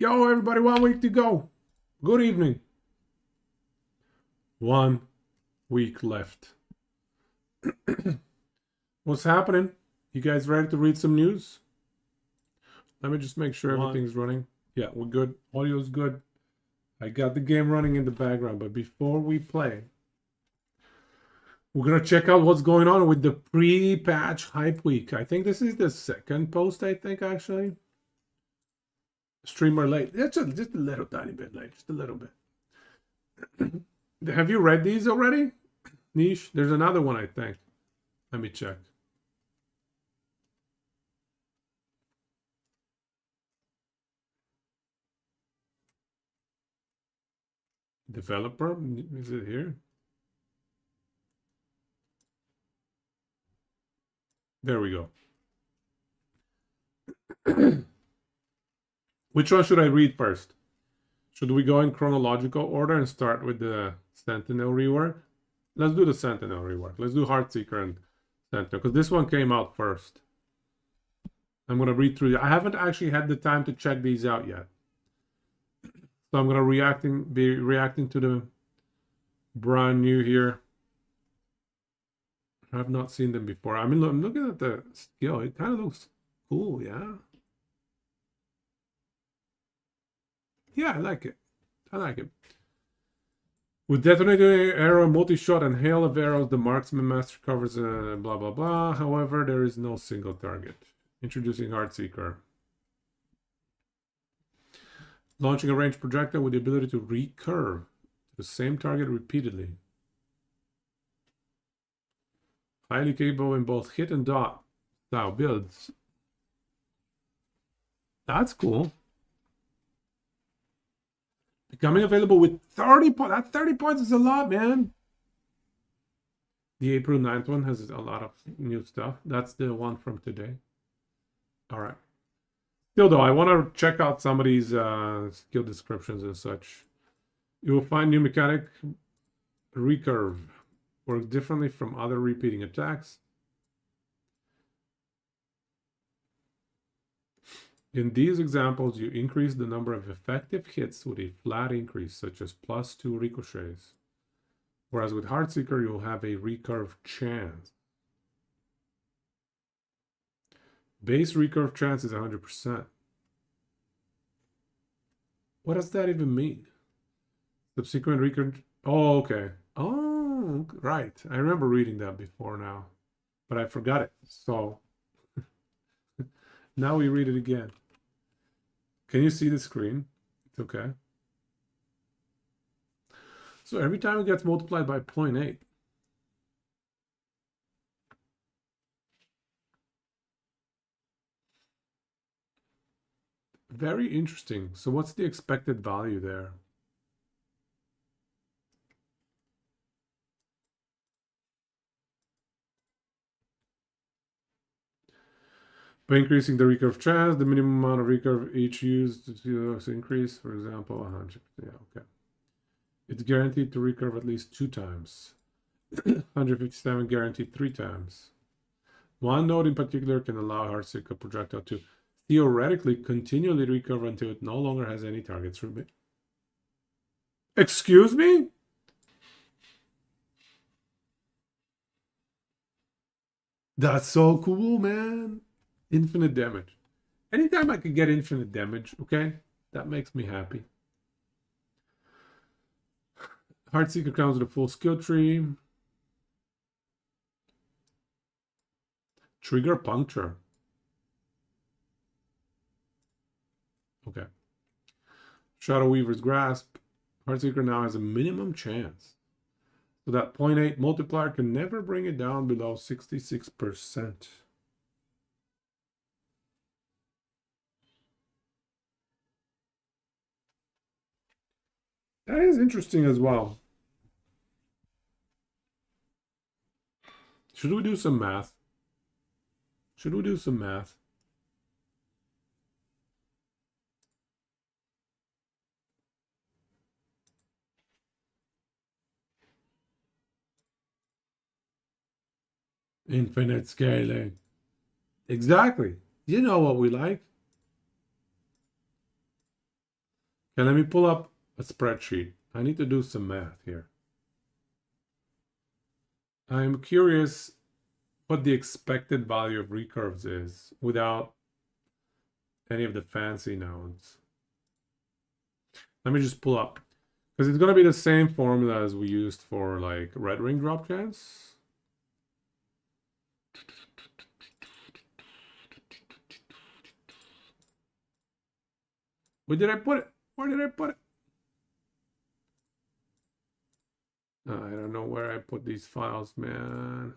Yo, everybody, 1 week to go. Good evening. 1 week left. What's happening? You guys ready to read some news? Let me just make sure everything's running. Yeah, we're good. Audio's good. I got the game running in the background, but before we play, we're going to check out what's going on with the pre-patch hype week. I think this is the second post, actually. Streamer late. Just a little tiny bit late. Just a little bit. Have you read these already? Niche? There's another one, I think. Let me check. Developer? Is it here? There we go. Which one should I read first? Should we go in chronological order and start with the Sentinel rework? Let's do the Sentinel rework. Let's do Heartseeker and Sentinel, because this one came out first. I'm going to read through. I haven't actually had the time to check these out yet. So I'm going to be reacting to the brand new here. I have not seen them before. I mean, I'm looking at the skill. It kind of looks cool, yeah? Yeah, I like it. I like it. With detonator arrow, multi-shot, and hail of arrows, the marksman master covers blah blah blah. However, there is no single target. Introducing Heartseeker. Launching a ranged projectile with the ability to recurve the same target repeatedly. Highly capable in both hit and dot style builds. That's cool. Becoming available with 30 points. That 30 points is a lot, man. The April 9th one has a lot of new stuff. That's the one from today. All right. Still, though, I want to check out some of these skill descriptions and such. You will find new mechanic recurve. Works differently from other repeating attacks. In these examples, you increase the number of effective hits with a flat increase, such as +2 ricochets. Whereas with Heartseeker, you'll have a recurve chance. Base recurve chance is 100%. What does that even mean? Subsequent recurve... Oh, okay. Oh, right. I remember reading that before now, but I forgot it. So now we read it again. Can you see the screen? It's okay. So every time it gets multiplied by 0.8. Very interesting. So what's the expected value there? By increasing the recurve chance, the minimum amount of recurve each used to increase, for example, 100. Yeah, okay. It's guaranteed to recurve at least 2 times. 157 guaranteed 3 times. One node in particular can allow Heartseeker projectile to theoretically continually recurve until it no longer has any targets remaining. Excuse me? That's so cool, man. Infinite damage. Anytime I could get infinite damage, okay? That makes me happy. Heartseeker comes with a full skill tree. Trigger puncture. Okay. Shadow Weaver's Grasp. Heartseeker now has a minimum chance. So that 0.8 multiplier can never bring it down below 66%. That is interesting as well. Should we do some math? Should we do some math? Infinite scaling. Exactly. You know what we like. Okay, let me pull up a spreadsheet. I need to do some math here. I'm curious what the expected value of recurves is without any of the fancy nodes. Let me just pull up, because it's going to be the same formula as we used for like red ring drop chance. Where did I put it? Where did I put it? I don't know where I put these files, man.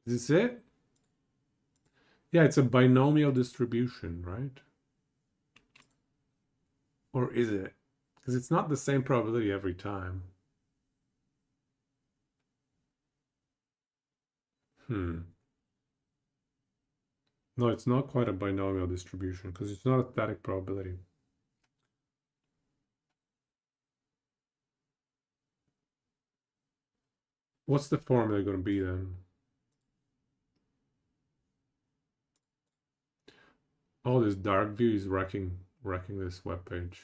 Is this it? Yeah, it's a binomial distribution, right? Or is it? Because it's not the same probability every time. No, it's not quite a binomial distribution because it's not a static probability. What's the formula going to be then? Oh, this dark view is wrecking this web page.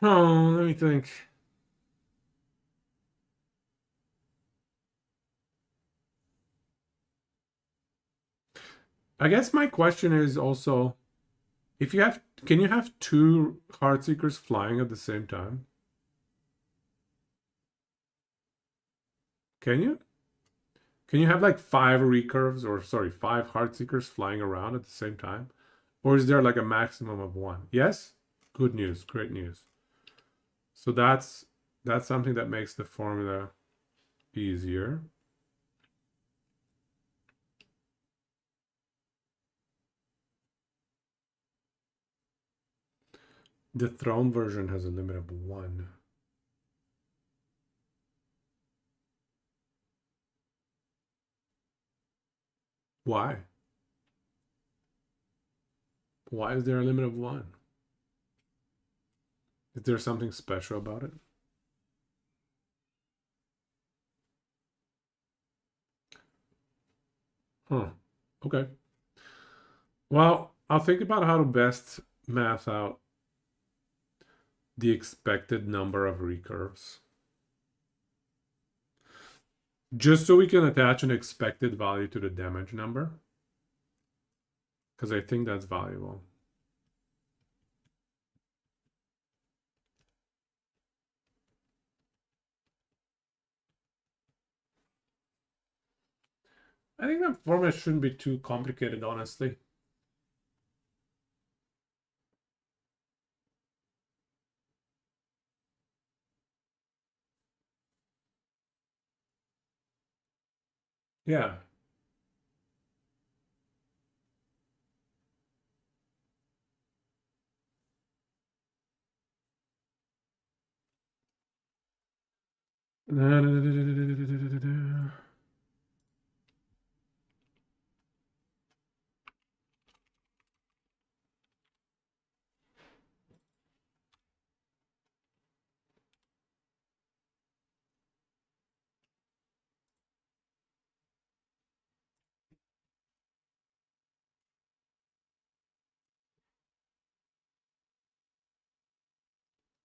Oh, let me think. I guess my question is also, if you have, can you have two heart seekers flying at the same time? Can you? Can you have like five recurves, or sorry, five heart seekers flying around at the same time? Or is there like a maximum of one? Yes? Good news, great news. So that's something that makes the formula easier. The Throne version has a limit of 1. Why? Why is there a limit of 1? Is there something special about it? Huh. Okay. Well, I'll think about how to best math out the expected number of recurves, just so we can attach an expected value to the damage number, because I think that's valuable. I think that format shouldn't be too complicated, honestly. Yeah.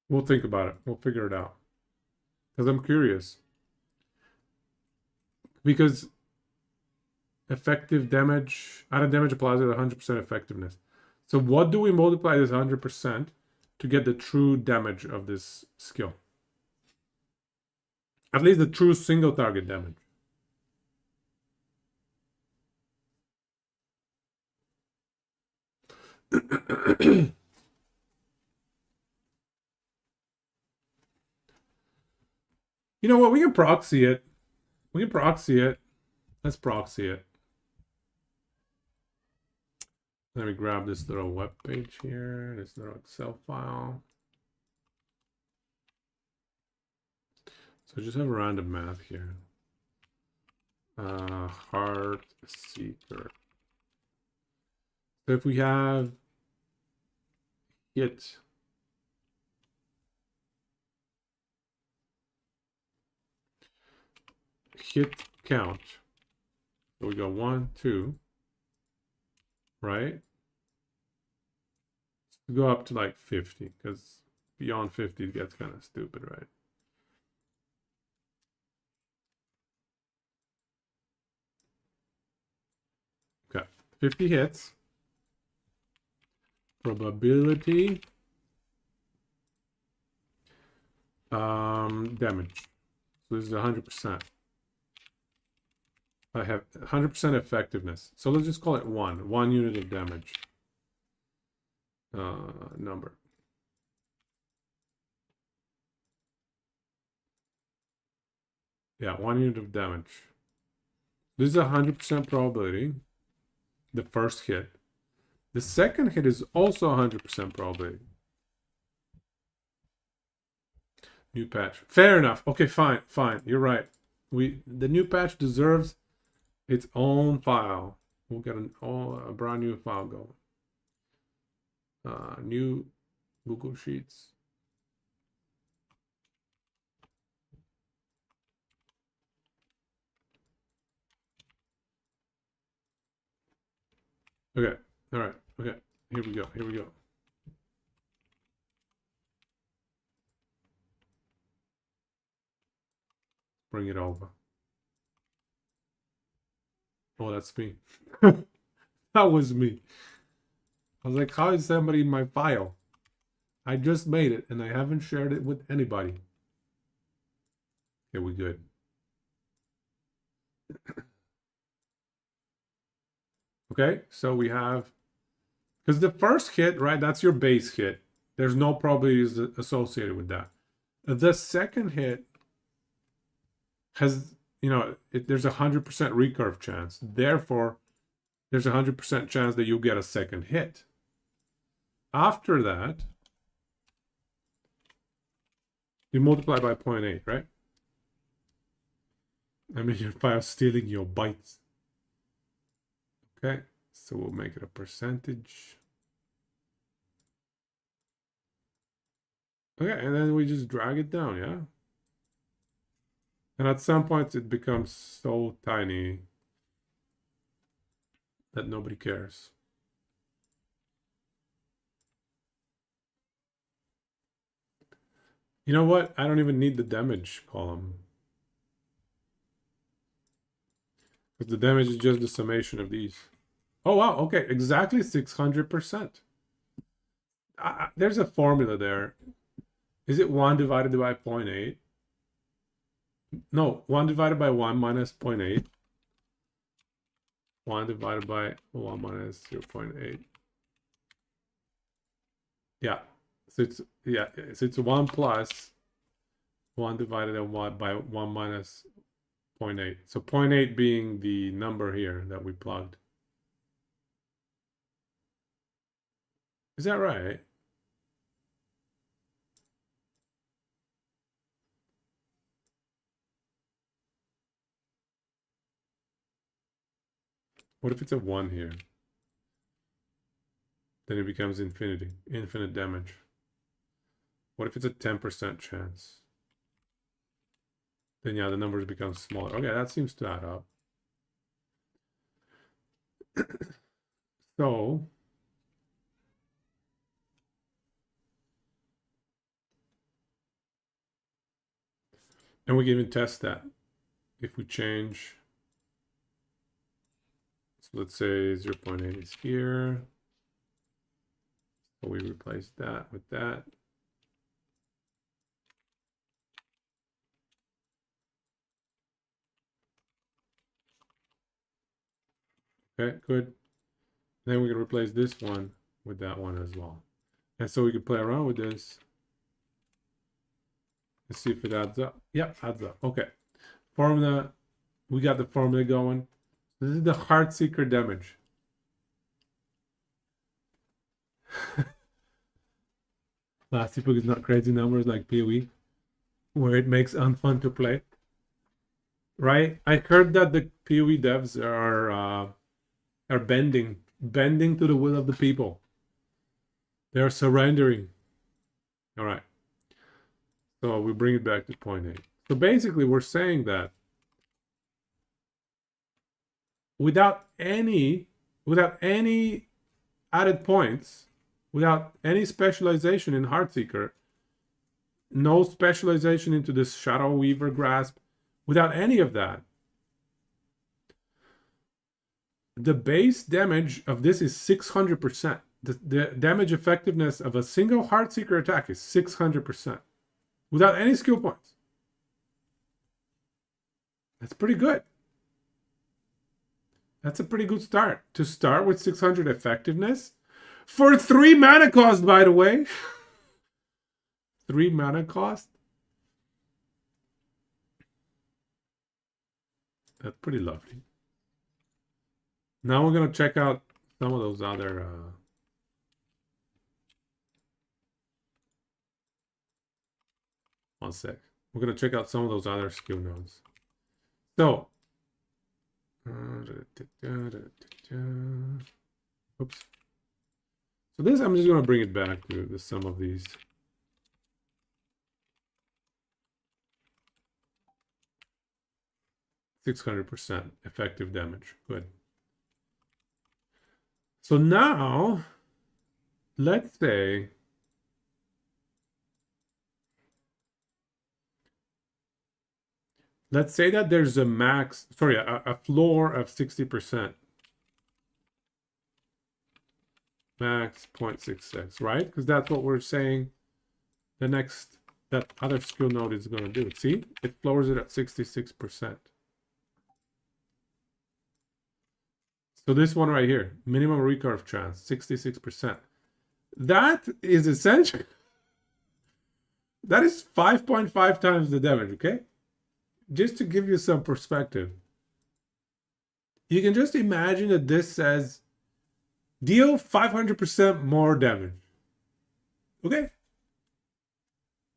We'll think about it. We'll figure it out. Because I'm curious. Because effective damage, added damage applies at 100% effectiveness. So what do we multiply this 100% to get the true damage of this skill? At least the true single target damage. You know what? We can proxy it. We can proxy it. Let's proxy it. Let me grab this little web page here, this little Excel file. So just have a random math here. Heart seeker. So if we have hit count. So we go 1, 2, right? We go up to like 50, because beyond 50 it gets kind of stupid, right? Okay, 50 hits. Probability. Damage. So this is 100%. I have 100% effectiveness. So let's just call it 1. 1 unit of damage. Number. Yeah, 1 unit of damage. This is 100% probability. The first hit. The second hit is also 100% probability. New patch. Fair enough. Okay, fine. You're right. The new patch deserves its own file. We'll get a brand new file going. New Google Sheets. Okay. All right. Okay. Here we go. Bring it over. Oh, that's me. That was me. I was like, how is somebody in my file? I just made it and I haven't shared it with anybody. Okay, we good. Okay, so we have, because the first hit, right, that's your base hit. There's no probabilities associated with that. The second hit has, there's 100% recurve chance. Therefore, there's 100% chance that you'll get a second hit. After that, you multiply by 0.8, right? I mean, your file stealing your bytes. Okay, so we'll make it a percentage. Okay, and then we just drag it down, yeah? And at some point it becomes so tiny that nobody cares. You know what? I don't even need the damage column. Because the damage is just the summation of these. Oh, wow. Okay, exactly 600%. There's a formula there. Is it 1 divided by 0.8? No, 1 divided by 1 minus 0.8. 1 divided by 1 minus 0.8. Yeah. So it's 1 plus 1 divided by 1 minus 0.8. So 0.8 being the number here that we plugged. Is that right? What if it's a 1 here? Then it becomes infinite damage. What if it's a 10% chance? Then yeah, the numbers become smaller. Okay, that seems to add up. So and we can even test that if we change. So let's say 0.8 is here. So we replace that with that. Okay, good. Then we can replace this one with that one as well. And so we can play around with this. Let's see if it adds up. Yep, adds up. Okay. Formula. We got the formula going. This is the Heartseeker damage. Last book is not crazy numbers like PoE, where it makes unfun to play. Right? I heard that the PoE devs are bending to the will of the people. They're surrendering. All right. So we bring it back to 0.8. So basically, we're saying that without any added points, without any specialization in Heartseeker, no specialization into this Shadow Weaver Grasp, without any of that, the base damage of this is 600%. The damage effectiveness of a single Heartseeker attack is 600%. Without any skill points. That's pretty good. That's a pretty good start. To start with 600 effectiveness. For 3 mana cost, by the way. 3 mana cost. That's pretty lovely. Now we're going to check out some of those other... One sec. We're going to check out some of those other skill nodes. So... Oops. So this, I'm just going to bring it back to some of these. %600 effective damage. Good. So now, let's say that there's a max, sorry, a floor of 60%. Max 0.66, right? Because that's what we're saying the next, that other skill node is going to do. See? It floors it at 66%. So this one right here, minimum recurve chance, 66%. That is essentially, that is 5.5 times the damage, okay? Just to give you some perspective. You can just imagine that this says, deal 500% more damage. Okay?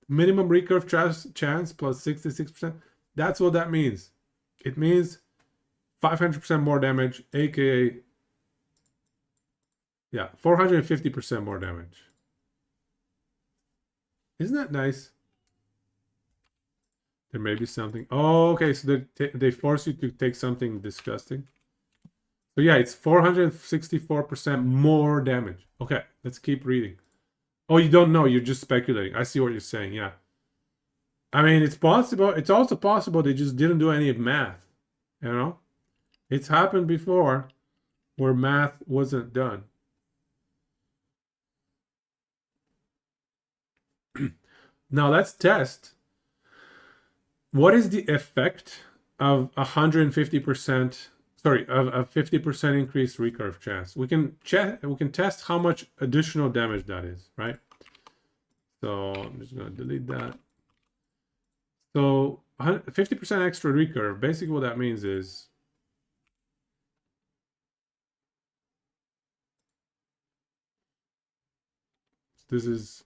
Minimum recurve chance plus 66%. That's what that means. It means 500% more damage, aka, yeah, 450% more damage. Isn't that nice? There may be something. Oh, okay, so they force you to take something disgusting. So yeah, it's 464% more damage. Okay, let's keep reading. Oh, you don't know, you're just speculating. I see what you're saying, yeah. I mean, it's possible. It's also possible they just didn't do any math, you know? It's happened before where math wasn't done. Now let's test. What is the effect of 150%, sorry, of a 50% increased recurve chance? We can check, we can test how much additional damage that is, right? So I'm just going to delete that. So 50% extra recurve, basically what that means is this is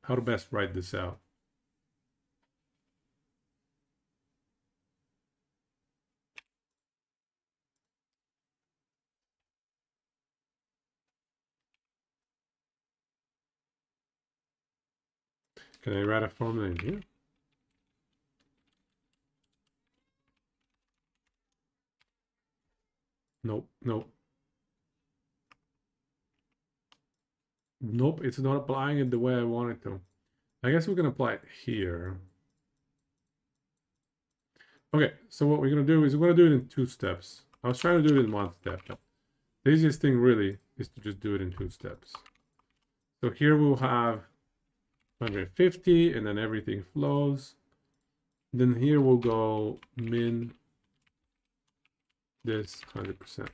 how to best write this out. Can I write a formula in here? Nope, nope. Nope, it's not applying it the way I want it to. I guess we can apply it here. Okay, so what we're going to do is we're going to do it in 2 steps. I was trying to do it in 1 step. The easiest thing really is to just do it in 2 steps. So here we'll have 150 and then everything flows. Then here we'll go min this 100%.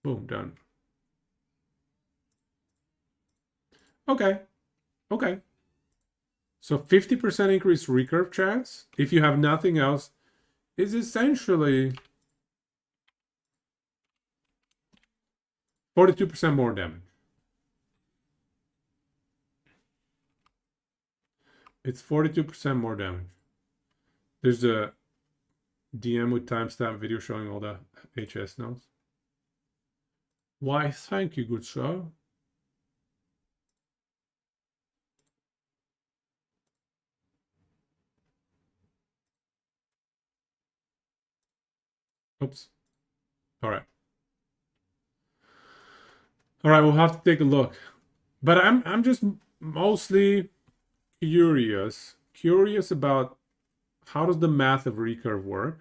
Boom, done. Okay. Okay. So 50% increased recurve chance, if you have nothing else, is essentially 42% more damage. It's 42% more damage. There's a DM with timestamp video showing all the HS nodes. Why, thank you, good sir. Oops. All right. All right, we'll have to take a look. But I'm just mostly curious about how does the math of recurve work?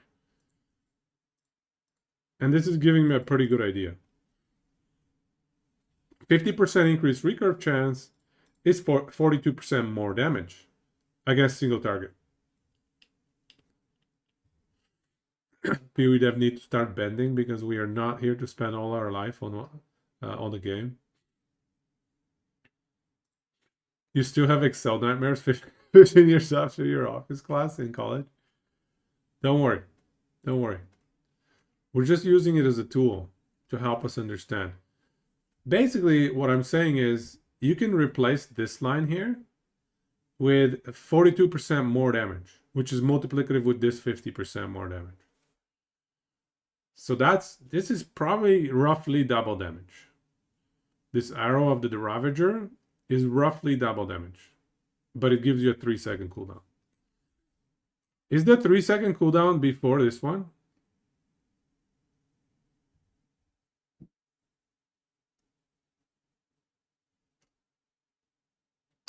And this is giving me a pretty good idea. 50% increased recurve chance is for 42% more damage against single target. We dev need to start bending because we are not here to spend all our life on the game. You still have Excel nightmares 15 years after your office class in college? Don't worry. Don't worry. We're just using it as a tool to help us understand. Basically, what I'm saying is you can replace this line here with 42% more damage, which is multiplicative with this 50% more damage. So this is probably roughly double damage. This arrow of the Ravager is roughly double damage, but it gives you a 3-second cooldown. Is the 3-second cooldown before this one?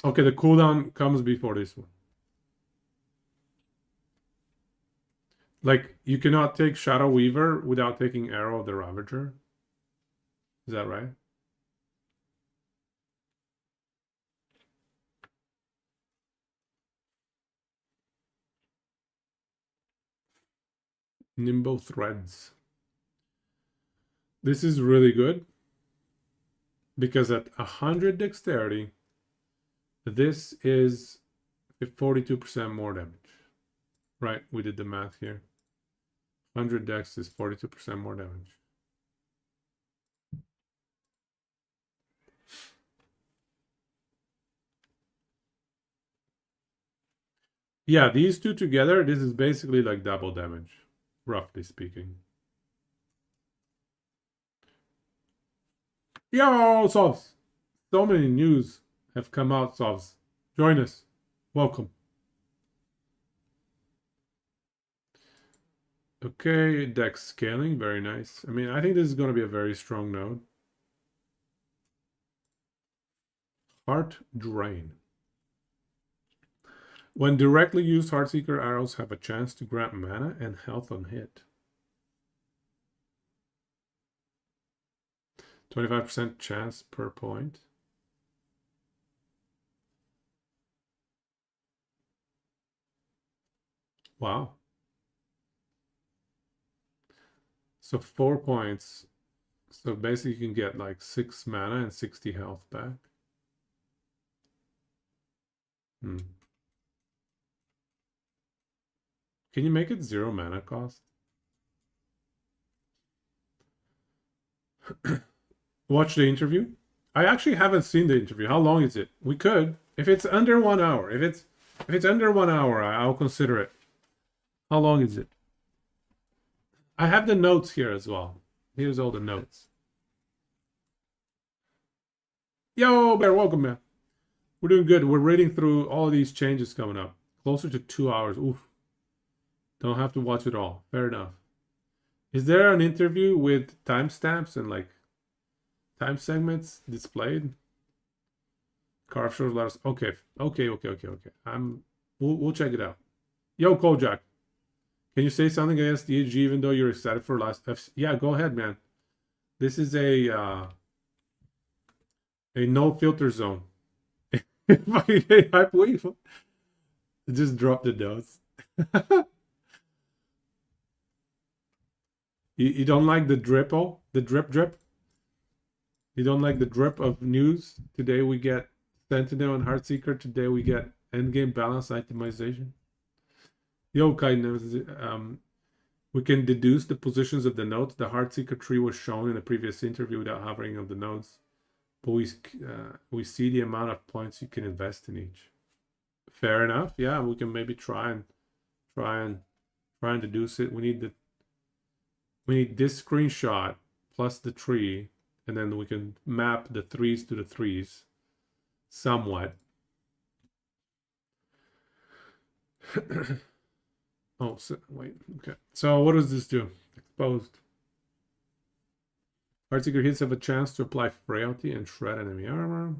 Okay, the cooldown comes before this one. Like, you cannot take Shadow Weaver without taking Arrow of the Ravager. Is that right? Nimble Threads. This is really good because at 100 dexterity, this is 42% more damage. Right, we did the math here. 100 dex is 42% more damage. Yeah, these two together, this is basically like double damage, roughly speaking. Yo, Sovs! So many news have come out, Sovs. Join us. Welcome. Okay, dex scaling, very nice. I mean, I think this is going to be a very strong node. Heart Drain. When directly used, Heartseeker arrows have a chance to grant mana and health on hit. 25% chance per point. Wow. So 4 points. So basically you can get like 6 mana and 60 health back. Can you make it 0 mana cost? Watch the interview. I actually haven't seen the interview. How long is it? We could. If it's under 1 hour. If it's under 1 hour, I'll consider it. How long is it? I have the notes here as well. Here's all the notes. Yo, Bear, welcome, man. We're doing good. We're reading through all these changes coming up. Closer to 2 hours. Oof. Don't have to watch it all. Fair enough. Is there an interview with timestamps and like time segments displayed? Carve shows let us. Okay. We'll check it out. Yo, Kojak. Can you say something against DHG even though you're excited for last FC? Yeah, go ahead, man. This is a no filter zone. Hype wave. Just drop the notes. You don't like the dripple? The drip? You don't like the drip of news? Today we get Sentinel and Heartseeker. Today we get endgame balance itemization. Yo, kindness. We can deduce the positions of the nodes. The Heartseeker tree was shown in the previous interview without hovering on the nodes. But we see the amount of points you can invest in each. Fair enough. Yeah, we can maybe try and deduce it. We need this screenshot plus the tree, and then we can map the threes to the threes somewhat. Oh, so, wait. Okay. So what does this do? Exposed. Heartseeker hits have a chance to apply frailty and shred enemy armor.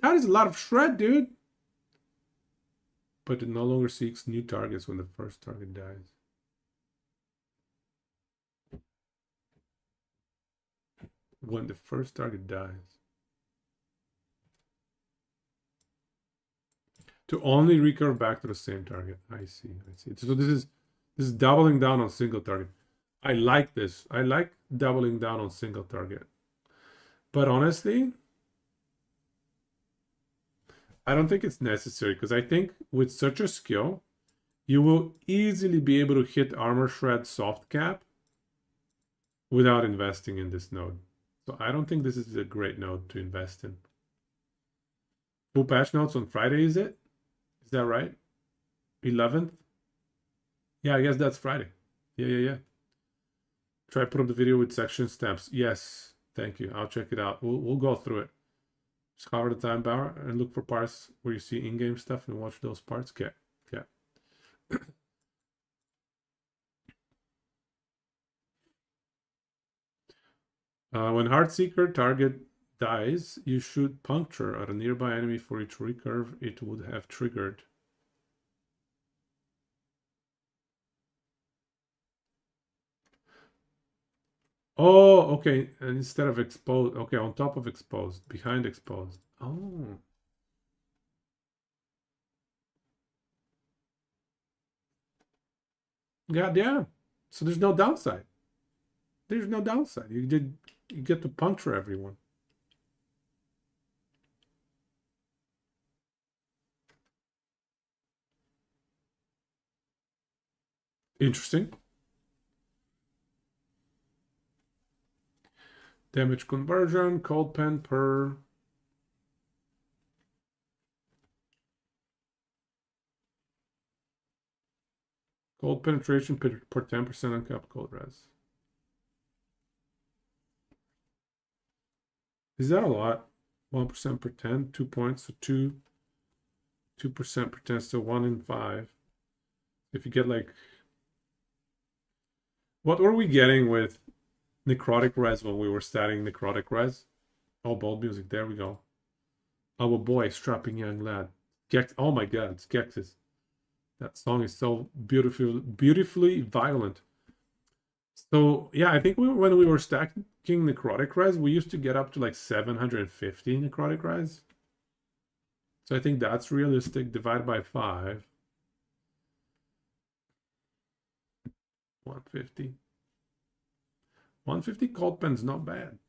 That is a lot of shred, dude. But it no longer seeks new targets when the first target dies. When the first target dies. To only recurve back to the same target. I see. So this is doubling down on single target. I like this. I like doubling down on single target. But honestly, I don't think it's necessary, because I think with such a skill, you will easily be able to hit Armor Shred soft cap without investing in this node. So I don't think this is a great node to invest in. Full patch notes on Friday, is it? Is that right? 11th? Yeah, I guess that's Friday. Yeah. Try to put up the video with section stamps. Yes, thank you. I'll check it out. We'll go through it. Just cover the time bar and look for parts where you see in-game stuff and watch those parts. Okay. When Heartseeker target dies, you shoot puncture at a nearby enemy for each recurve it would have triggered. Oh, okay. And instead of exposed, okay, on top of exposed, behind exposed. Oh. God damn. So there's no downside. There's no downside. You get to puncture everyone. Interesting. Damage conversion, cold pen per. Cold penetration per 10% uncapped cold res. Is that a lot? 1% per 10, 2 points, so 2% per 10, so 1 in 5. If you get like, what were we getting with necrotic res when we were starting necrotic res? Oh, bold music, there we go. Our boy, strapping young lad. Gex, oh my god, it's Gexes. That song is so beautifully violent. So yeah, I think when we were stacking necrotic res, we used to get up to like 750 necrotic res. So I think that's realistic. Divide by 5. 150. 150 cold pen's not bad.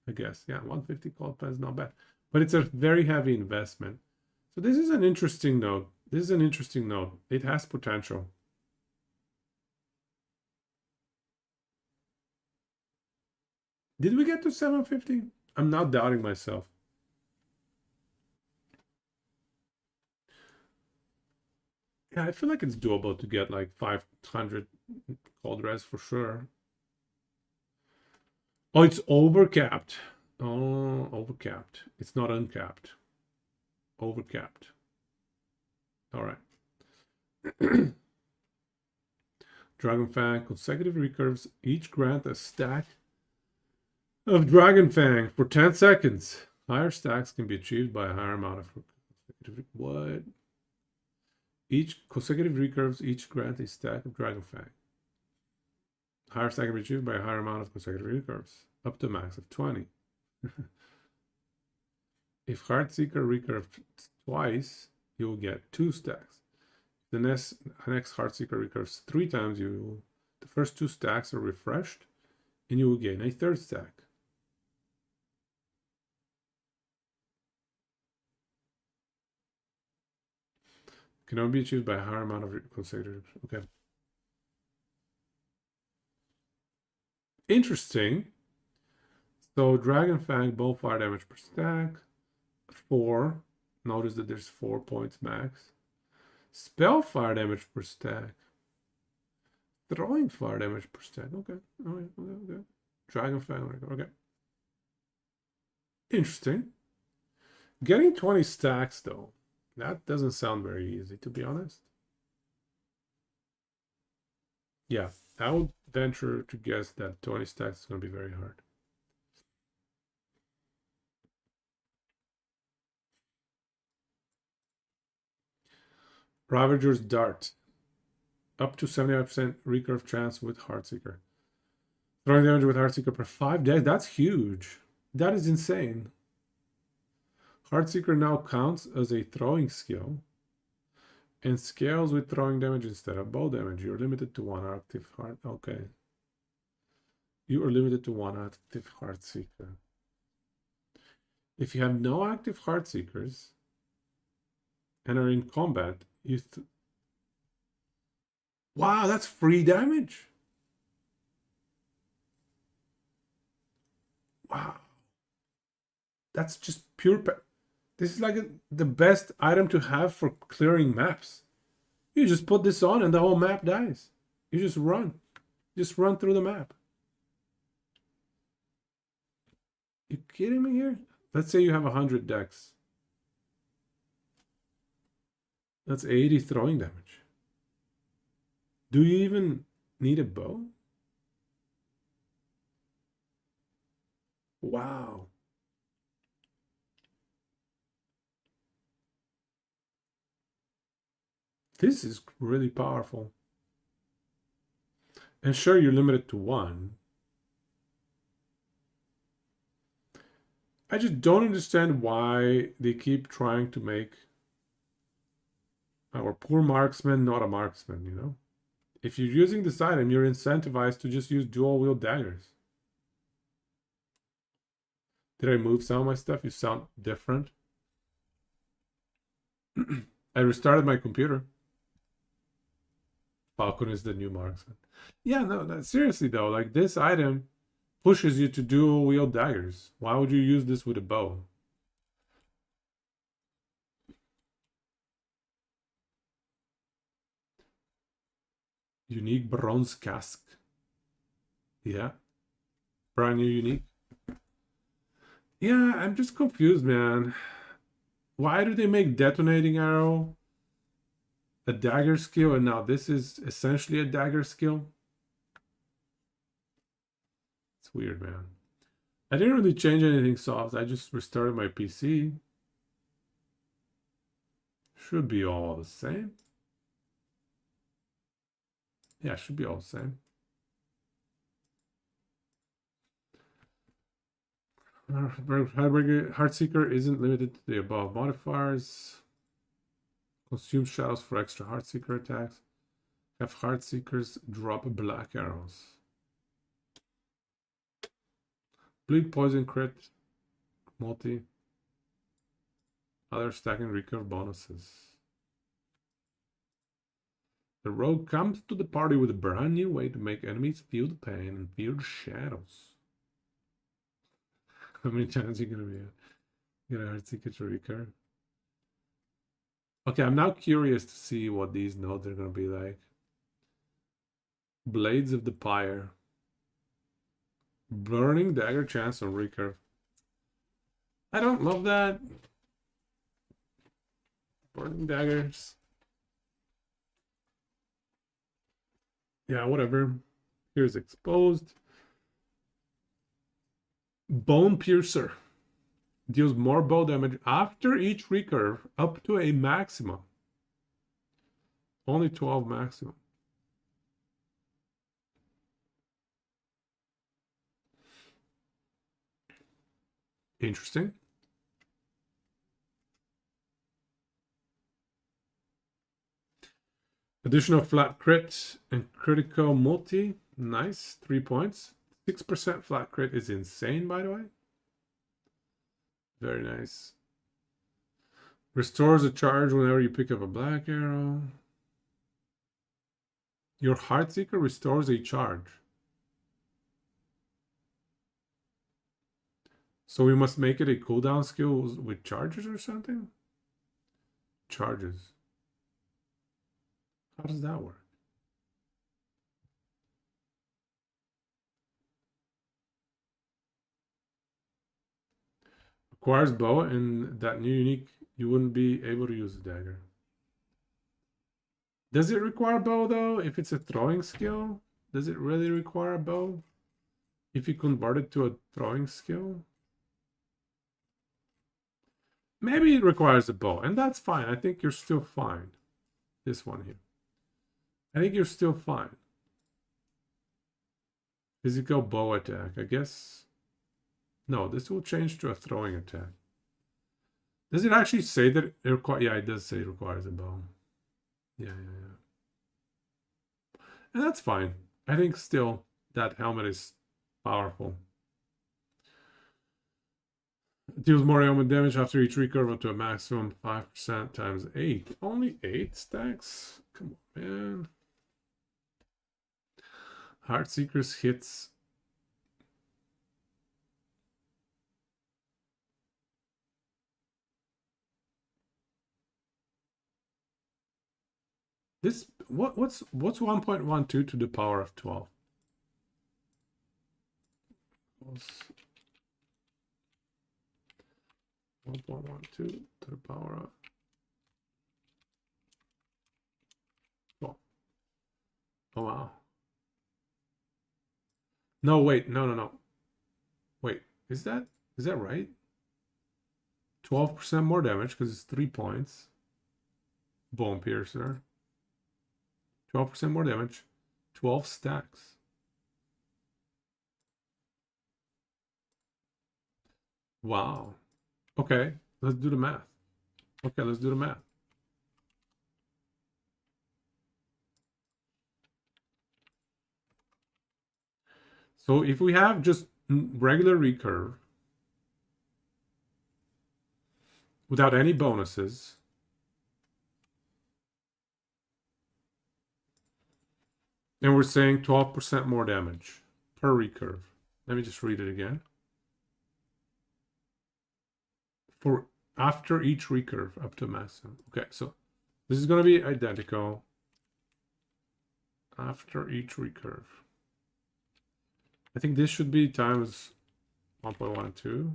I guess. Yeah, 150 cold pen's not bad. But it's a very heavy investment. So this is an interesting node. This is an interesting node. It has potential. Did we get to 750? I'm not doubting myself. Yeah, I feel like it's doable to get like 500 cold res for sure. Oh, it's overcapped. Oh, overcapped. It's not uncapped. Overcapped. All right. Dragon Fang consecutive recurves each grant a stack of Dragon Fang for 10 seconds. Higher stacks can be achieved by a higher amount of what? Each consecutive recurves each grant a stack of Dragon Fang. Higher stack can be achieved by a higher amount of consecutive recurves, up to a max of 20. If Heartseeker recurves twice, you will get 2 stacks. The next Heartseeker recurves 3 times, the first 2 stacks are refreshed, and you will gain a 3rd stack. Can only be achieved by a higher amount of consecutive. Okay. Interesting. So Dragon Fang, bow fire damage per stack. 4. Notice that there's 4 points max. Spell fire damage per stack. Throwing fire damage per stack. Okay. Okay. Dragon Fang. Okay. Interesting. Getting 20 stacks though. That doesn't sound very easy, to be honest. Yeah, I would venture to guess that 20 stacks is going to be very hard. Ravager's Dart. Up to 75% recurve chance with Heartseeker. Throwing damage with Heartseeker per 5 days. That's huge. That is insane. Heartseeker now counts as a throwing skill and scales with throwing damage instead of bow damage. You're limited to one active heart. Okay. You are limited to one active Heartseeker. If you have no active Heartseekers and are in combat, you... Wow, that's free damage. Wow. That's just pure... This is like the best item to have for clearing maps. You just put this on and the whole map dies. You just run. Just run through the map. You kidding me here? Let's say you have 100 decks. That's 80 throwing damage. Do you even need a bow? Wow. This is really powerful. And sure, you're limited to one. I just don't understand why they keep trying to make our poor marksman not a marksman, you know? If you're using this item, you're incentivized to just use dual wield daggers. Did I move some of my stuff? You sound different. I restarted my computer. Falcon is the new marksman. Yeah, no, seriously though, like this item pushes you to dual wield daggers. Why would you use this with a bow? Unique bronze cask. Yeah. Brand new unique. Yeah, I'm just confused, man. Why do they make detonating arrow a dagger skill and now this is essentially a dagger skill? It's weird, man. I didn't really change anything soft. I just restarted my PC. Should be all the same. Yeah, should be all the same. Heartseeker isn't limited to the above modifiers. Consume shadows for extra Heartseeker attacks. Have Heartseekers drop black arrows. Bleed, poison, crit, multi. Other stacking recurve bonuses. The rogue comes to the party with a brand new way to make enemies feel the pain and fear the shadows. How many times are you gonna get a Heartseeker to recur? Okay, I'm now curious to see what these nodes are gonna be like. Blades of the Pyre. Burning dagger chance on recurve. I don't love that. Burning daggers. Yeah, whatever. Here's exposed. Bone Piercer. Deals more bow damage after each recurve up to a maximum. Only 12 maximum. Interesting. Additional flat crit and critical multi. Nice. 3 points. 6% flat crit is insane, by the way. Very nice. Restores a charge whenever you pick up a black arrow. Your Heartseeker restores a charge. So we must make it a cooldown skill with charges or something? Charges. How does that work? Requires bow, and that new unique, you wouldn't be able to use a dagger. Does it require bow though, if it's a throwing skill? Does it really require a bow? If you convert it to a throwing skill? Maybe it requires a bow, and that's fine. I think you're still fine. This one here. I think you're still fine. Physical bow attack, I guess. No, this will change to a throwing attack. Does it actually say that it requires? Yeah, it does say it requires a bow. Yeah. And that's fine. I think still that helmet is powerful. It deals more helmet damage after each recurve up to a maximum 5% times 8. Only 8 stacks? Come on, man. Heartseeker's hits. This what's 1.12 to the power of 12? 1.12 to the power of 12. Oh wow. No, wait, no. Wait, is that right? 12% more damage because it's 3 points. Bone Piercer. 12% more damage. 12 stacks. Wow. Okay, let's do the math. Okay, let's do the math. So if we have just regular recurve without any bonuses, and we're saying 12% more damage per recurve. Let me just read it again. For after each recurve up to maximum. Okay, so this is going to be identical after each recurve. I think this should be times 1.12.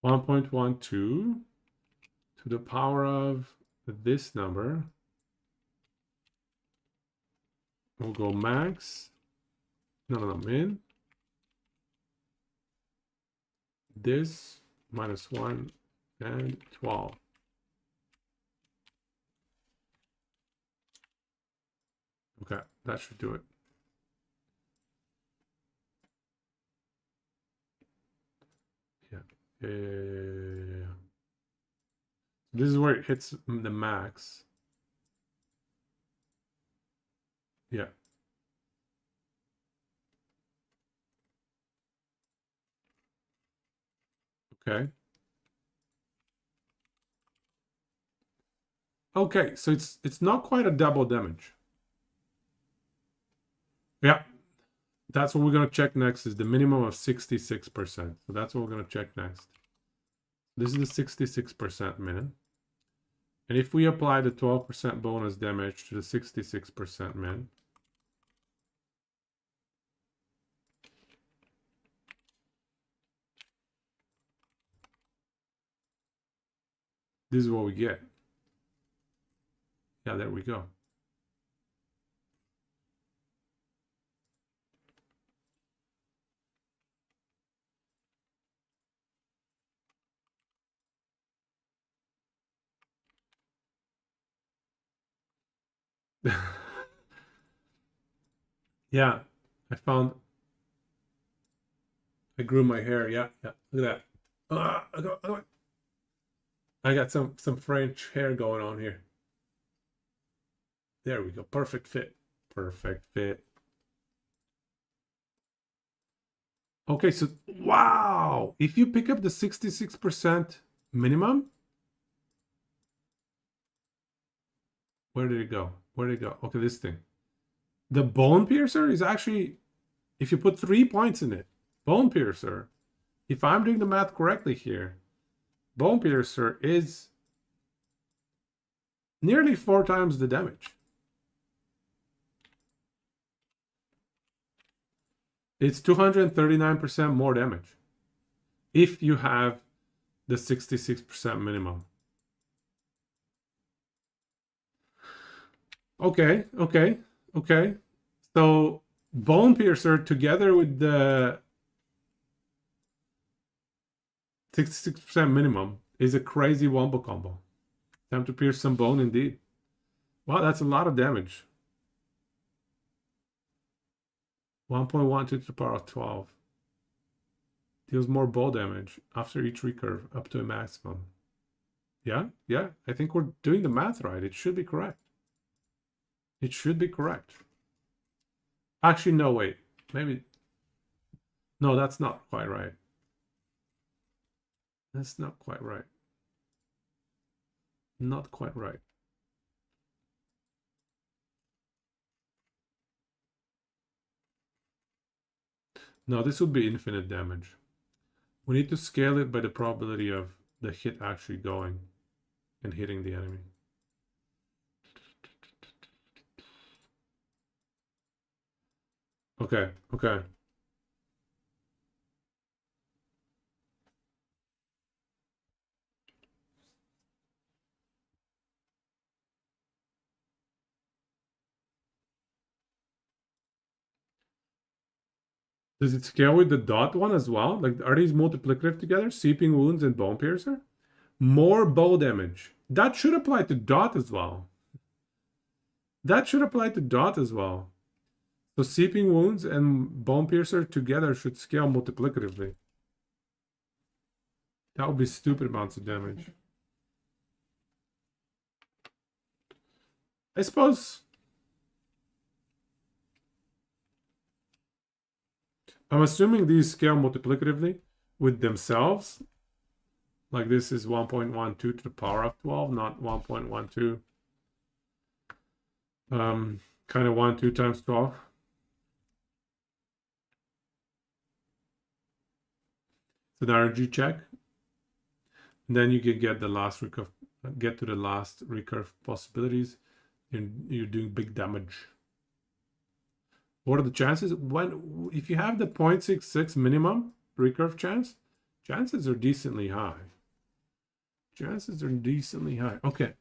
(1.12) to the power of this number. We'll go max. No, min. This minus 1 and 12. Okay, that should do it. Yeah. This is where it hits the max. Yeah. Okay. Okay, so it's not quite a double damage. Yeah. That's what we're going to check next is the minimum of 66%. So that's what we're going to check next. This is the 66% min. And if we apply the 12% bonus damage to the 66% min, this is what we get. Yeah, there we go. Yeah, I grew my hair. Yeah. Look at that. I got some French hair going on here. There we go. Perfect fit. Perfect fit. Okay, so wow. If you pick up the 66% minimum, where did it go? Where did it go? Okay, this thing. The Bone Piercer is actually, if you put 3 points in it, Bone Piercer, if I'm doing the math correctly here, Bone Piercer is Nearly 4 times the damage. It's 239% more damage if you have the 66% minimum. Okay. So Bone Piercer together with the 66% minimum is a crazy wombo combo. Time to pierce some bone indeed. Wow, that's a lot of damage. 1.12 to the power of 12. Deals more ball damage after each recurve up to a maximum. Yeah, I think we're doing the math right. It should be correct. It should be correct. Actually, no, wait. Maybe. No, that's not quite right. That's not quite right. Not quite right. No, this would be infinite damage. We need to scale it by the probability of the hit actually going and hitting the enemy. Okay. Does it scale with the dot one as well? Like, are these multiplicative together? Seeping Wounds and Bone Piercer? More bow damage. That should apply to dot as well. So Seeping Wounds and Bone Piercer together should scale multiplicatively. That would be stupid amounts of damage. I suppose. I'm assuming these scale multiplicatively with themselves. Like this is 1.12 to the power of 12, not 1.12. Kind of 1, 2 times 12. It's an energy check. And then you can get the last recurve, get to the last recurve possibilities, and you're doing big damage. What are the chances? If you have the 0.66 minimum recurve chance, chances are decently high. Okay.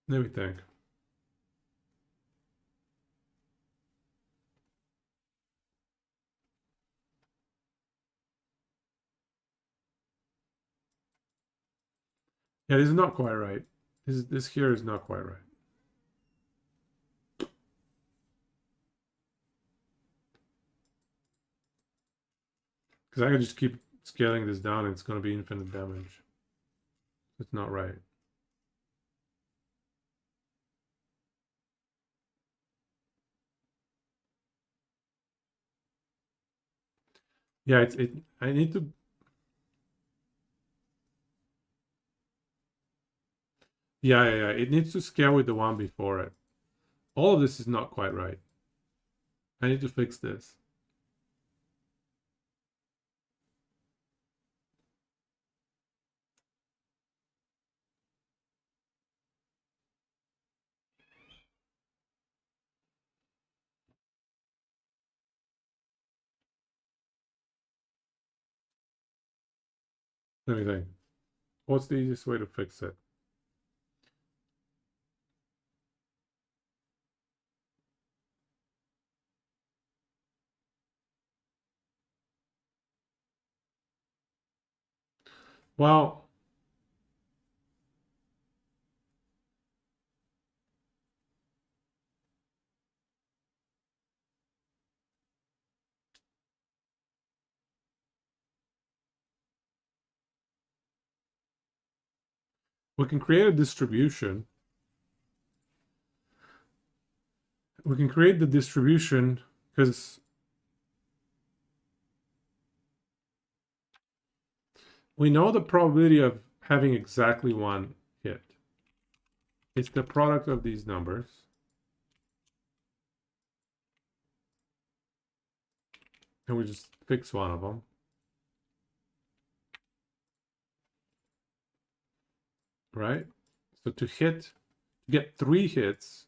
Let me think. Yeah, this is not quite right. This here is not quite right. Because I can just keep scaling this down and it's going to be infinite damage. It's not right. Yeah, I need to. Yeah. It needs to scale with the one before it. All of this is not quite right. I need to fix this. Let me think. What's the easiest way to fix it? Well, we can create a distribution. We can create the distribution because we know the probability of having exactly one hit. It's the product of these numbers. And we just fix one of them. Right? So to get 3 hits,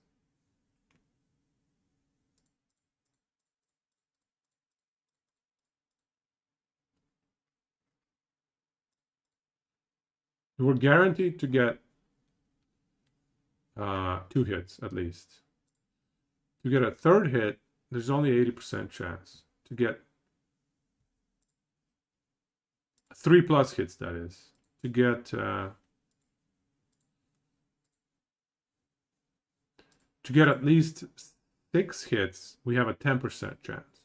we're guaranteed to get 2 hits at least. To get a 3rd hit, there's only 80% chance. To get 3+ hits, that is. To get at least 6 hits, we have a 10% chance.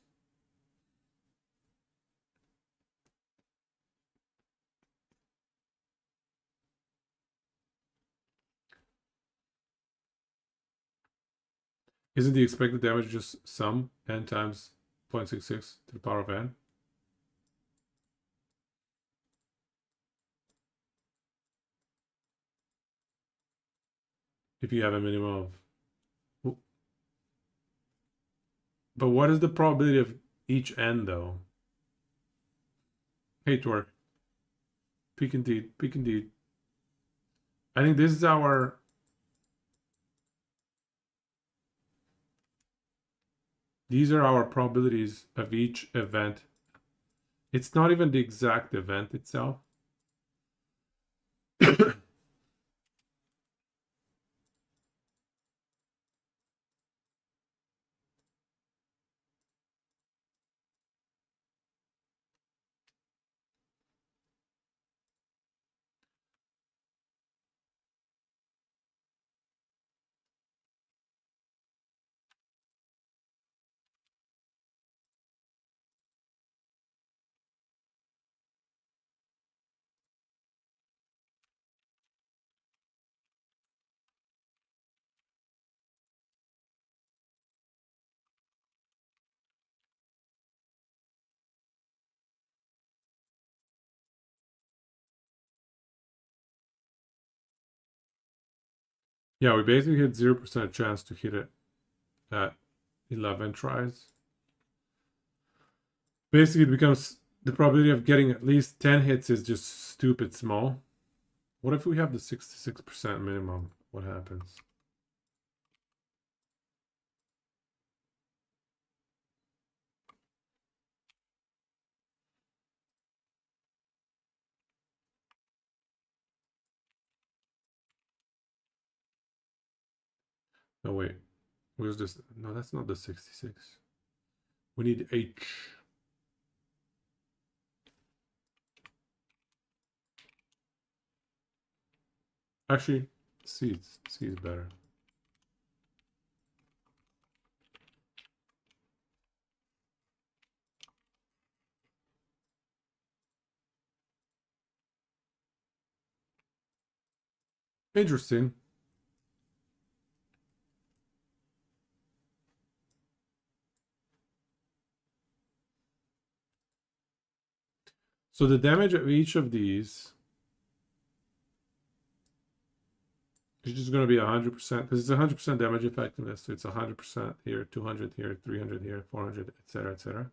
Isn't the expected damage just sum n times 0.66 to the power of n? If you have a minimum of... But what is the probability of each n, though? Hate work. Peak indeed. Peak indeed. I think this is our... These are our probabilities of each event. It's not even the exact event itself. Yeah, we basically had 0% chance to hit it at 11 tries. Basically, it becomes the probability of getting at least 10 hits is just stupid small. What if we have the 66% minimum? What happens? No, wait. Where's this? No, that's not the 66. We need H. Actually, C is better. Interesting. So the damage of each of these is just going to be 100% because it's 100% damage effectiveness. So it's 100% here, 200 here, 300 here, 400, etc., etc.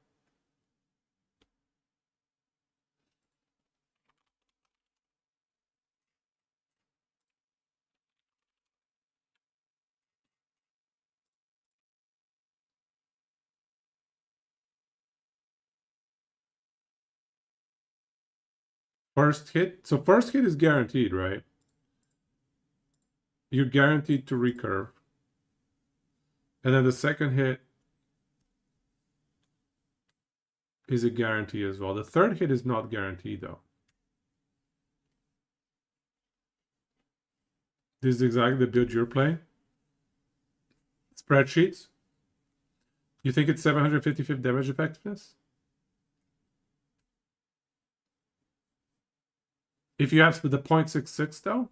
First hit. So first hit is guaranteed, right? You're guaranteed to recurve. And then the second hit is a guarantee as well. The third hit is not guaranteed, though. This is exactly the build you're playing. Spreadsheets. You think it's 755 damage effectiveness? If you have the 0.66, though?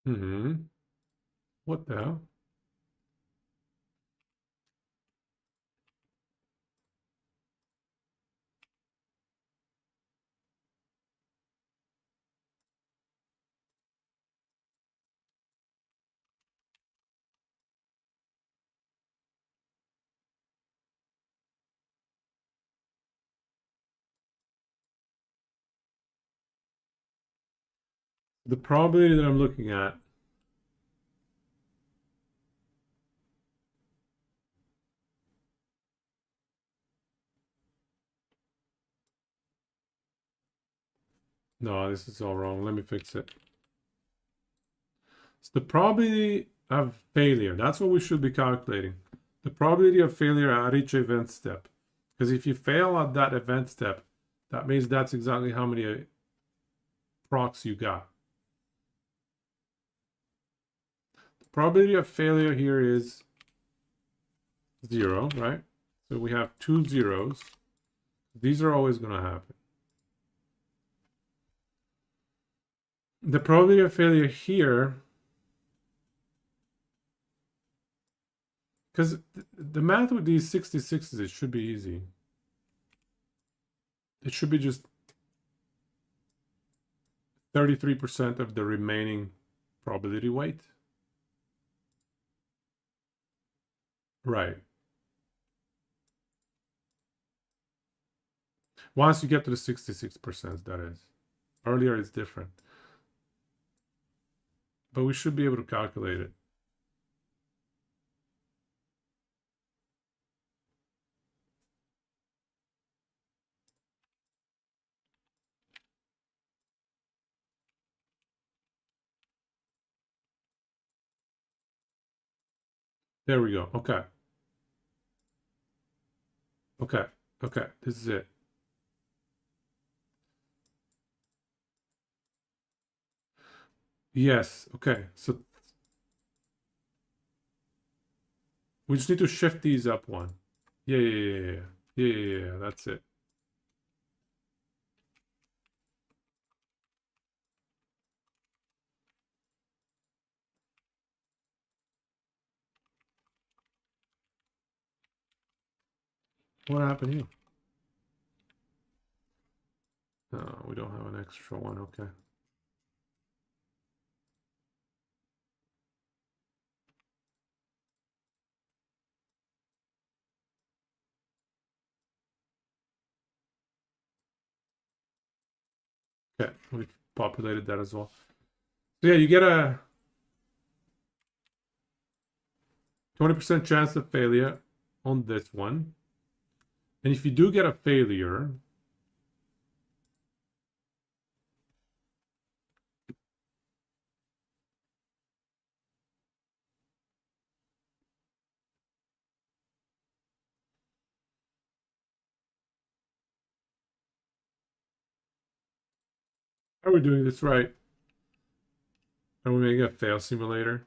Mm-hmm. What the hell? The probability that I'm looking at. No, this is all wrong. Let me fix it. It's the probability of failure. That's what we should be calculating. The probability of failure at each event step. Because if you fail at that event step, that means that's exactly how many procs you got. The probability of failure here is 0, right? So we have 2 zeros. These are always going to happen. The probability of failure here, because the math with these 66s, it should be easy. It should be just 33% of the remaining probability weight. Right. Once you get to the 66%, that is. Earlier it's different. But we should be able to calculate it. There we go. Okay. Okay. Okay. This is it. Yes. Okay. So we just need to shift these up one. Yeah, yeah, yeah, yeah. Yeah, yeah, yeah. That's it. What happened here? No, we don't have an extra one. Okay. Okay. We populated that as well. So yeah, you get a 20% chance of failure on this one. And if you do get a failure, are we doing this right? Are we making a fail simulator?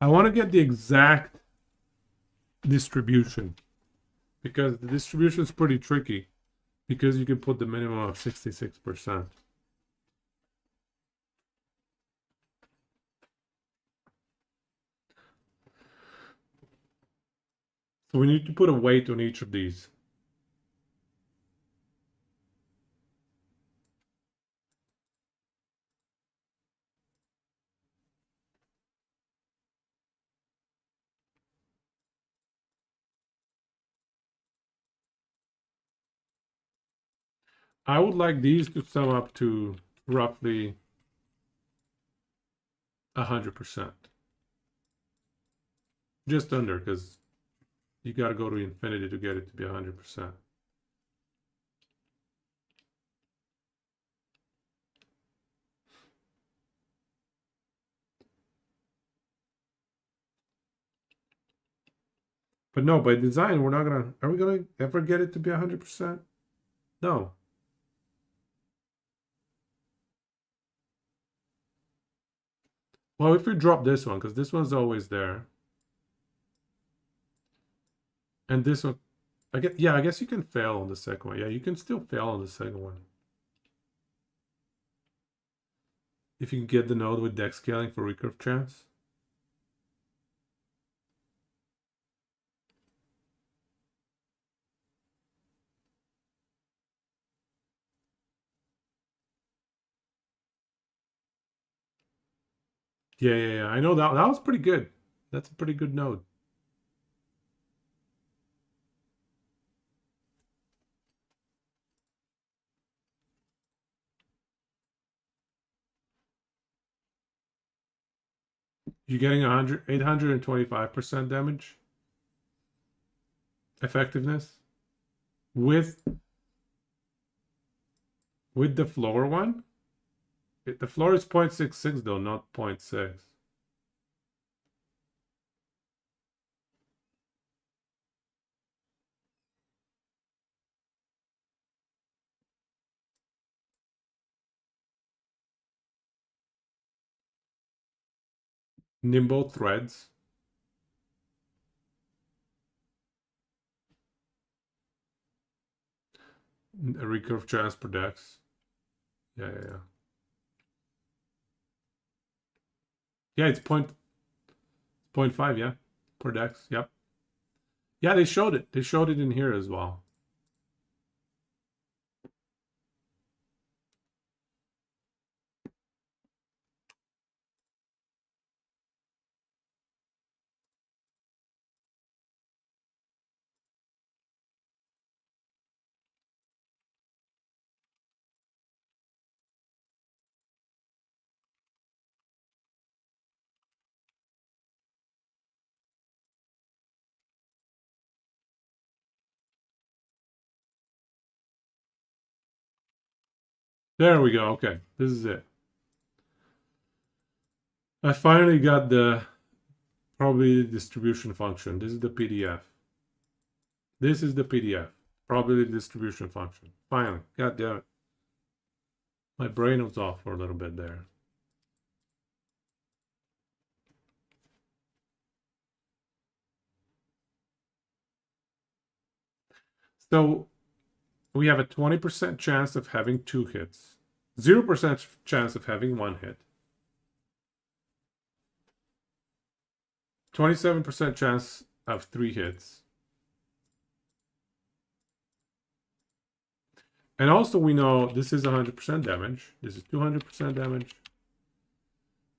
I want to get the exact distribution because the distribution is pretty tricky because you can put the minimum of 66%. So we need to put a weight on each of these. I would like these to sum up to roughly 100%. Just under, because you got to go to infinity to get it to be 100%. But no, by design, we're not gonna. Are we gonna ever get it to be 100%? No. Well, if we drop this one, because this one's always there. And this one, I guess you can fail on the second one. Yeah, you can still fail on the second one. If you can get the node with deck scaling for recurve chance. Yeah. I know that was pretty good. That's a pretty good node. You're getting 825% damage effectiveness with the floor one. The floor is 0.66 though, not 0.6. Nimble threads. A recurve chance per dex. Yeah. Yeah, it's 0.5, yeah, per dex. Yep. Yeah, they showed it. They showed it in here as well. There we go. Okay, this is it. I finally got the probability distribution function. This is the PDF. This is the PDF. Probability distribution function. Finally. God damn it. My brain was off for a little bit there. So we have a 20% chance of having 2 hits, 0% chance of having 1 hit, 27% chance of 3 hits. And also we know this is 100% damage. This is 200% damage.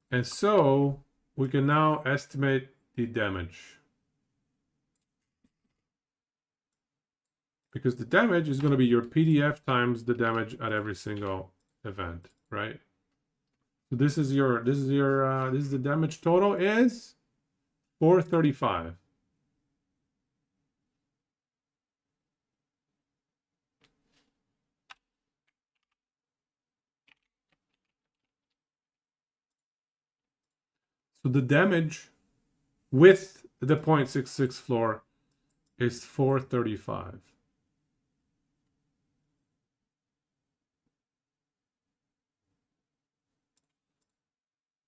And so we can now estimate the damage. Because the damage is going to be your PDF times the damage at every single event, right? So this is the damage total is 435. So the damage with the 0.66 floor is 435.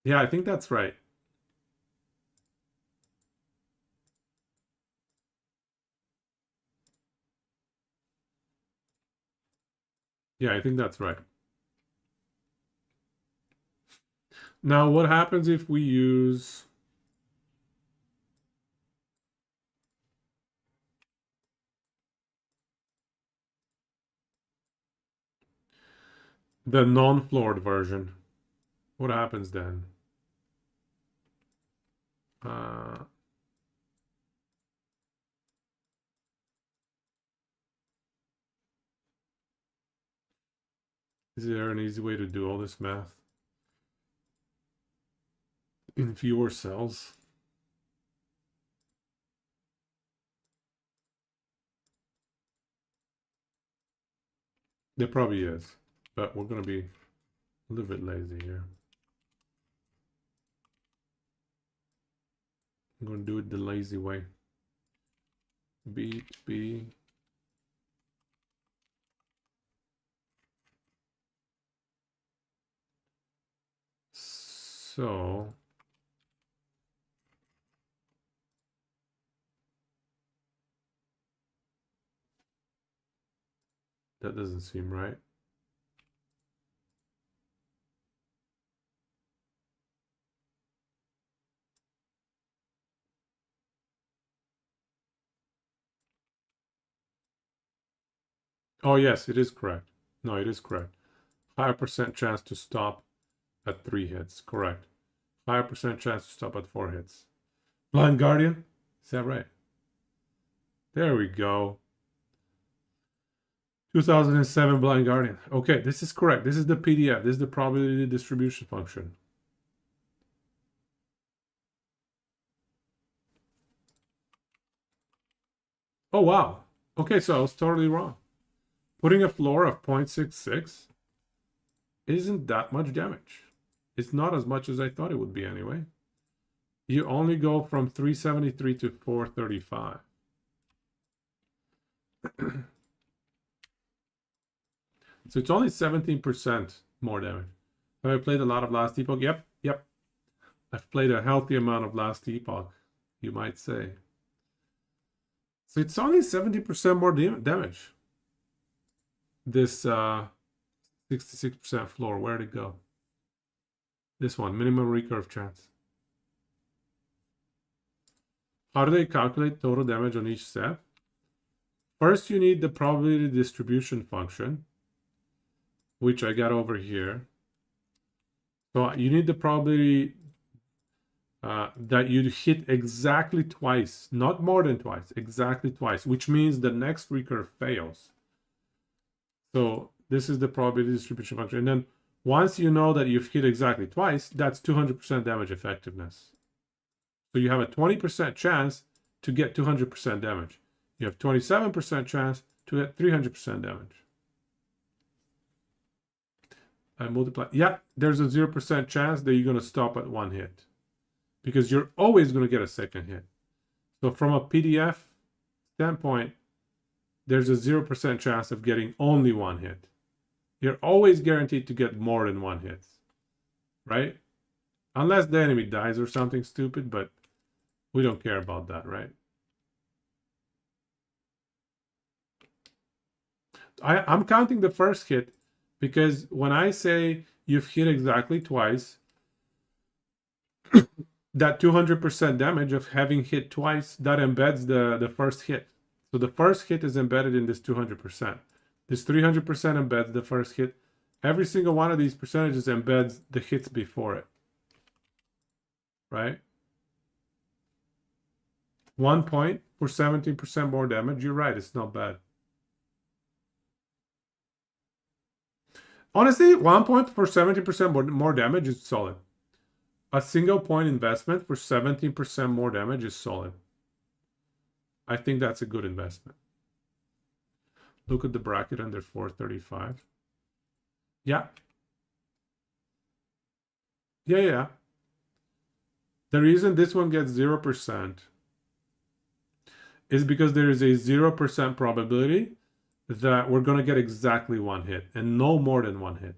Yeah, I think that's right. Yeah, I think that's right. Now, what happens if we use the non-floored version? What happens then? Is there an easy way to do all this math in fewer cells? There probably is, but we're going to be a little bit lazy here. I'm going to do it the lazy way. Beat B. So That doesn't seem right. Oh, yes, it is correct. No, it is correct. Higher percent chance to stop at 3 hits. Correct. Higher percent chance to stop at 4 hits. Blind Guardian? Is that right? There we go. 2007 Blind Guardian. Okay, this is correct. This is the PDF. This is the probability distribution function. Oh, wow. Okay, so I was totally wrong. Putting a floor of 0.66 isn't that much damage. It's not as much as I thought it would be anyway. You only go from 373 to 435. So it's only 17% more damage. Have I played a lot of Last Epoch? Yep. I've played a healthy amount of Last Epoch, you might say. So it's only 70% more damage. This 66% floor, where'd it go? This one, minimum recurve chance. How do they calculate total damage on each step? First, you need the probability distribution function, which I got over here. So you need the probability that you hit exactly twice, not more than twice, exactly twice, which means the next recurve fails. So this is the probability distribution function. And then once you know that you've hit exactly twice, that's 200% damage effectiveness. So you have a 20% chance to get 200% damage. You have 27% chance to get 300% damage. I multiply. Yeah, there's a 0% chance that you're going to stop at 1 hit, because you're always going to get a second hit. So from a PDF standpoint, there's a 0% chance of getting only 1 hit. You're always guaranteed to get more than 1 hit, right? Unless the enemy dies or something stupid, but we don't care about that, right? I'm counting the first hit, because when I say you've hit exactly twice, that 200% damage of having hit twice, that embeds the first hit. So the first hit is embedded in this 200%. This 300% embeds the first hit. Every single one of these percentages embeds the hits before it, right? 1 point for 17% more damage. You're right, it's not bad. Honestly, 1 point for 17% more damage is solid. A single point investment for 17% more damage is solid. I think that's a good investment. Look at the bracket under 435. Yeah. Yeah. The reason this one gets 0% is because there is a 0% probability that we're going to get exactly 1 hit and no more than 1 hit.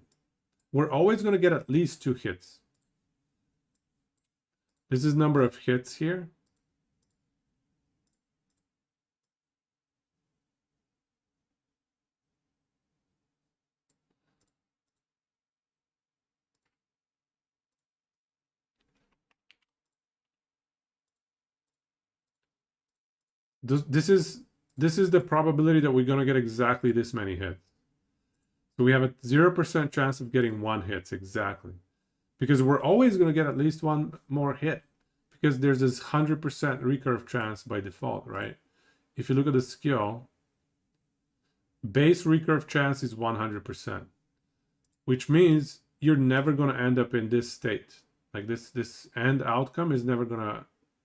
We're always going to get at least 2 hits. This is number of hits here. This is the probability that we're going to get exactly this many hits. So we have a 0% chance of getting 1 hit exactly, because we're always going to get at least 1 more hit, because there's this 100% recurve chance by default, right? If you look at the skill, base recurve chance is 100%, which means you're never going to end up in this state. Like this end outcome is never going to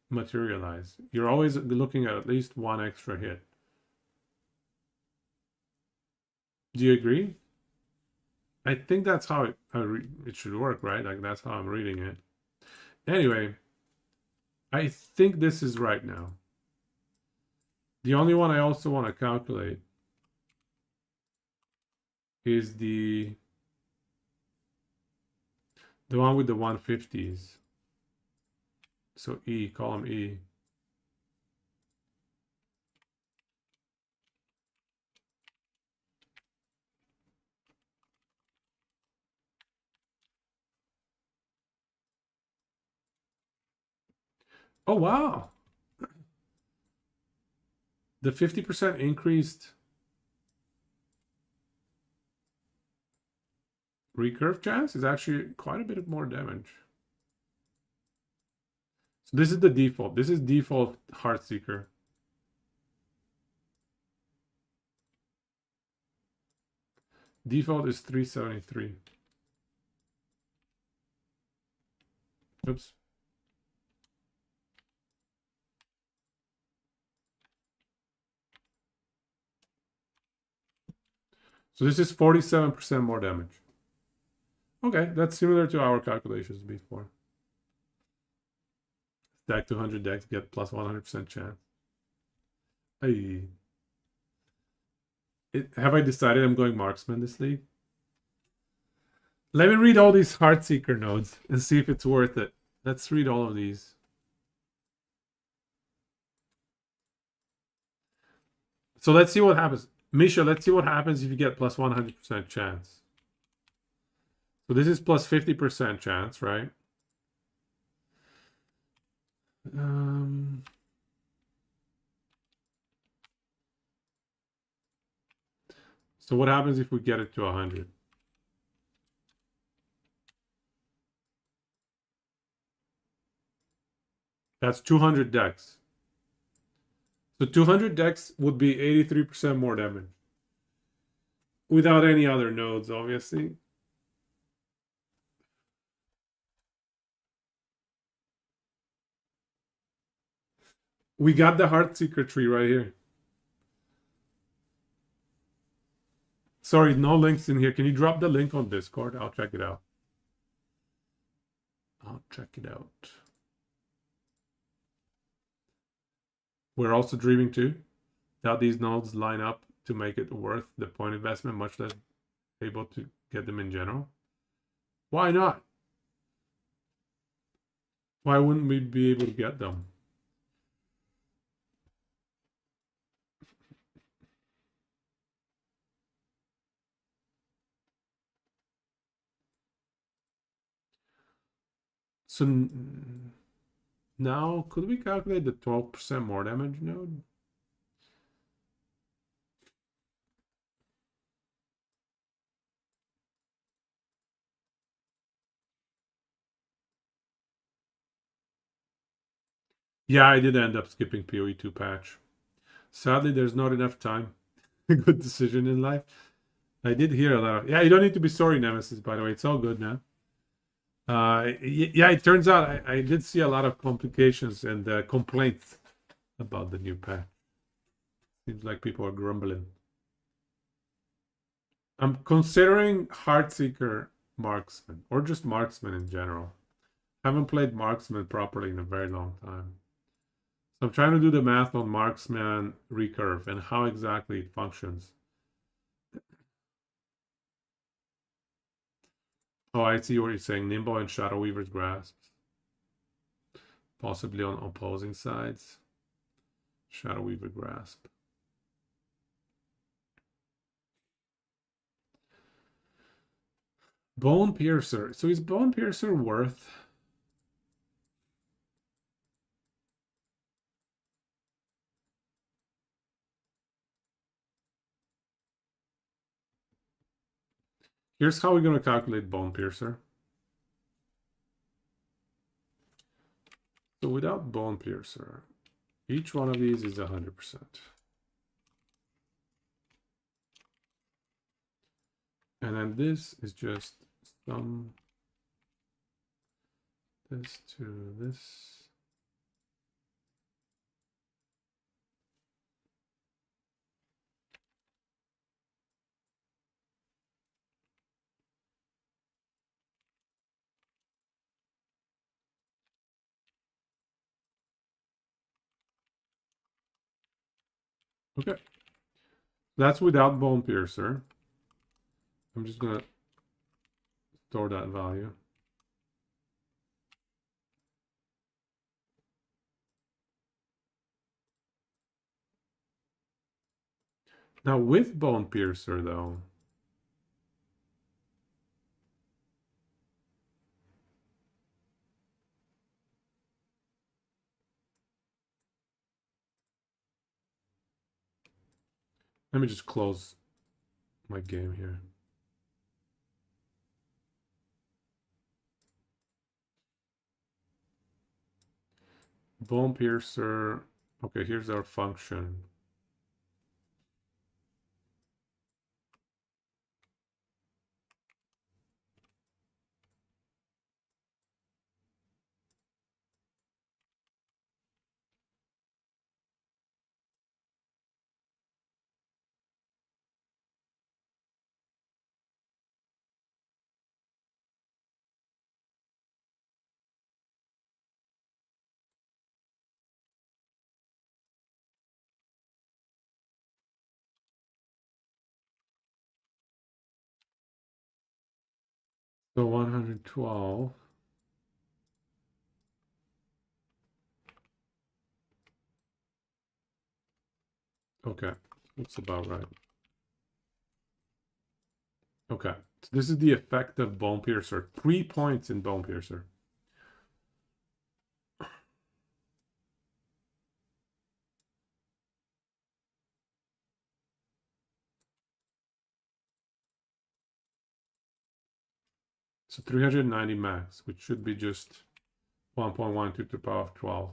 materialize. You're always looking at least 1 extra hit. Do you agree? I think that's how it should work, right? Like that's how I'm reading it. Anyway, I think this is right now. The only one I also want to calculate is the one with the 150s. So E, column E. Oh, wow. The 50% increased recurve chance is actually quite a bit more damage. So this is the default. This is default Heartseeker. Default is 373. Oops. So this is 47% more damage. Okay, that's similar to our calculations before. Stack 200 decks, get plus 100% chance. Hey. Have I decided I'm going marksman this league? Let me read all these Heartseeker nodes and see if it's worth it. Let's read all of these. So let's see what happens. Misha, let's see what happens if you get plus 100% chance. So this is plus 50% chance, right? So what happens if we get it to 100? That's 200 decks. So 200 decks would be 83% more damage. Without any other nodes, obviously. We got the Heartseeker tree right here. Sorry, no links in here. Can you drop the link on Discord? I'll check it out. I'll check it out. We're also dreaming too that these nodes line up to make it worth the point investment, much less able to get them in general. Why not? Why wouldn't we be able to get them? So now, could we calculate the 12% more damage node? Yeah, I did end up skipping PoE2 patch. Sadly, there's not enough time. Good decision in life. I did hear a lot of... Yeah, you don't need to be sorry, Nemesis, by the way. It's all good now. Yeah, it turns out I did see a lot of complications and complaints about the new patch. Seems like people are grumbling. I'm considering Heartseeker Marksman, or just Marksman in general. Haven't played Marksman properly in a very long time. So I'm trying to do the math on Marksman recurve and how exactly it functions. Oh, I see what you're saying. Nimble and Shadow Weaver's Grasp. Possibly on opposing sides. Shadow Weaver Grasp. Bone Piercer. So is Bone Piercer worth... Here's how we're going to calculate Bone Piercer. So without Bone Piercer, each one of these is 100%. And then this is just some this to this. Okay. That's without Bone Piercer. I'm just going to store that value. Now with Bone Piercer, though, Let me just close my game here. Bone piercer. Okay, here's our function. So 112. Okay, that's about right. Okay, so this is the effect of Bone Piercer. 3 points in Bone Piercer. So 390 max, which should be just 1.12 to the power of 12.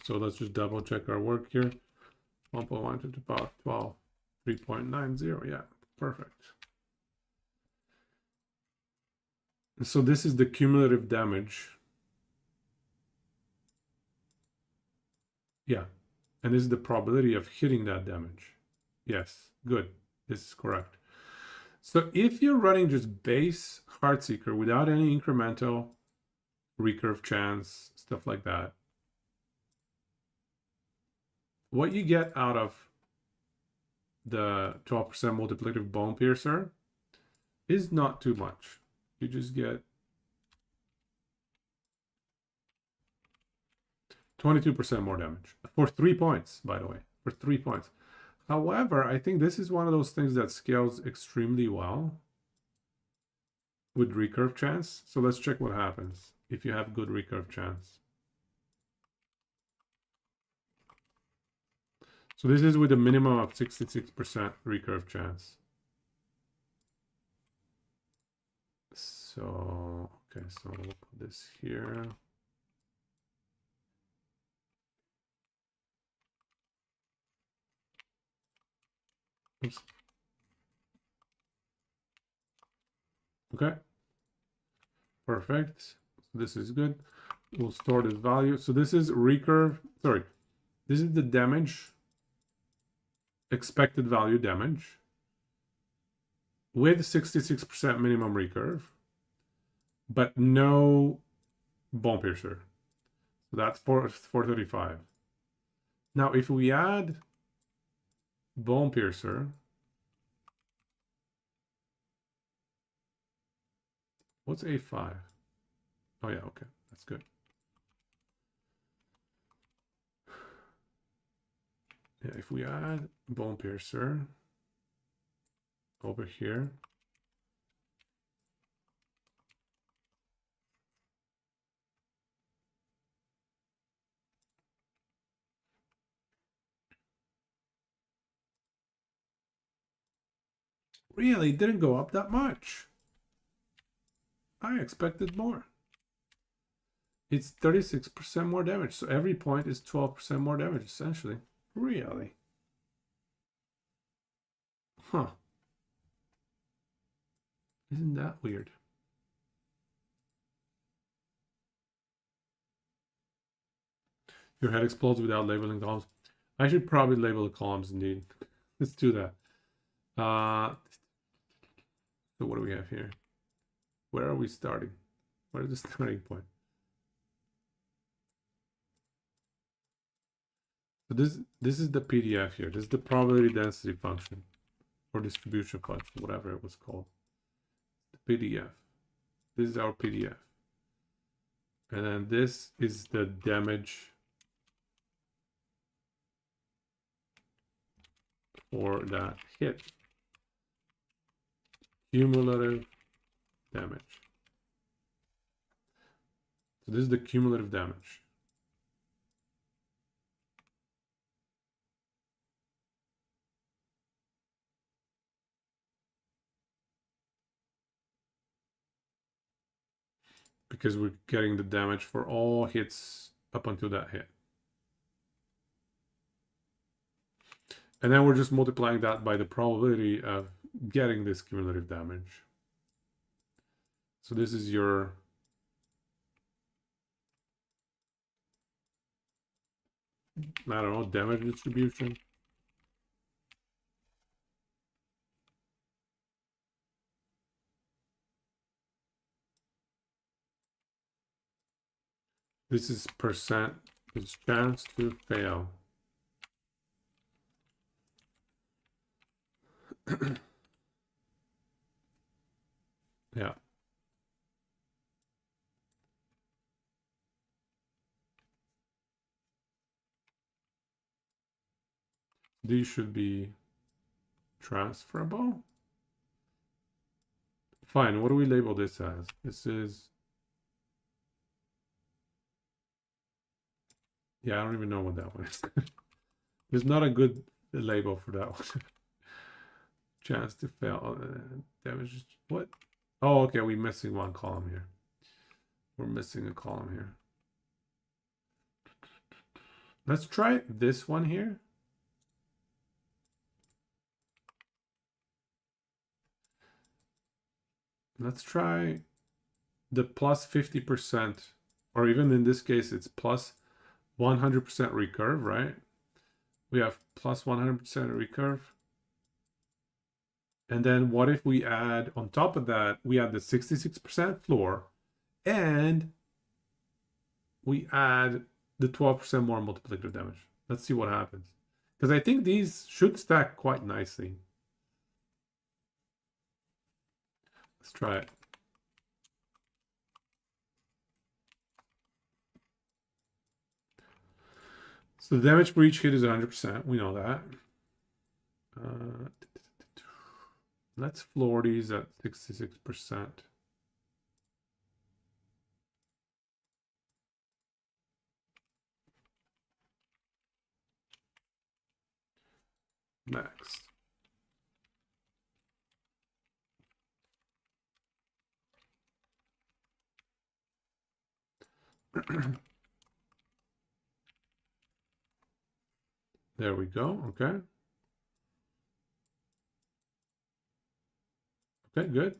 So let's just double check our work here. 1.1 to the power of 12. 3.90, yeah, perfect. So this is the cumulative damage. Yeah, and this is the probability of hitting that damage. Yes, good. This is correct. So if you're running just base Heartseeker without any incremental recurve chance, stuff like that, what you get out of the 12% multiplicative Bone Piercer is not too much. You just get 22% more damage for 3 points, by the way, for 3 points. However, I think this is one of those things that scales extremely well with recurve chance. So let's check what happens if you have good recurve chance. So this is with a minimum of 66% recurve chance. So, okay, so we'll put this here. Oops. Okay. Perfect. So this is good. We'll store this value. So this is recurve, sorry. This is the damage, expected value damage with 66% minimum recurve, but no Bone Piercer. So that's 435. Now, if we add Bone Piercer, what's A5? Oh yeah, okay, that's good. Yeah, if we add Bone Piercer over here, really didn't go up that much. I expected more. It's 36% more damage. So every point is 12% more damage, essentially. Really? Huh. Isn't that weird? Your head explodes without labeling columns. I should probably label the columns indeed. Let's do that. So what do we have here? Where are we starting? Where is the starting point? So this is the PDF here. This is the probability density function or distribution function, whatever it was called. The PDF. This is our PDF. And then this is the damage for that hit. Cumulative damage. So this is the cumulative damage. because we're getting the damage for all hits up until that hit. And then we're just multiplying that by the probability of getting this cumulative damage. So this is your I don't know, damage distribution. This is percent, it's chance to fail. Yeah. These should be transferable. Fine, what do we label this as? This is... Yeah, I don't even know what that one is. There's not a good label for that one. Chance to fail. Damage. What? Oh, okay, we're missing one column here. We're missing a column here. Let's try this one here. Let's try the plus 50%, or even in this case, it's plus 100% recurve, right? We have plus 100% recurve. And then what if we add, on top of that, we add the 66% floor, and we add the 12% more multiplicative damage. Let's see what happens. Because I think these should stack quite nicely. Let's try it. So the damage for each hit is 100%. We know that. Let's floor these at 66%. Max. There we go. Okay. Okay, good.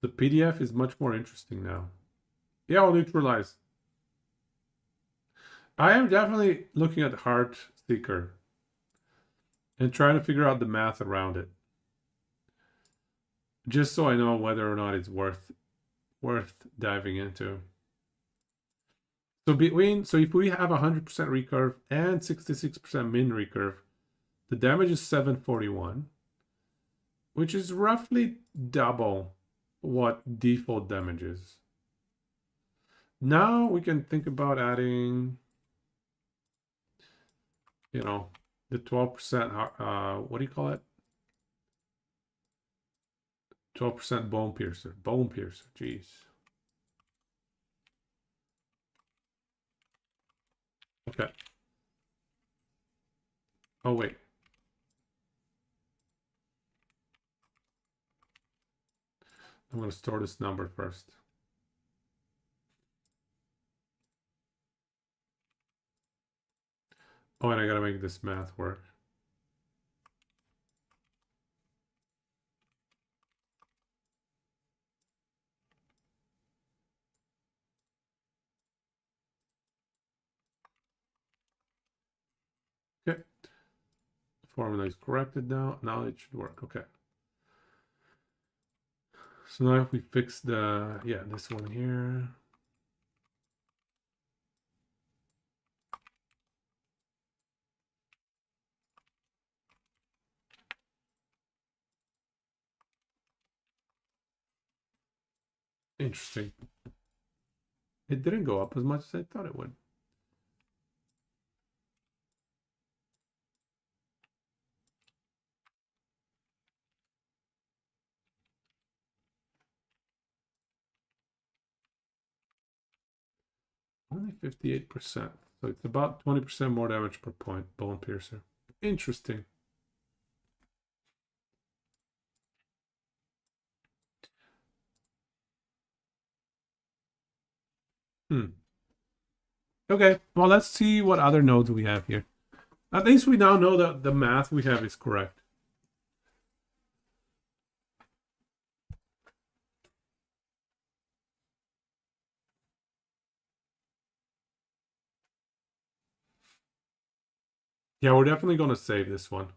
The PDF is much more interesting now. Yeah, I'll neutralize. I am definitely looking at Heartseeker and trying to figure out the math around it, just so I know whether or not it's worth diving into. So if we have 100% recurve and 66% min recurve, the damage is 741, which is roughly double what default damage is. Now we can think about adding, you know, the 12%, what do you call it? 12% bone piercer. Bone piercer, jeez. Okay. Oh, wait. I'm going to store this number first. Oh, and I got to make this math work. Okay. The formula is corrected now. Now it should work. Okay. So now if we fix the, yeah, this one here. Interesting. It didn't go up as much as I thought it would. Only 58%. So it's about 20% more damage per point, bone piercer. Interesting. Okay, well, let's see what other nodes we have here. At least we now know that the math we have is correct. Yeah, we're definitely going to save this one.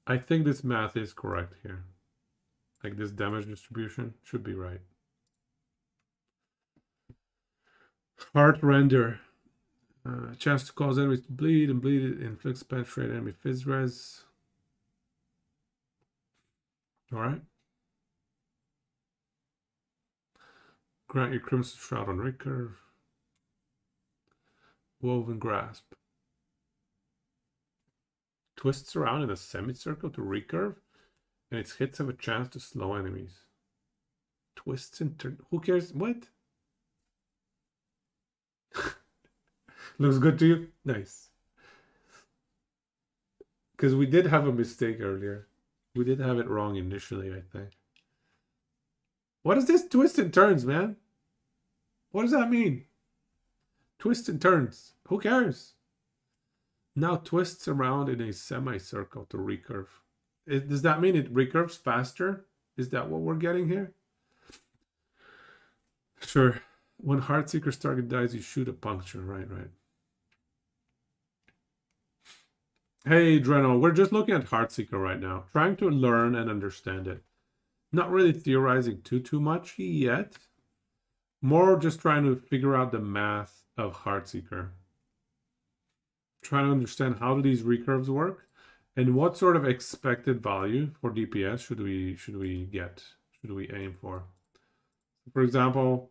I think this math is correct here. Like this damage distribution should be right. Heart render. Chance to cause enemies to bleed and bleed it inflicts penetrate enemy phys res. Alright. Grant your Crimson Shroud on recurve. Woven Grasp. Twists around in a semicircle to recurve, and its hits have a chance to slow enemies. Twists and turns. Who cares? What? Looks good to you? Nice. Because we did have a mistake earlier. We did have it wrong initially, I think. What is this twist and turns, man? What does that mean? Twist and turns. Who cares? Now twists around in a semicircle to recurve. Does that mean it recurves faster? Is that what we're getting here? Sure. When Heartseeker's target dies, you shoot a puncture. Right. Hey, Dreno, we're just looking at Heartseeker right now, trying to learn and understand it. Not really theorizing too much yet. More just trying to figure out the math of Heartseeker. Trying to understand how do these recurves work, and what sort of expected value for DPS should we get? Should we aim for? For example,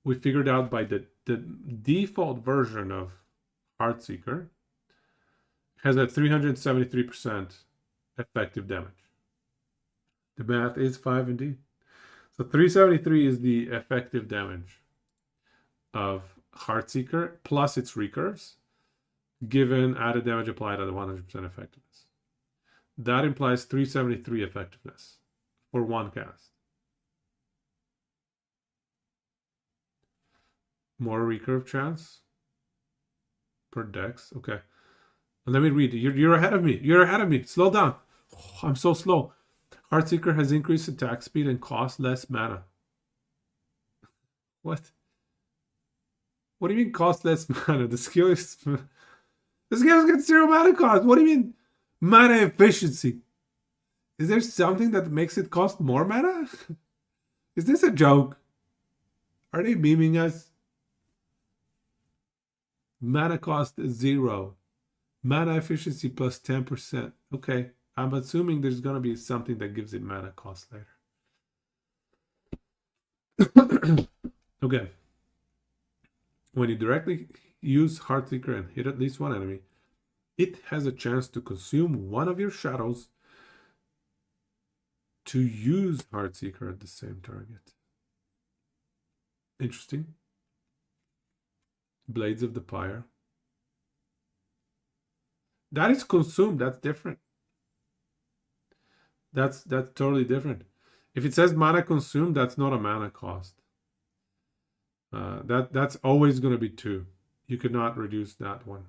we figured out by the default version of Heartseeker has a 373% effective damage. The math is 5 indeed. So 373 is the effective damage of Heartseeker plus its recurves, given added damage applied at 100% effectiveness. That implies 373 effectiveness for one cast. More recurve chance per dex. Okay. Let me read. You're ahead of me. You're ahead of me. Slow down. Oh, I'm so slow. Heartseeker has increased attack speed and costs less mana. What? What do you mean cost less mana? The skill is... This guy's got 0 mana cost. What do you mean mana efficiency? Is there something that makes it cost more mana? Is this a joke? Are they memeing us? Mana cost is 0. Mana efficiency plus 10%. Okay. I'm assuming there's going to be something that gives it mana cost later. Okay. When you directly use Heartseeker and hit at least one enemy, it has a chance to consume one of your shadows to use Heartseeker at the same target. Interesting. Blades of the Pyre. That is consumed. That's different. That's totally different. If it says mana consumed, that's not a mana cost. That's always going to be 2. You cannot reduce that one.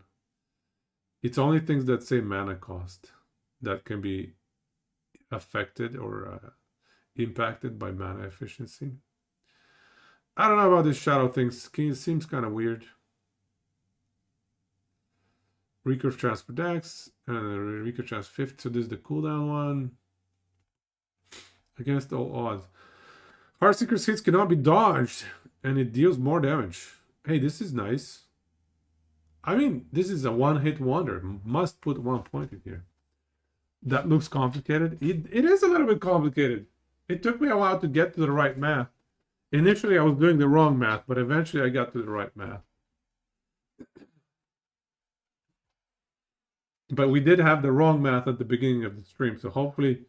It's only things that say mana cost that can be affected or impacted by mana efficiency. I don't know about this shadow thing. It seems kind of weird. Recurve chance per dex, recurve chance 50. So this is the cooldown one. Against all odds. Heartseeker's hits cannot be dodged, and it deals more damage. Hey, this is nice. I mean, this is a one-hit wonder. Must put 1 point in here. That looks complicated. It is a little bit complicated. It took me a while to get to the right math. Initially, I was doing the wrong math, but eventually I got to the right math. But we did have the wrong math at the beginning of the stream, so hopefully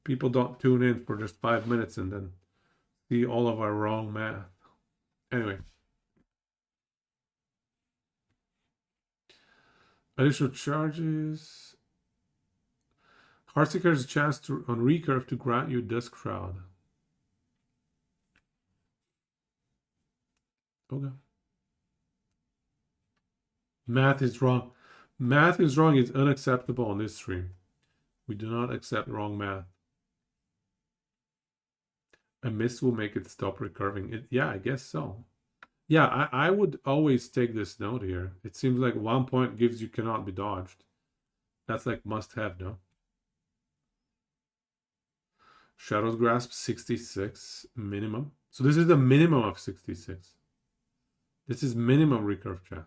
people don't tune in for just 5 minutes and then see all of our wrong math. Anyway. Additional charges. Heartseeker has a chance to, on recurve, to grant you Dusk Shroud. Okay. Math is wrong. Math is wrong. It's unacceptable on this stream. We do not accept wrong math. A miss will make it stop recurving. Yeah, I guess so. Yeah, I would always take this note here. It seems like 1 point gives you cannot be dodged. That's like must have, no? Shadow's Grasp 66 minimum. So this is the minimum of 66. This is minimum recurve chance.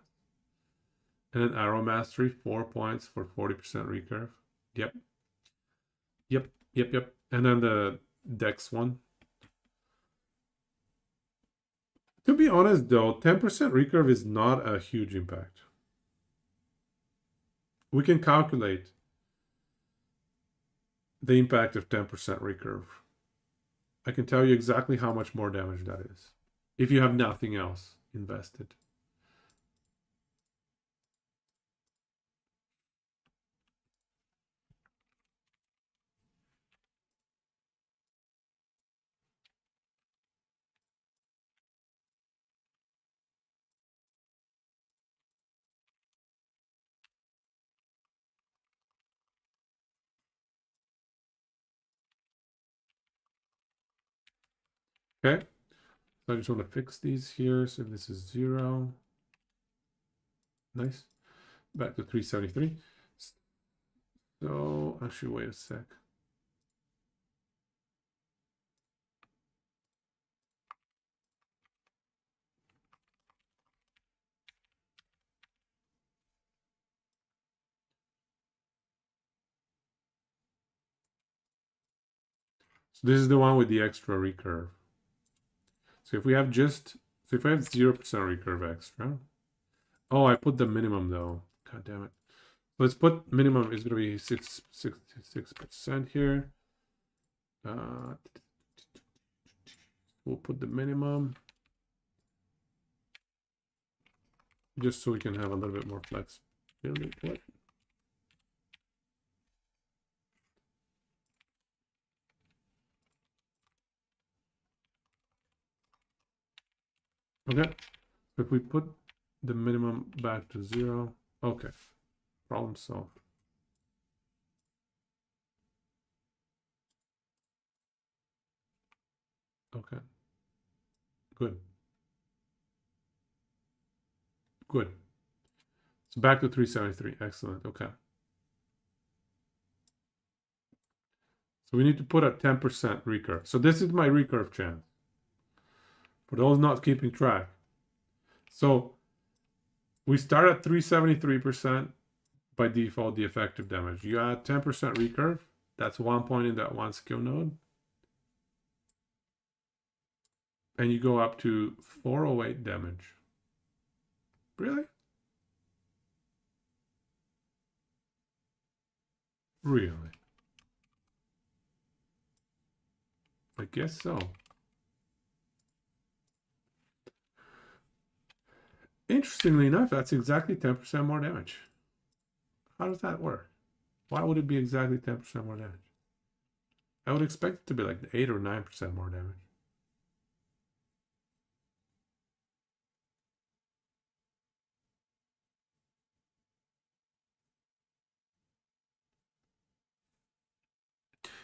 And then Arrow Mastery, 4 points for 40% recurve. Yep. And then the Dex one. To be honest though, 10% recurve is not a huge impact. We can calculate the impact of 10% recurve. I can tell you exactly how much more damage that is if you have nothing else invested. Okay, so I just want to fix these here. So this is 0. Nice. Back to 373. So actually, wait a sec. So this is the one with the extra recurve. So if we have 0% recurve extra. Oh, I put the minimum though. God damn it. Let's put minimum is going to be 66% here. We'll put the minimum just so we can have a little bit more flexibility. What? Okay, if we put the minimum back to 0, okay, problem solved. Okay, good. So back to 373, excellent, okay. So we need to put a 10% recurve. So this is my recurve chance. For those not keeping track. So we start at 373% by default, the effective damage. You add 10% recurve, that's 1 point in that one skill node. And you go up to 408 damage. Really? Really? I guess so. Interestingly enough, that's exactly 10% more damage. How does that work? Why would it be exactly 10% more damage? I would expect it to be like 8 or 9% more damage.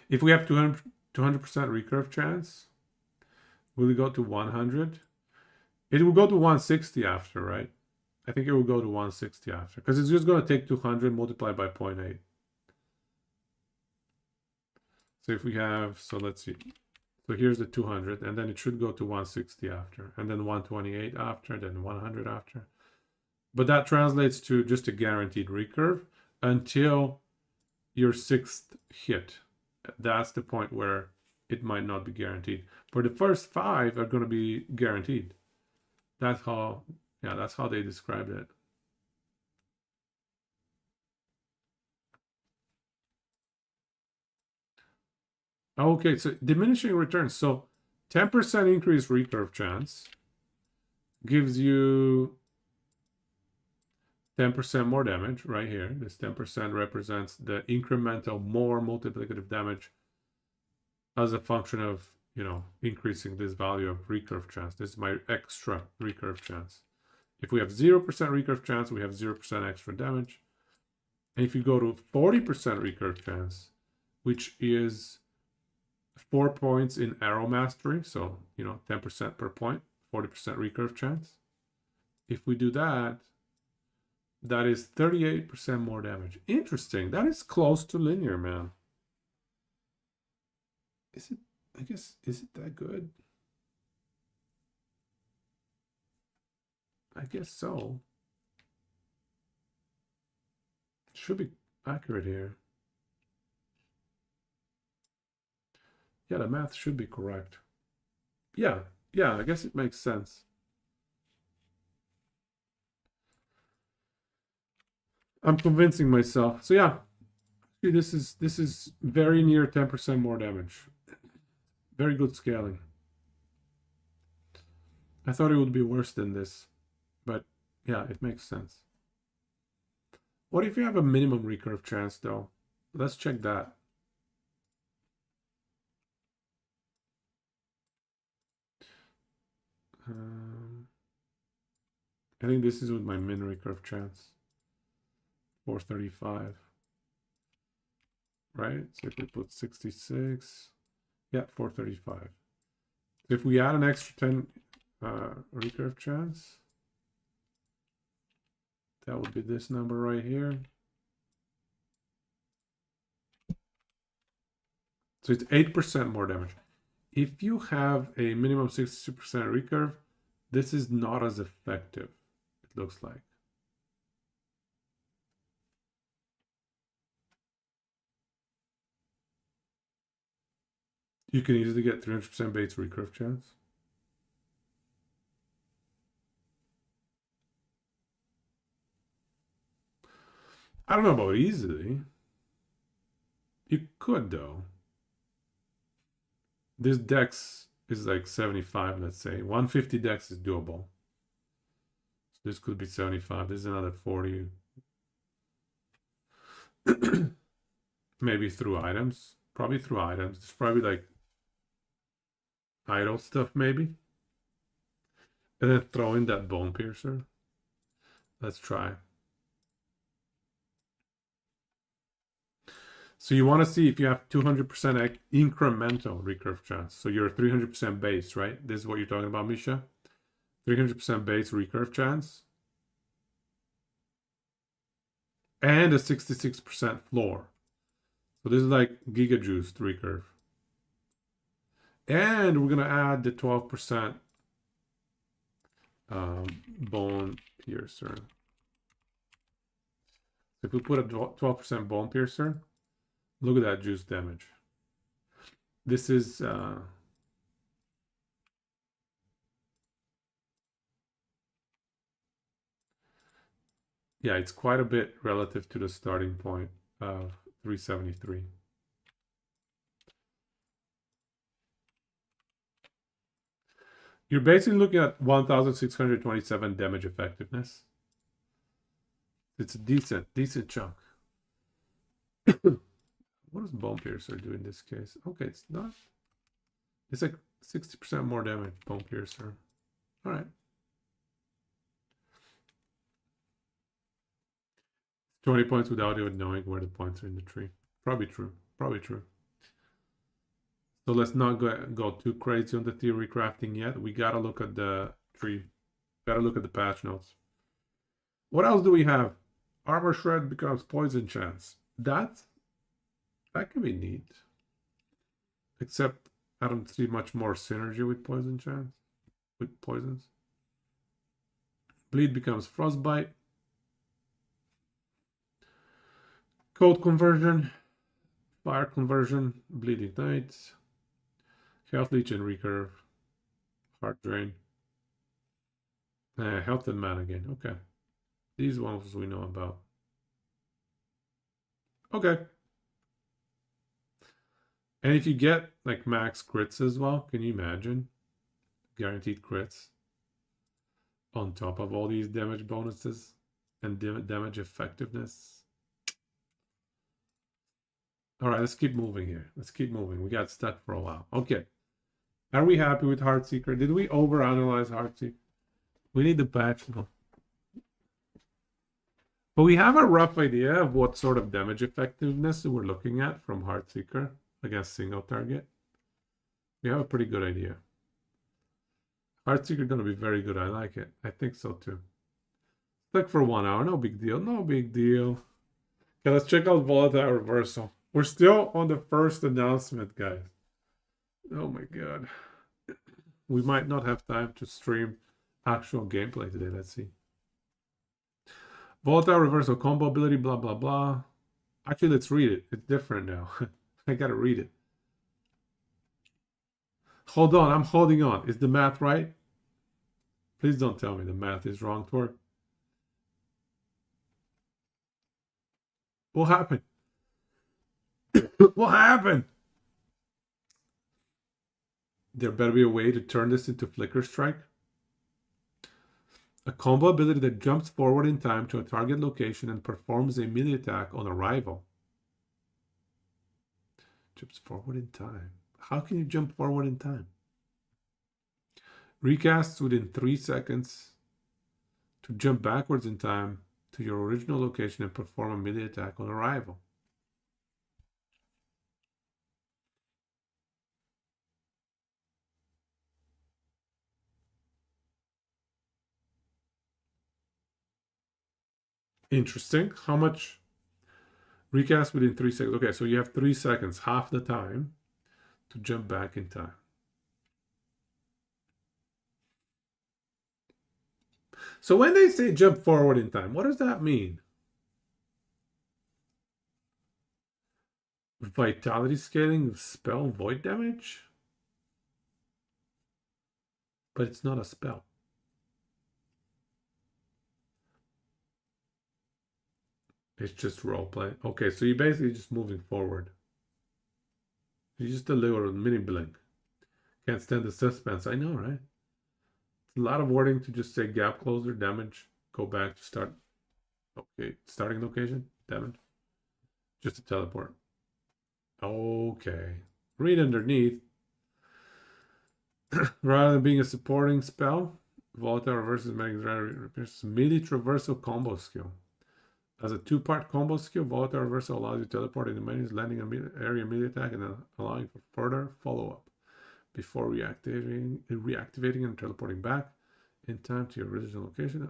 If we have 200% recurve chance, will it go to 100? It will go to 160 after, right? I think it will go to 160 after, because it's just going to take 200 multiplied by 0.8. So if we have, so let's see. So here's the 200, and then it should go to 160 after, and then 128 after, then 100 after. But that translates to just a guaranteed recurve until your 6th hit. That's the point where it might not be guaranteed. For the first 5 are going to be guaranteed. That's how, yeah, that's how they described it. Okay, so diminishing returns. So 10% increased recurve chance gives you 10% more damage right here. This 10% represents the incremental more multiplicative damage as a function of you know, increasing this value of recurve chance. This is my extra recurve chance. If we have 0% recurve chance, we have 0% extra damage. And if you go to 40% recurve chance, which is 4 points in arrow mastery, so, you know, 10% per point, 40% recurve chance. If we do that, that is 38% more damage. Interesting. That is close to linear, man. Is it, I guess, is it that good? I guess so. Should be accurate here. Yeah, the math should be correct. Yeah, I guess it makes sense. I'm convincing myself. So yeah, this is very near 10% more damage. Very good scaling. I thought it would be worse than this, but yeah, it makes sense. What if you have a minimum recurve chance though? Let's check that. I think this is with my min recurve chance. 435. Right? So if we put 66, yeah, 435. If we add an extra 10 recurve chance, that would be this number right here. So it's 8% more damage. If you have a minimum 62% recurve, this is not as effective, it looks like. You can easily get 300% base recurve chance. I don't know about easily. You could though. This dex is like 75, let's say. 150 dex is doable. So this could be 75. This is another 40. Maybe through items. Probably through items. It's probably like idle stuff, maybe. And then throw in that bone piercer. Let's try. So you want to see if you have 200% incremental recurve chance. So you're 300% base, right? This is what you're talking about, Misha. 300% base recurve chance. And a 66% floor. So this is like Giga Juiced recurve. And we're going to add the 12% bone piercer. If we put a 12% bone piercer, look at that juice damage. This is yeah, it's quite a bit relative to the starting point of 373. You're basically looking at 1,627 damage effectiveness. It's a decent chunk. What does Bone Piercer do in this case? Okay, it's not. It's like 60% more damage, Bone Piercer. All right. 20 points without even knowing where the points are in the tree. Probably true. Probably true. So let's not go too crazy on the theory crafting yet. We gotta look at the tree. Gotta look at the patch notes. What else do we have? Armor Shred becomes poison chance. That can be neat. Except I don't see much more synergy with poison chance. With poisons. Bleed becomes frostbite. Cold conversion. Fire conversion. Bleed ignites. Health leech and recurve. Heart drain. Health and mana again. Okay. These ones we know about. Okay. And if you get like max crits as well, can you imagine? Guaranteed crits on top of all these damage bonuses and damage effectiveness. All right, let's keep moving here. Let's keep moving. We got stuck for a while. Okay. Are we happy with Heartseeker? Did we overanalyze Heartseeker? We need the patch now. But we have a rough idea of what sort of damage effectiveness we're looking at from Heartseeker against single target. We have a pretty good idea. Heartseeker gonna be very good. I like it. I think so too. Click for 1 hour. No big deal. No big deal. Okay, let's check out Volatile Reversal. We're still on the first announcement, guys. Oh my god. We might not have time to stream actual gameplay today. Let's see. Volatile Reversal, combo ability, blah, blah, blah. Actually, let's read it. It's different now. I gotta read it. Hold on, I'm holding on. Is the math right? Please don't tell me the math is wrong, Torque. What happened? What happened? There better be a way to turn this into Flicker Strike. A combo ability that jumps forward in time to a target location and performs a melee attack on arrival. Jumps forward in time. How can you jump forward in time? Recasts within 3 seconds to jump backwards in time to your original location and perform a melee attack on arrival. Interesting. How much? Recast within 3 seconds. Okay, so you have 3 seconds, half the time, to jump back in time. So when they say jump forward in time, what does that mean? Vitality scaling of spell void damage? But it's not a spell. It's just roleplay. Okay, so you're basically just moving forward. You just deliver a mini blink. Can't stand the suspense. I know, right? It's a lot of wording to just say gap closer, damage, go back to start. Okay, starting location, damage. Just a teleport. Okay. Read underneath. Rather than being a supporting spell, Volatile Reverses makes melee traversal combo skill. As a 2-part combo skill, Volatile Reversal allows you to teleport into menus, landing an area melee attack, and then allowing for further follow-up before reactivating and teleporting back in time to your original location.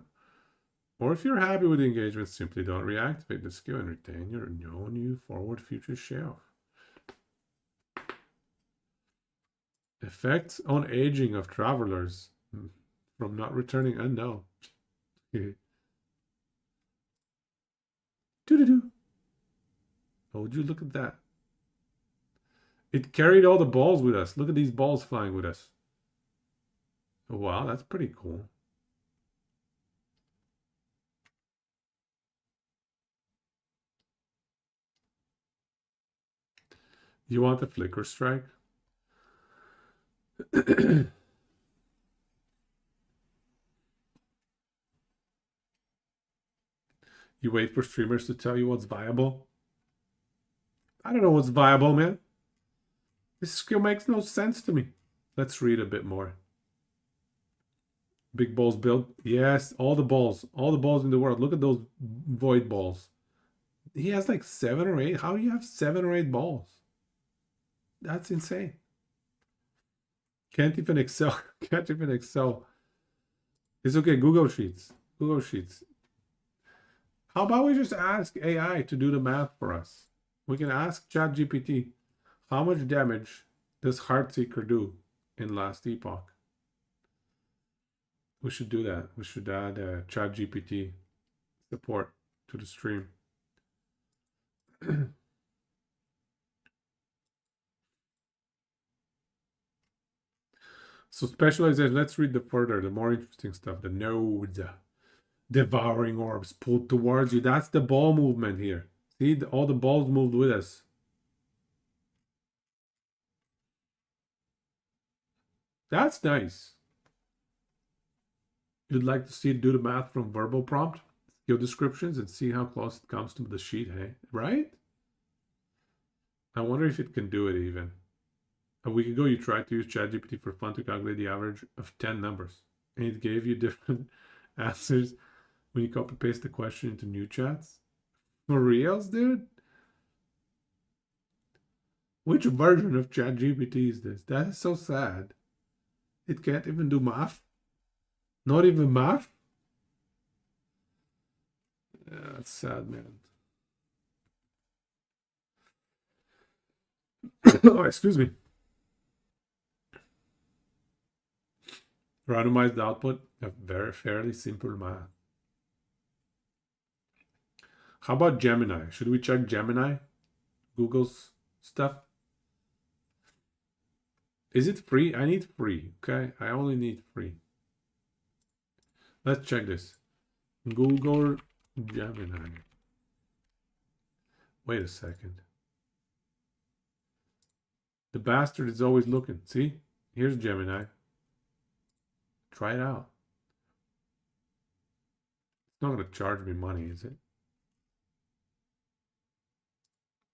Or if you're happy with the engagement, simply don't reactivate the skill and retain your new forward future shelf. Effects on aging of travelers from not returning unknown. Doo-doo-doo. Oh, would you look at that? It carried all the balls with us. Look at these balls flying with us. Oh, wow, that's pretty cool. You want the Flicker Strike? You wait for streamers to tell you what's viable? I don't know what's viable, man. This skill makes no sense to me. Let's read a bit more. Big balls build. Yes, all the balls in the world. Look at those void balls. He has like 7 or 8. How do you have 7 or 8 balls? That's insane. Can't even Excel. Can't even Excel. It's okay. Google Sheets. Google Sheets. How about we just ask AI to do the math for us? We can ask ChatGPT, how much damage does Heartseeker do in Last Epoch? We should do that. We should add ChatGPT support to the stream. So specialization, let's read the further, the more interesting stuff. The nodes, devouring orbs pulled towards you. That's the ball movement here. See, all the balls moved with us. That's nice. You'd like to see it do the math from verbal prompt, skill descriptions, and see how close it comes to the sheet, hey? Right? I wonder if it can do it even. A week ago, you tried to use ChatGPT for fun to calculate the average of 10 numbers, and it gave you different answers when you copy paste the question into new chats. For reals, dude? Which version of ChatGPT is this? That is so sad. It can't even do math. Not even math. Yeah, that's sad, man. Oh, excuse me. Randomized output of very fairly simple math. How about Gemini? Should we check Gemini? Google's stuff? Is it free? I need free, okay? I only need free. Let's check this. Google Gemini. Wait a second. The bastard is always looking. See? Here's Gemini. Try it out. It's not going to charge me money, is it?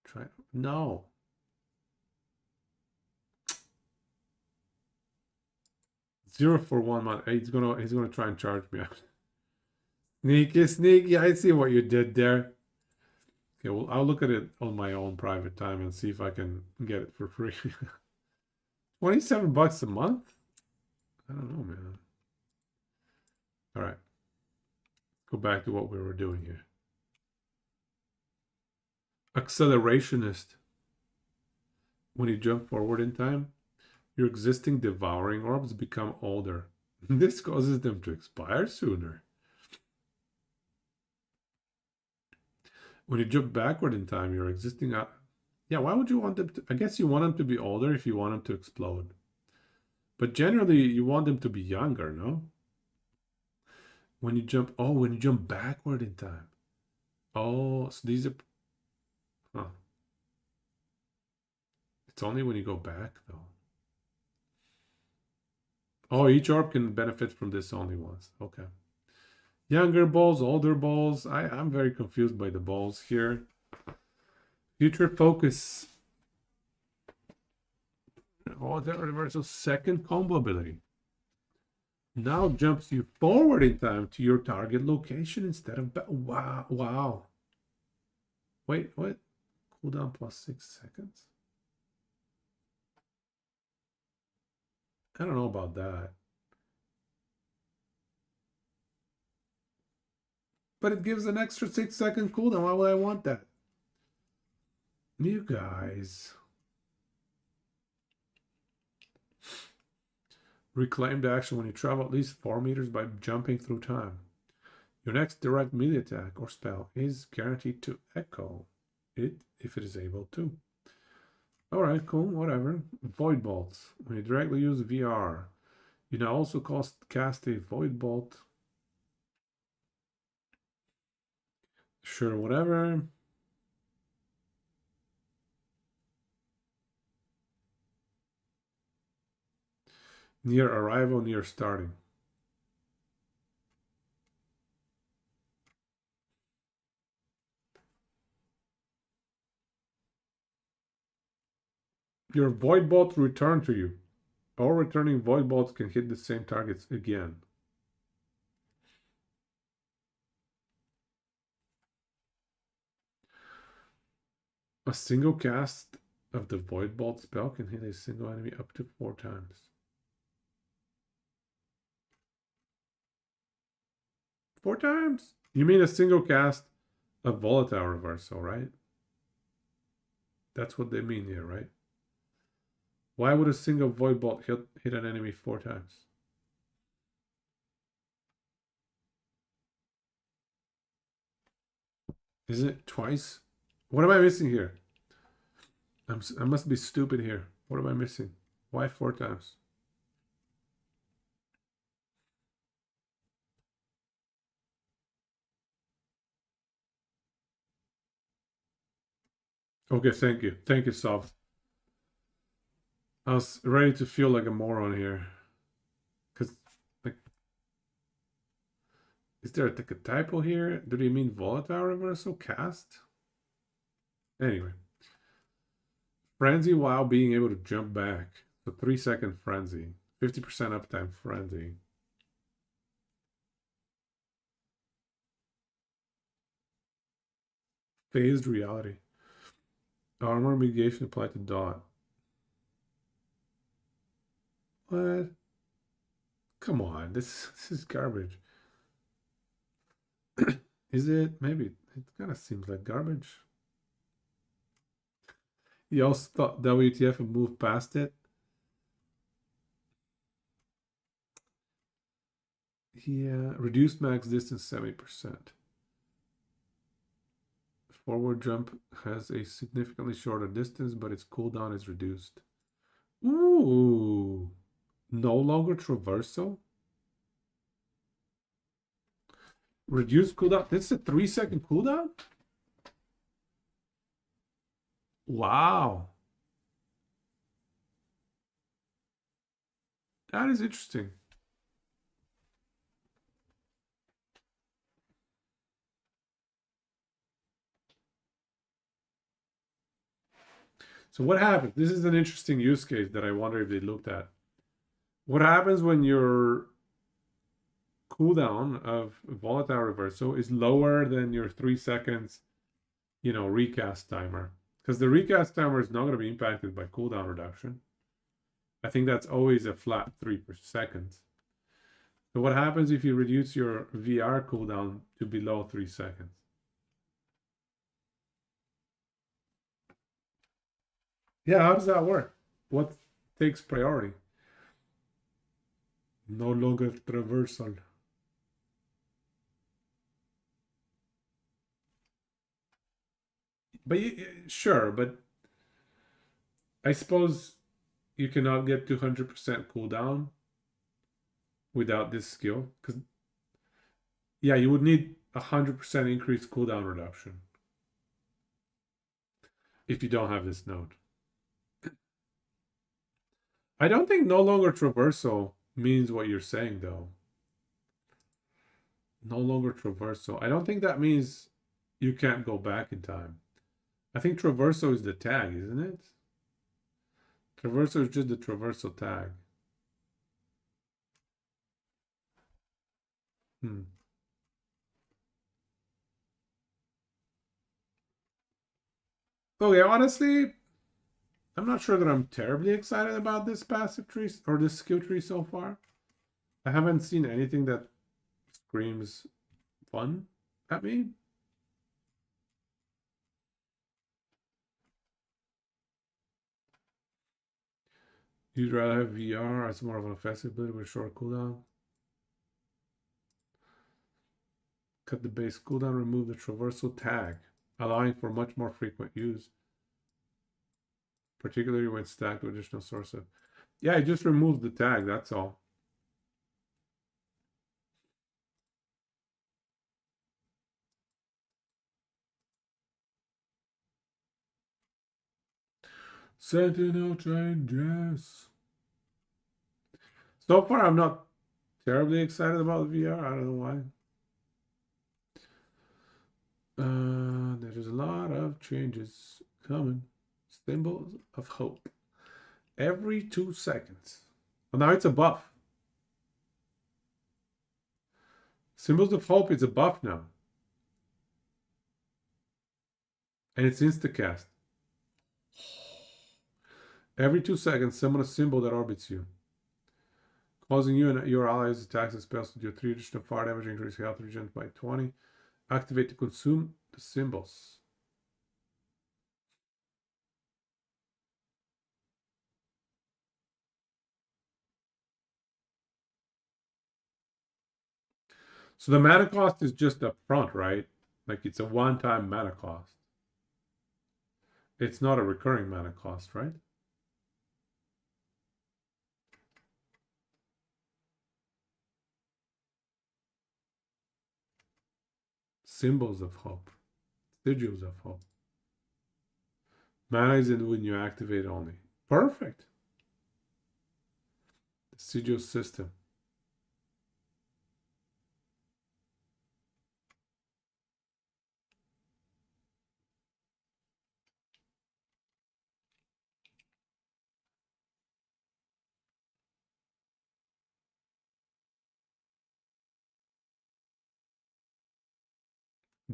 Try it. No. Zero for 1 month. He's gonna try and charge me. Sneaky. I see what you did there. Okay, well, I'll look at it on my own private time and see if I can get it for free. 27 bucks a month? I don't know, man. All right. Go back to what we were doing here. Accelerationist. When you jump forward in time, your existing devouring orbs become older. This causes them to expire sooner. When you jump backward in time, your existing... yeah, why would you want them to... I guess you want them to be older if you want them to explode. But generally, you want them to be younger, no? When you jump... oh, when you jump backward in time. Oh, so these are... huh. It's only when you go back, though. Oh, each orb can benefit from this only once. Okay. Younger balls, older balls. I'm very confused by the balls here. Future focus. Oh, that reversal second combo ability. Now jumps you forward in time to your target location instead of back. Wow, wow. Wait, what? Cooldown plus 6 seconds? I don't know about that. But it gives an extra 6-second cooldown. Why would I want that? You guys. Reclaimed action when you travel at least 4 meters by jumping through time. Your next direct melee attack or spell is guaranteed to echo it if it is able to. Alright, cool, whatever. Void Bolts. When you directly use VR, you now also cast a Void Bolt. Sure, whatever. Near arrival, near starting. Your Void Bolt return to you. All returning Void Bolts can hit the same targets again. A single cast of the Void Bolt spell can hit a single enemy up to 4 times. 4 times? You mean a single cast of Volatile Reversal, right? That's what they mean here, right? Why would a single Void Bolt hit an enemy 4 times? Isn't it twice? What am I missing here? I must be stupid here. What am I missing? Why 4 times? Okay, thank you. Thank you, Soft. I was ready to feel like a moron here. Because, like, is there like a typo here? Do they mean Volatile Reversal cast? Anyway. Frenzy while being able to jump back. So 3-second frenzy. 50% uptime frenzy. Phased reality. Armor mitigation applied to dot. What? Come on, this is garbage. Is it? Maybe. It kind of seems like garbage. You also thought WTF would move past it? Yeah, reduced max distance 70%. Forward jump has a significantly shorter distance, but its cooldown is reduced. Ooh, no longer traversal. Reduced cooldown. This is a 3-second cooldown? Wow. That is interesting. So what happens? This is an interesting use case that I wonder if they looked at. What happens when your cooldown of volatile reversal is lower than your 3 seconds, recast timer? Because the recast timer is not going to be impacted by cooldown reduction. I think that's always a flat 3 per second. So what happens if you reduce your VR cooldown to below 3 seconds? Yeah, how does that work? What takes priority? No longer traversal. But sure, but I suppose you cannot get 200% cooldown without this skill. Because, yeah, you would need 100% increased cooldown reduction if you don't have this node. I don't think no longer traversal means what you're saying, though. No longer traversal. I don't think that means you can't go back in time. I think traversal is the tag, isn't it? Traversal is just the traversal tag. Okay, honestly, I'm not sure that I'm terribly excited about this passive tree or this skill tree so far. I haven't seen anything that screams fun at me. You'd rather have VR as more of an offensive ability with short cooldown. Cut the base cooldown, remove the traversal tag, allowing for much more frequent use, particularly when stacked with additional sources. Yeah, it just removes the tag, that's all. Sentinel changes. So far, I'm not terribly excited about VR. I don't know why. There's a lot of changes coming. Symbols of hope. Every 2 seconds. Well, now it's a buff. Symbols of hope is a buff now. And it's instacast. Every 2 seconds, summon a symbol that orbits you, causing you and your allies attacks and spells to do 3 additional fire damage, increase health regen by 20. Activate to consume the symbols. So the mana cost is just up front, right? Like it's a one-time mana cost. It's not a recurring mana cost, right? Symbols of hope. Sigils of hope. Mana is in when you activate only. Perfect. The sigil system.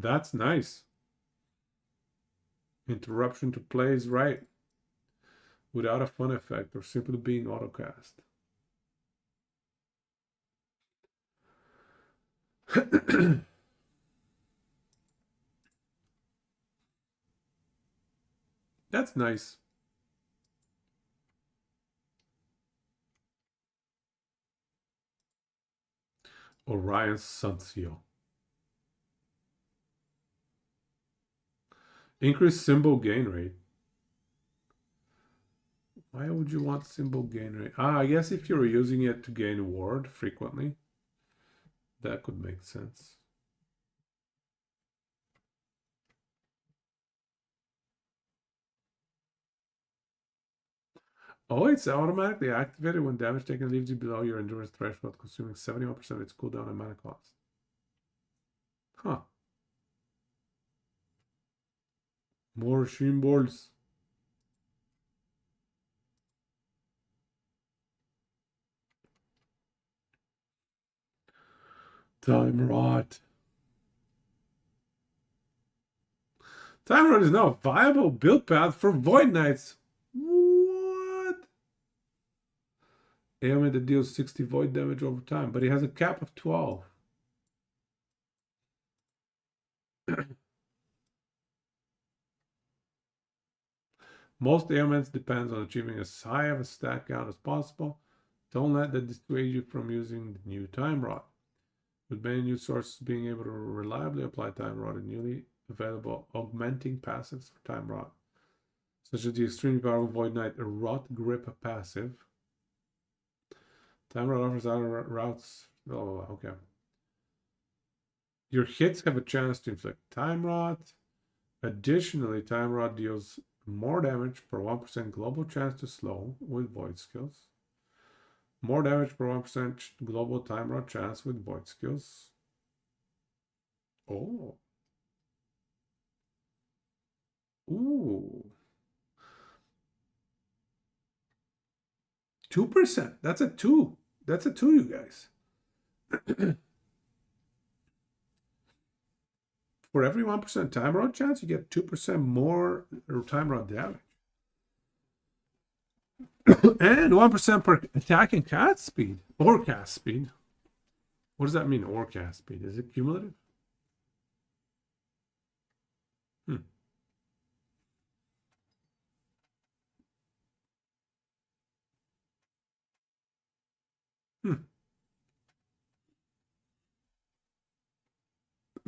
That's nice. Interruption to play is right. Without a fun effect or simply being autocast. That's nice. Orion Sunseal. Increase symbol gain rate. Why would you want symbol gain rate? I guess if you're using it to gain ward frequently, that could make sense. Oh, it's automatically activated when damage taken leaves you below your endurance threshold, consuming 71% of its cooldown and mana cost. Huh. More symbols. Time Rot. Time Rot is now a viable build path for Void Knights. What? Ailment that deals 60 void damage over time, but he has a cap of 12. Most ailments depends on achieving as high of a stat count as possible. Don't let that dissuade you from using the new Time Rot. With many new sources being able to reliably apply Time Rot and newly available augmenting passives for Time Rot, such as the extremely powerful Void Knight Rot Grip passive. Time Rot offers other routes. Oh, okay. Your hits have a chance to inflict Time Rot. Additionally, Time Rot deals more damage per 1% global chance to slow with Void skills. More damage per 1% global Time Rot chance with Void skills. Oh. Ooh. 2%. That's a 2. That's a 2, you guys. For every 1% Time Rot chance, you get 2% more Time Rot damage. And 1% per attack and cast speed. Or cast speed. What does that mean, or cast speed? Is it cumulative?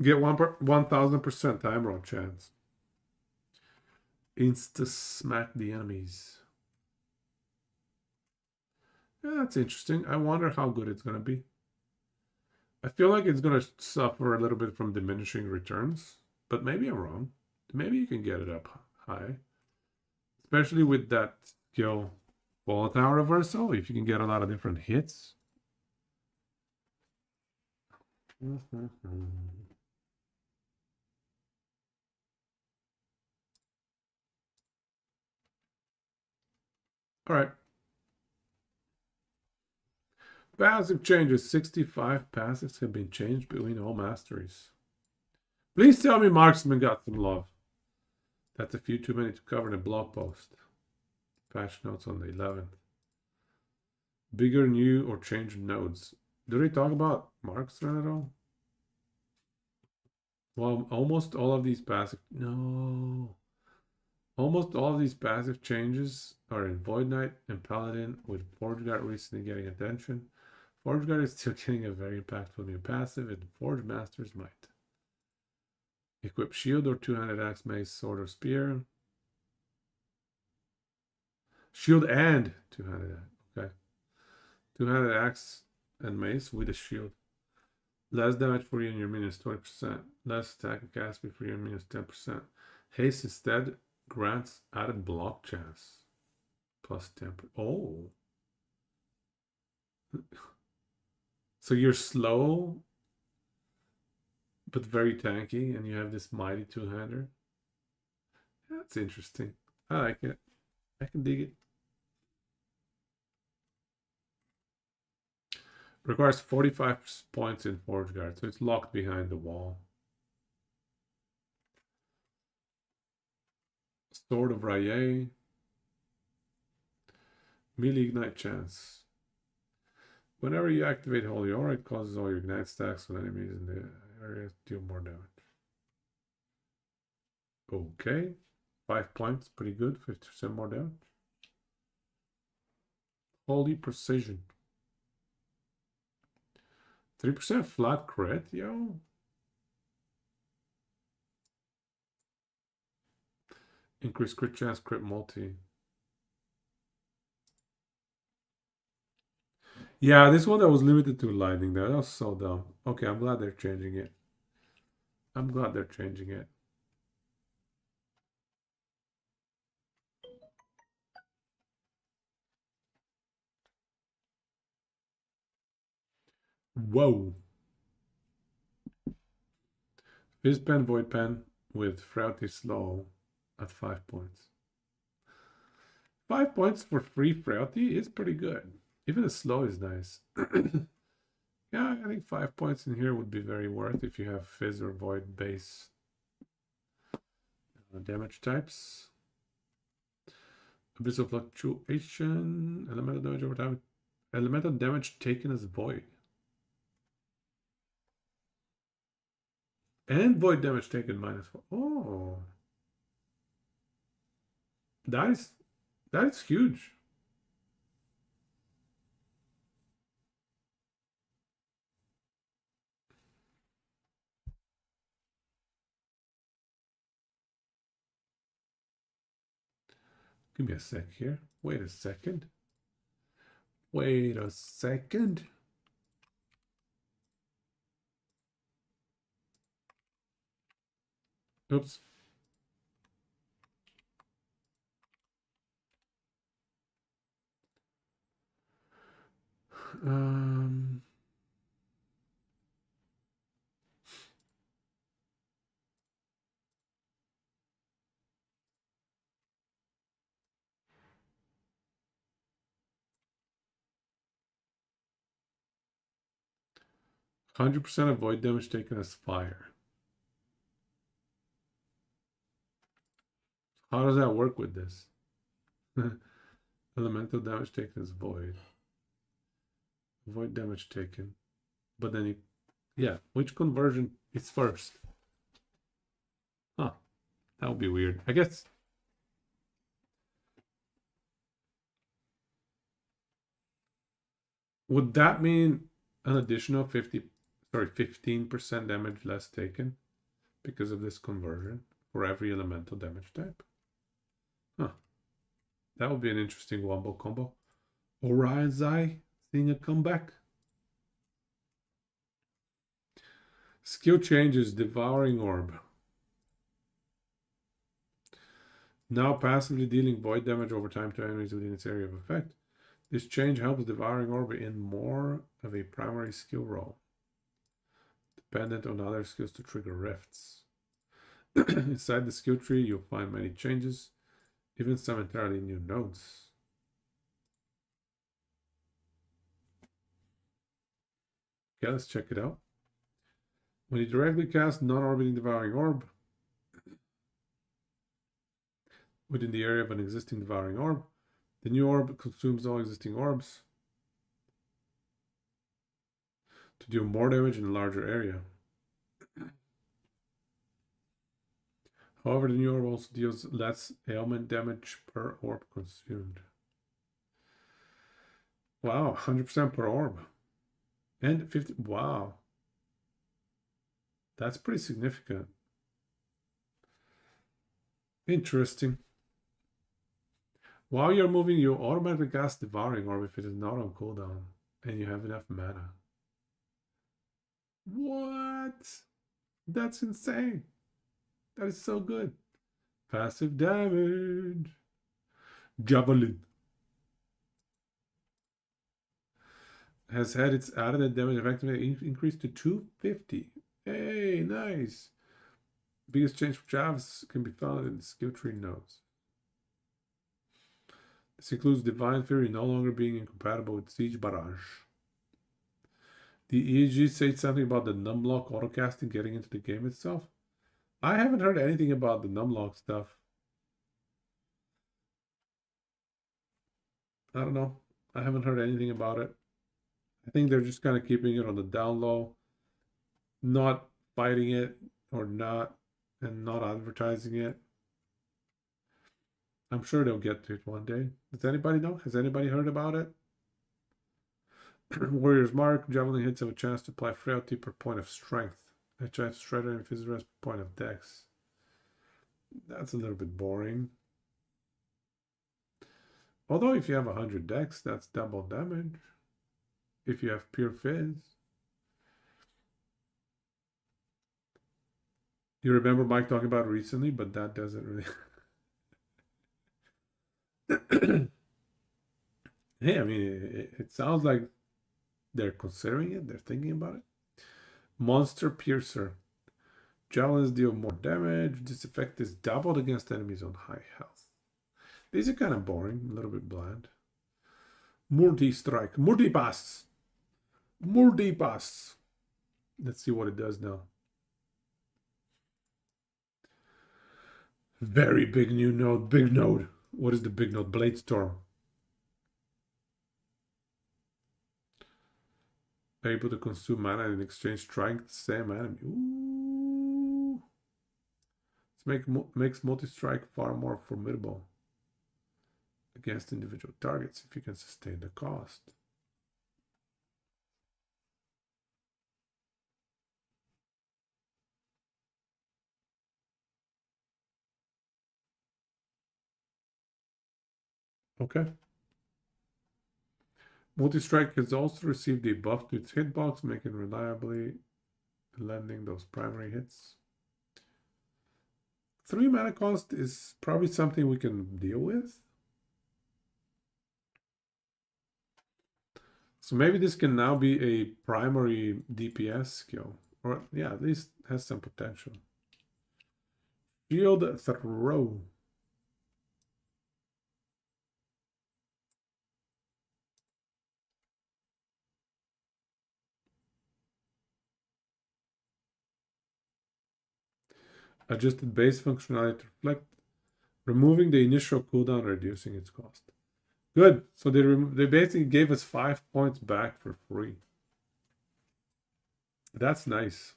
Get 1,000% Time Rot chance. Insta smack the enemies. Yeah, that's interesting. I wonder how good it's going to be. I feel like it's going to suffer a little bit from diminishing returns, but maybe I'm wrong. Maybe you can get it up high, especially with that skill volatile reversal. If you can get a lot of different hits. All right. Passive changes. 65 passives have been changed between all masteries. Please tell me Marksman got some love. That's a few too many to cover in a blog post. Patch notes on the 11th. Bigger, new, or changed nodes. Do they talk about Marksman at all? Well, almost all of these passive... No. Almost all of these passive changes are in Void Knight and Paladin, with Forge Guard recently getting attention. Forge Guard is still getting a very impactful new passive, and Forge Masters might. Equip Shield or two-handed axe, mace, sword, or spear. Shield and two-handed axe. Okay. Two-handed axe and mace with a shield. Less damage for you and your minions 20%. Less attack and cast speed for your minions 10%. Haste instead grants added block chance. Plus 10%. Oh. So you're slow, but very tanky, and you have this mighty two-hander. That's interesting. I like it. I can dig it. Requires 45 points in Forge Guard, so it's locked behind the wall. Sword of Raye. Melee Ignite chance. Whenever you activate Holy Aura, it causes all your Ignite stacks with enemies in the area to deal more damage. Okay. 5 points, pretty good. 50% more damage. Holy Precision. 3% flat crit, yo. Increase crit chance, crit multi. Yeah, this one that was limited to lightning there. That was so dumb. Okay, I'm glad they're changing it. I'm glad they're changing it. Whoa. Fizz Pen, Void Pen with Frailty Slow at 5 points. 5 points for free Frailty is pretty good. Even the slow is nice. Yeah, I think 5 points in here would be very worth if you have Fizz or Void base damage types. Abyssal Fluctuation, elemental damage over time. Elemental damage taken as Void. And Void damage taken -4. Oh. That is huge. Give me a sec here. Wait a second. Wait a second. Oops. 100% of void damage taken as fire. How does that work with this? Elemental damage taken as void. Void damage taken. But then yeah, which conversion is first? Huh. That would be weird. I guess. Would that mean an additional 15% damage less taken because of this conversion for every elemental damage type? Huh. That would be an interesting wombo combo. Orion's Eye seeing a comeback. Skill changes, Devouring Orb. Now passively dealing void damage over time to enemies within its area of effect. This change helps Devouring Orb in more of a primary skill role, dependent on other skills to trigger rifts. Inside the skill tree, you'll find many changes, even some entirely new nodes. Okay, let's check it out. When you directly cast non-orbiting Devouring Orb within the area of an existing Devouring Orb, the new orb consumes all existing orbs to deal more damage in a larger area. However, the new orb also deals less ailment damage per orb consumed. Wow, 100% per orb. And 50, wow. That's pretty significant. Interesting. While you're moving, you automatically cast Devouring Orb if it is not on cooldown and you have enough mana. What? That's insane. That is so good. Passive damage. Javelin. Has had its added damage effectively increased to 250. Hey, nice. Biggest change for Javs can be found in the skill tree nodes. This includes Divine Fury no longer being incompatible with Siege Barrage. The EEG said something about the Numlock autocasting getting into the game itself. I haven't heard anything about the Numlock stuff. I don't know. I haven't heard anything about it. I think they're just kind of keeping it on the down low, not fighting it or not, and not advertising it. I'm sure they'll get to it one day. Does anybody know? Has anybody heard about it? Warrior's Mark. Javelin hits have a chance to apply frailty per point of strength. A chance to shredder and physical rest per point of dex. That's a little bit boring. Although if you have 100 dex, that's double damage. If you have pure fizz. You remember Mike talking about it recently, but that doesn't really... Hey, I mean, it sounds like they're considering it. They're thinking about it. Monster Piercer. Javelins deal more damage. This effect is doubled against enemies on high health. These are kind of boring, a little bit bland. Multi Strike. Multipass. Multipass. Let's see what it does now. Very big new node. Big node. What is the big node? Blade Storm. Able to consume mana and in exchange strike the same enemy. Ooh. Makes multi-strike far more formidable against individual targets if you can sustain the cost. Okay. Multi-strike has also received a buff to its hitbox, making reliably landing those primary hits. 3 mana cost is probably something we can deal with. So maybe this can now be a primary DPS skill. Or, yeah, at least has some potential. Shield Throw. Adjusted base functionality to reflect, removing the initial cooldown, reducing its cost. Good. So they basically gave us 5 points back for free. That's nice.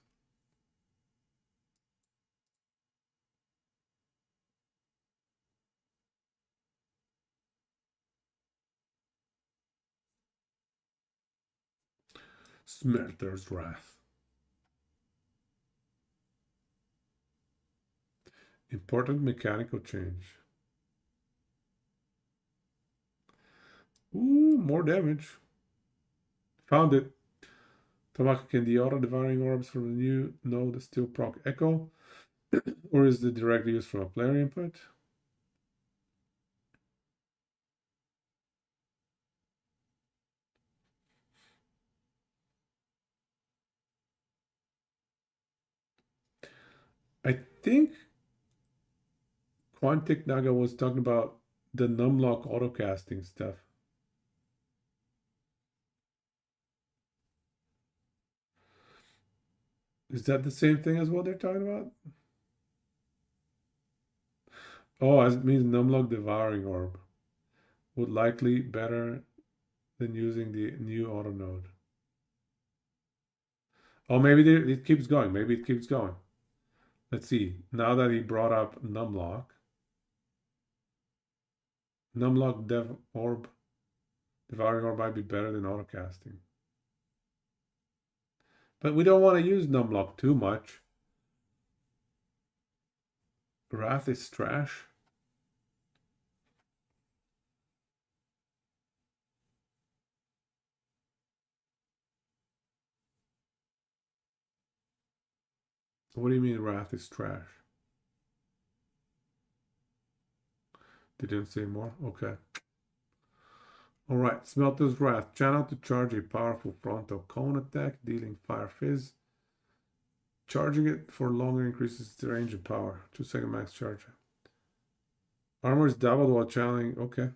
Smelter's Wrath. Important mechanical change. Ooh, more damage. Found it. Tamaka, can the auto devouring orbs from the new node still proc echo? Or is the direct use from a player input? I think Quantic Naga was talking about the numlock autocasting stuff. Is that the same thing as what they're talking about? Oh, it means numlock devouring orb. Would likely better than using the new auto node. Oh, maybe it keeps going. Maybe it keeps going. Let's see. Now that he brought up numlock. Numlock devouring orb might be better than autocasting. But we don't want to use numlock too much. Wrath is trash. What do you mean Wrath is trash? They didn't say more? Okay. Alright, Smelter's Wrath. Channel to charge a powerful frontal cone attack, dealing fire fizz. Charging it for longer increases its range and power. 2-second max charge. Armor is doubled while channeling. Okay.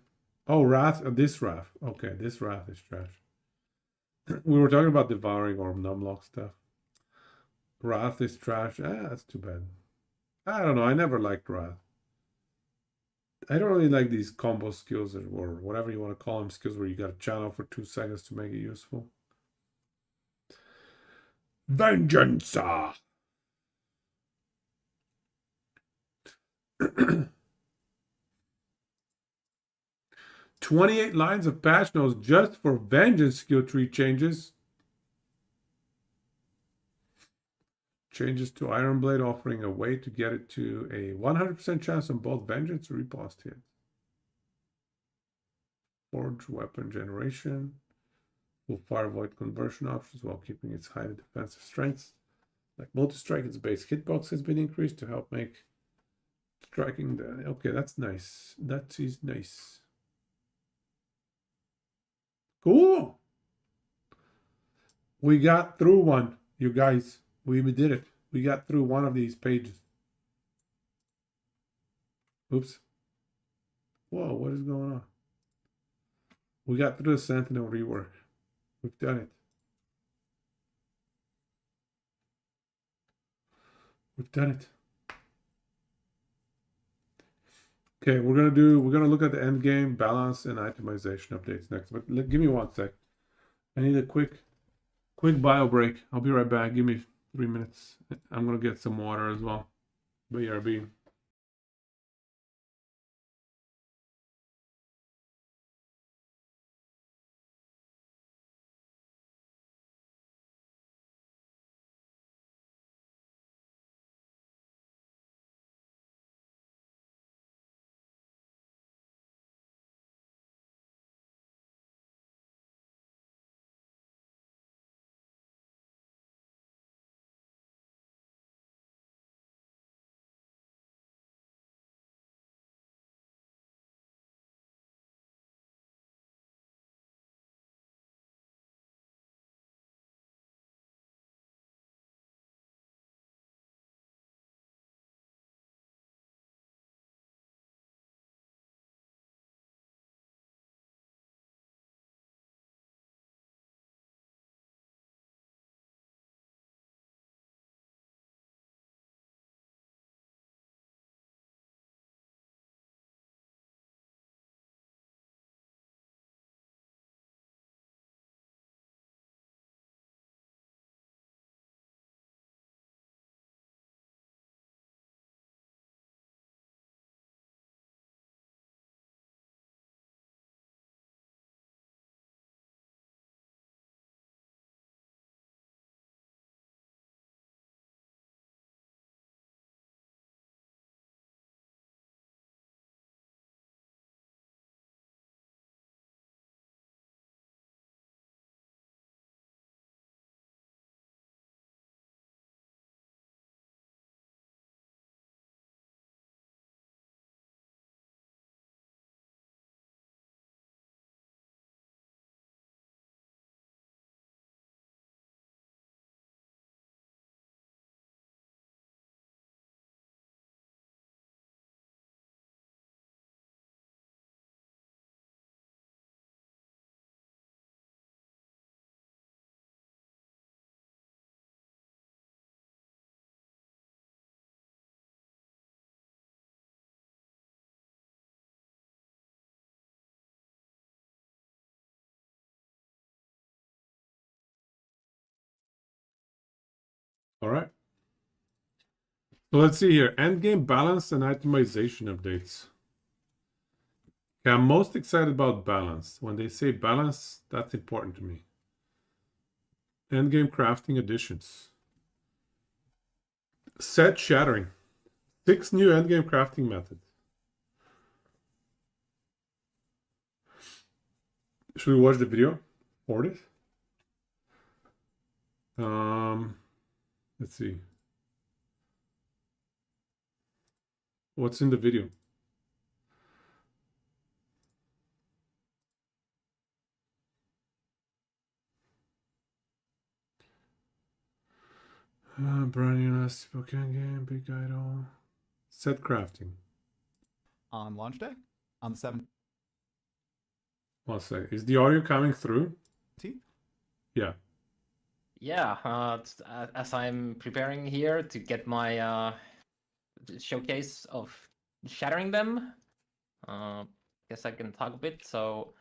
Oh, Wrath. This Wrath. Okay, this Wrath is trash. We were talking about devouring or numlock stuff. Wrath is trash. That's too bad. I don't know. I never liked Wrath. I don't really like these combo skills or whatever you want to call them, skills where you got to channel for 2 seconds to make it useful. Vengeance! 28 lines of patch notes just for Vengeance skill tree changes. Changes to Iron Blade, offering a way to get it to a 100% chance on both Vengeance and Riposte hits. Forge weapon generation. Will fire void conversion options while keeping its high defensive strengths. Like multi-strike, its base hitbox has been increased to help make striking the... Okay, that's nice. That is nice. Cool. We got through one, you guys. We did it. We got through one of these pages. Oops. Whoa, what is going on? We got through the Sentinel rework. We've done it. We've done it. Okay, we're gonna look at the end game balance and itemization updates next. But give me 1 sec. I need a quick bio break. I'll be right back. Give me 3 minutes. I'm gonna get some water as well. BRB. All right. So let's see here. Endgame balance and itemization updates. Okay, I'm most excited about balance. When they say balance, that's important to me. Endgame crafting additions. Set shattering. 6 new endgame crafting methods. Should we watch the video for this? Let's see. What's in the video? Brand new last Pokemon game, big idol. Set crafting. On launch day? On the 7th? 1 second. Is the audio coming through? Yeah. Yeah, as I'm preparing here to get my showcase of shattering them, Guess I can talk a bit. So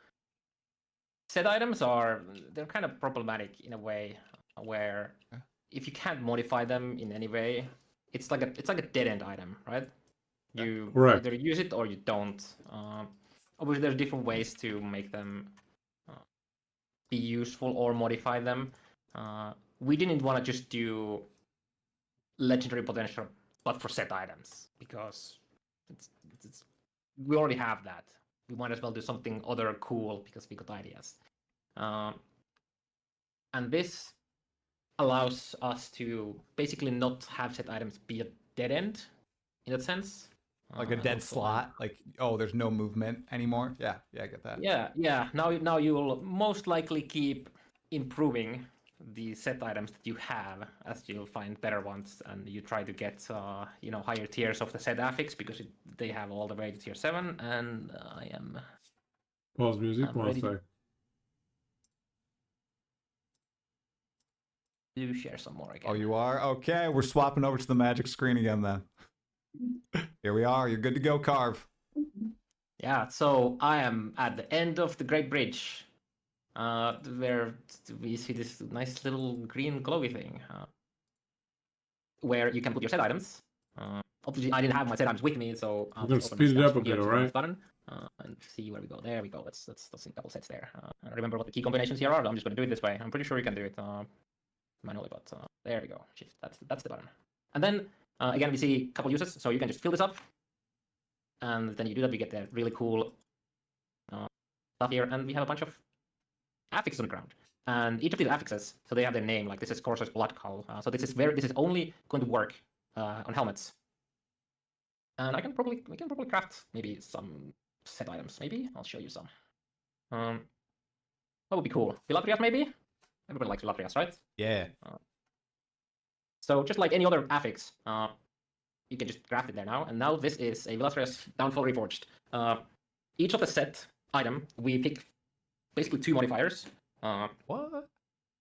set items they're kind of problematic in a way where if you can't modify them in any way, it's like a dead end item, right? You Correct. either use it or you don't. Obviously, there are different ways to make them be useful or modify them. We didn't want to just do legendary potential, but for set items because we already have that. We might as well do something other cool because we got ideas. And this allows us to basically not have set items be a dead end in that sense. Like a dead slot. Like, oh, there's no movement anymore. Yeah, I get that. Yeah. Now you will most likely keep improving the set items that you have as you'll find better ones, and you try to get higher tiers of the set affix because they have all the way to tier 7. And I am Pause music. One ready sec. to share some more again. Oh, you are? Okay, we're swapping over to the magic screen again then. Here we are. You're good to go, Carve. Yeah, so I am at the end of the Great Bridge, where we see this nice little green glowy thing, where you can put your set items. Obviously, I didn't have my set items with me, so I'm gonna speed it up a bit, alright? Button, and see where we go. There we go. Let's see a couple sets there. I remember what the key combinations here are. I'm just going to do it this way. I'm pretty sure you can do it manually, but there we go. Shift. That's the button. And then again, we see a couple uses, so you can just fill this up, and then you do that. We get the really cool stuff here, and we have a bunch of affixes on the ground. And each of these affixes, so they have their name. Like this is Corsair's Blood Call. So this is only going to work on helmets. And we can probably craft maybe some set items. Maybe I'll show you some. What would be cool? Vilatrias, maybe. Everybody likes Vilatrias, right? Yeah. So just like any other affix, you can just craft it there now. And now this is a Vilatrias Downfall Reforged. Each of the set item, we pick basically 2 modifiers. What?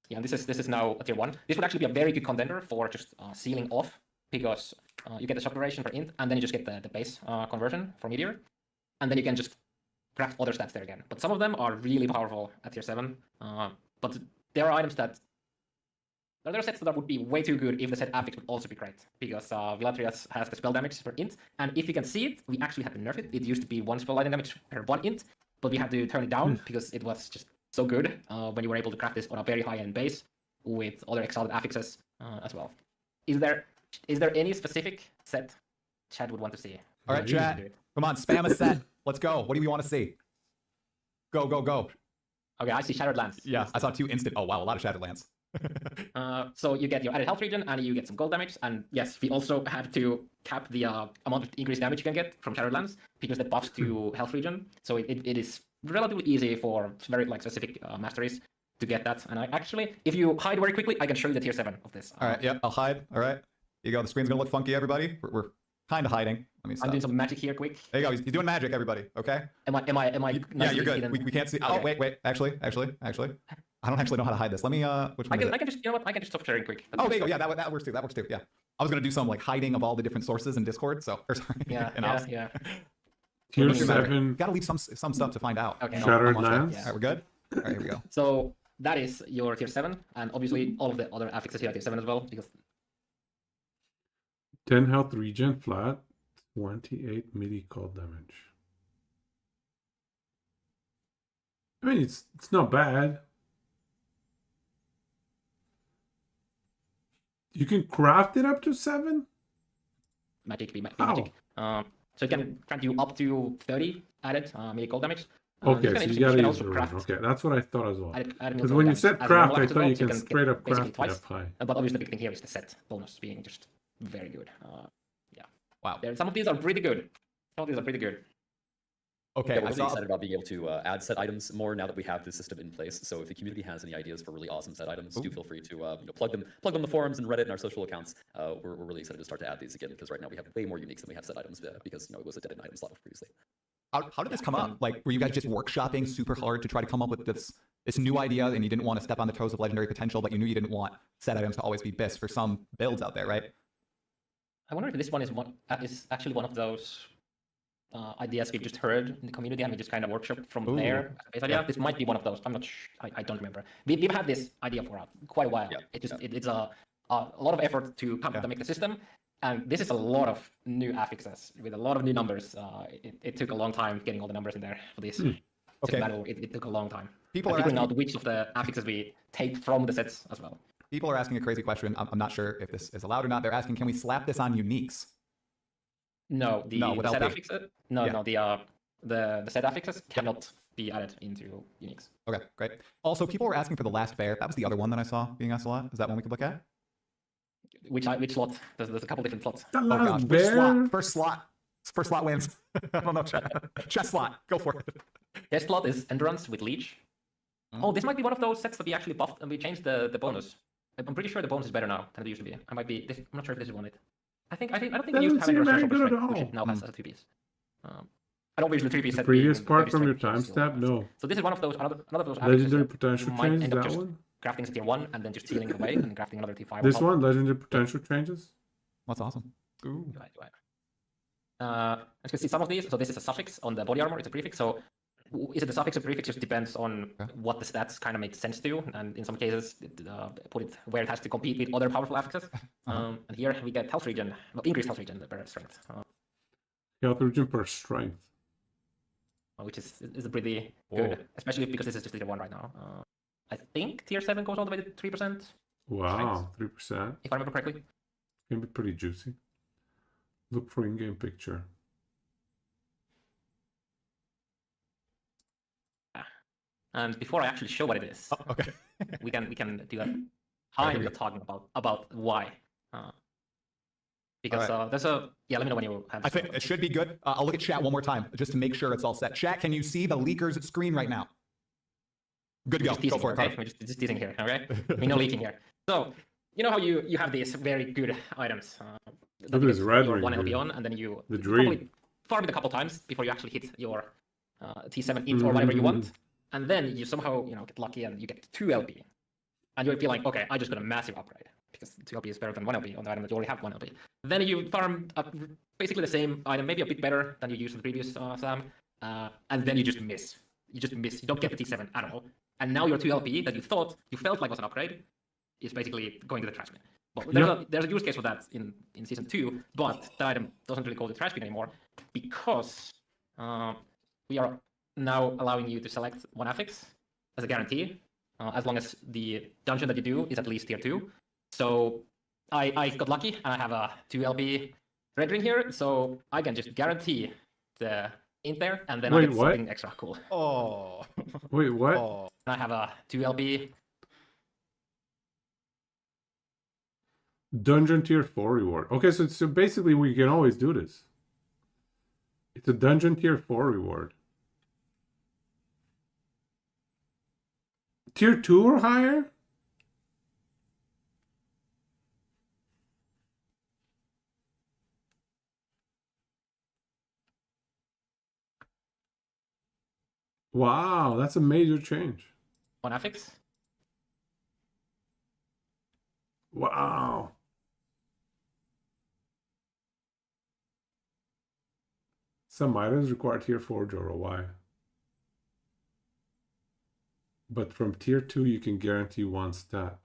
Yeah, this is now a tier 1. This would actually be a very good contender for just sealing off, because you get the shock duration for int, and then you just get the base conversion for meteor, and then you can just craft other stats there again. But some of them are really powerful at tier 7. But there are items that there are sets that would be way too good if the set affix would also be great, because Vilatrias has the spell damage per int, and if you can see it, we actually had to nerf it. It used to be 1 spell lightning damage per 1 int, but we had to turn it down because it was just so good when you were able to craft this on a very high-end base with other exalted affixes as well. Is there any specific set Chad would want to see? All right, chat. Come on, spam a set. Let's go. What do you want to see? Go. Okay, I see Shattered Lands. Yeah, I saw 2 instant. Oh, wow, a lot of Shattered Lands. So you get your added health regen, and you get some gold damage. And yes, we also had to cap the amount of increased damage you can get from Shattered Lands, because that buffs to health regen. So it is relatively easy for very specific masteries to get that. And I actually, if you hide very quickly, I can show you the tier 7 of this. All right, yeah, I'll hide. All right. Here you go. The screen's going to look funky, everybody. We're kind of hiding. Let me stop. I'm doing some magic here, quick. There you go. He's doing magic, everybody. Okay? Am I? Yeah, you're good. We can't see. Okay. Oh, wait. Actually. I don't actually know how to hide this. Let me, which one is it? I can just, you know what? I can just stop sharing quick. Oh, there you go. Yeah, that works too. Yeah. I was going to do some like hiding of all the different sources in Discord. So, or sorry. Yeah. Tier What's your matter? 7. Gotta leave some stuff to find out. Okay. Shattered Almost there. Lands. All right, we're good. All right, here we go. So that is your tier 7, and obviously all of the other affixes here are tier 7 as well, because 10 health regen flat. 28 melee cold damage. I mean, it's not bad. You can craft it up to 7? magic be magic. So it can grant you up to 30 added melee cold damage. Okay, so you gotta use also the rune. craft. Okay, that's what I thought as well. Added Because melee when you damage said as craft, normal I attack as thought well, you so can get straight up basically craft it twice. up high. But obviously the big thing here is the set bonus being just very good. Wow. Some of these are pretty good. Okay, Yeah, we're I really saw. excited about being able to add set items more now that we have this system in place. So if the community has any ideas for really awesome set items, do feel free to plug them in the forums and Reddit and our social accounts. We're really excited to start to add these again, because right now we have way more uniques than we have set items because it was a dead end item slot previously. How did this come up? Like, were you guys just workshopping super hard to try to come up with this new idea, and you didn't want to step on the toes of legendary potential, but you knew you didn't want set items to always be BIS for some builds out there, right? I wonder if this one is actually one of those ideas we just heard in the community, and we just kind of workshop from Ooh. there. Base idea. This might be one of those. I'm not sure. I don't remember. We've had this idea for quite a while. Yeah, It's a lot of effort to come to make the system, and this is a lot of new affixes with a lot of new numbers. It took a long time getting all the numbers in there for this. Okay. It took a long time. People are figuring asking, out which of the affixes we take from the sets as well. people are asking a crazy question. I'm not sure if this is allowed or not. They're asking, can we slap this on uniques? No, the with set LP. affixes. No, Yeah. no, the set affixes cannot be added into uniques. Okay, great. Also, people were asking for the last bear. That was the other one that I saw being asked a lot. Is that one we could look at? Which slot? There's a couple different slots. The Oh last gosh, which bear. slot? First slot wins. I don't know. Chess slot. Go for it. Chess slot is endurance with leech. Oh, this might be one of those sets that we actually buffed and we changed the bonus. I'm pretty sure the bonus is better now than it used to be. I might be. I'm not sure if this is one. I don't think we used to have Doesn't seem endurance very or good at strength, which all. it now has as a 3-piece. And obviously 3-piece The set previous being part very from your strength time is still step? fast. No. So this is one of those another of those Legendary affixes that potential you might change, end up that just one? crafting as tier 1 and then just sealing it away and crafting another tier 5. This on top. one, legendary potential changes? That's awesome. Ooh. Right. As you can see, some of these. So this is a suffix on the body armor. It's a prefix. So is it a suffix or prefix? Just depends on what the stats kind of make sense to, and in some cases, put it where it has to compete with other powerful affixes. And here we get health regen, increased health regen per strength, Health region per strength. which is pretty good, especially because this is just tier 1 right now. I think tier 7 goes all the way to 3%, Wow, 3%. if I remember correctly. Can be pretty juicy. Look for in-game picture. And before I actually show what it is, Oh, okay. we can do a here time we of talking about why. Because All there's a let me know when you have. I think it should be good. I'll look at chat one more time just to make sure it's all set. Chat, can you see the leaker's screen right now? Good to go. Just teasing, Go for it, okay? Carl. We're just teasing here, okay? We're no leaking here. So you know how you have these very good items. Look That at you this get red your ring 1 LP here. on, and then you The probably dream. farm it a couple times before you actually hit your T7 int or whatever you want, and then you somehow get lucky and you get 2 LP, and you'll be like, okay, I just got a massive upgrade because 2 LP is better than 1 LP on the item that you already have 1 LP. Then you farm basically the same item, maybe a bit better than you used in the previous Sam, and then you just miss. You don't get the T7 at all, and now your 2 LP that you felt like was an upgrade is basically going to the trash bin. But there's a use case for that in season 2, but that item doesn't really go to the trash bin anymore because we are now allowing you to select 1 affix as a guarantee, as long as the dungeon that you do is at least tier 2. So I got lucky and I have a 2 LP red ring here, so I can just guarantee the int there, and then I Wait, get what? something extra cool. Oh. Wait, what? Oh. And I have a 2 LP. Dungeon tier 4 reward. Okay, so basically we can always do this. It's a dungeon tier 4 reward. Tier 2 or higher? Wow, that's a major change. 1 affix. Wow. Some items require tier 4 Joro. Why? But from tier 2 you can guarantee 1 stat.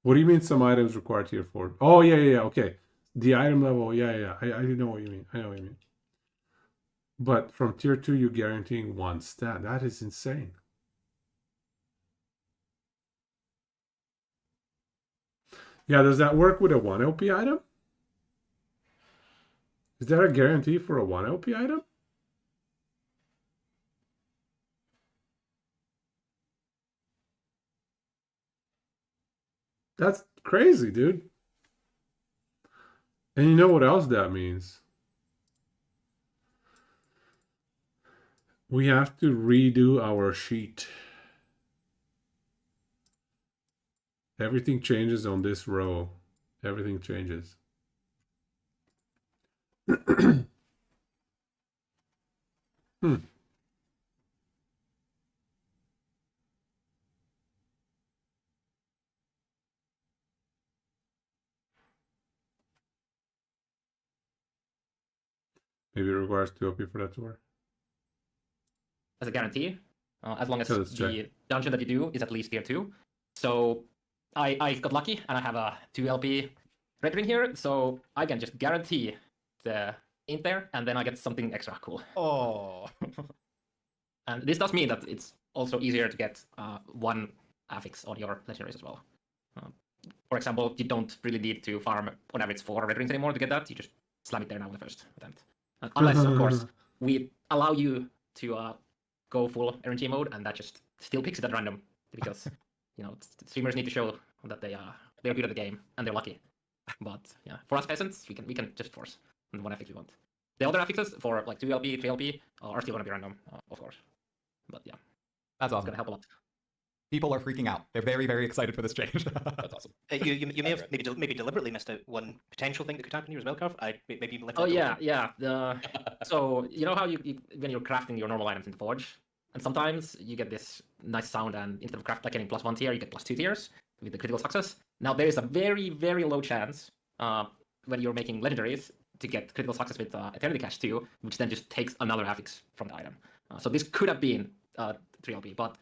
What do you mean some items require tier 4? Oh yeah, okay. The item level, yeah. I know what you mean. I know what you mean. But from tier 2 you're guaranteeing 1 stat. That is insane. Yeah, does that work with a 1 LP item? Is there a guarantee for a 1 LP item? That's crazy, dude. And you know what else that means? We have to redo our sheet. Everything changes on this row. Everything changes. Maybe it requires 2 OP for that to work. As a guarantee, as long as So let's the dungeon that you do is at least tier 2. So I got lucky and I have a 2 LP red ring here, so I can just guarantee the int there, and then I get something extra cool. Oh. And this does mean that it's also easier to get 1 affix on your legendaries as well. For example, you don't really need to farm on average 4 red rings anymore to get that. You just slam it there now with the first attempt. Unless, of course, we allow you to go full RNG mode, and that just still picks it at random because streamers need to show that they're good at the game and they're lucky. But yeah, for us peasants, we can just force on the 1 affix we want. The other affixes for like 2 LP, 3 LP are still gonna be random, of course. But yeah, That's it's awesome. gonna help a lot. People are freaking out. They're very, very excited for this change. That's awesome. You may have maybe deliberately missed out one potential thing that could happen here as well, Carv. I maybe left. Oh that yeah. So you know how you when you're crafting your normal items in the forge, and sometimes you get this nice sound, and instead of getting +1 tier, you get +2 tiers with the critical success. Now there is a very, very low chance when you're making legendaries to get critical success with Eternity Cache 2, which then just takes another affix from the item. So this could have been 3 LP, but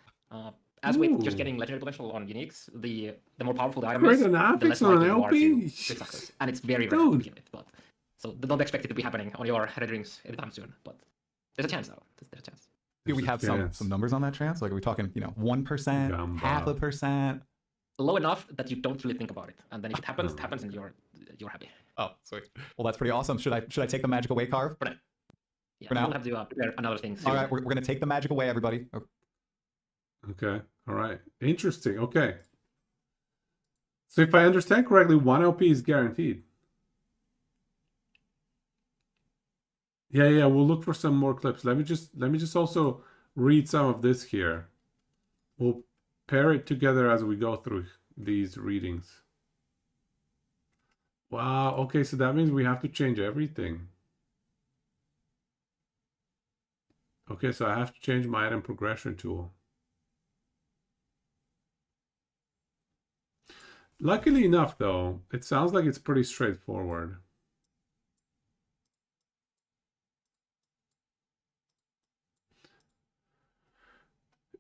as with just Ooh. getting legendary potential on uniques, the more powerful the item Create is, an the affix less on likely an you are to LP? get success. And it's very rare to Dude. begin with, but so don't expect it to be happening on your red rings anytime soon. But there's a chance though. There's a chance. Do we There's a have chance. some numbers on that chance? Like, are we talking, 1%, Gumbo. 0.5%? Low enough that you don't really think about it, and then if it happens, and you're happy. Oh, sweet. Well, that's pretty awesome. Should I take the magic away, Carve? Yeah, For now? we'll have to prepare another thing. All right, we're gonna take the magic away, everybody. Okay. Okay. All right. Interesting. Okay. So if I understand correctly, 1 LP is guaranteed. Yeah. We'll look for some more clips. Let me just also read some of this here. We'll pair it together as we go through these readings. Wow. Okay. So that means we have to change everything. Okay. So I have to change my item progression tool. Luckily enough, though, it sounds like it's pretty straightforward.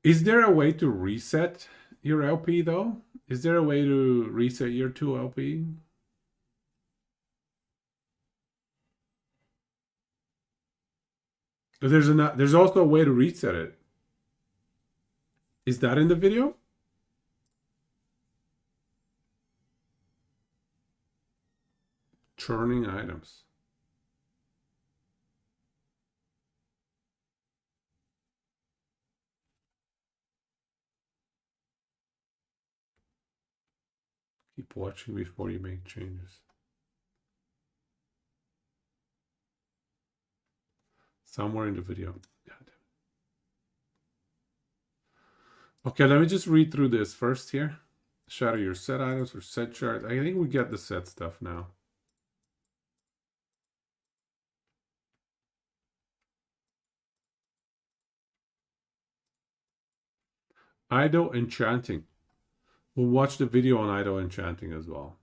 Is there a way to reset your LP, though? Is there a way to reset your 2 LP? There's also a way to reset it. Is that in the video? Churning items. Keep watching before you make changes. Somewhere in the video. God. Okay, let me just read through this first here. Shadow your set items or set charts. I think we get the set stuff now. Ido enchanting. We'll watch the video on Ido enchanting as well.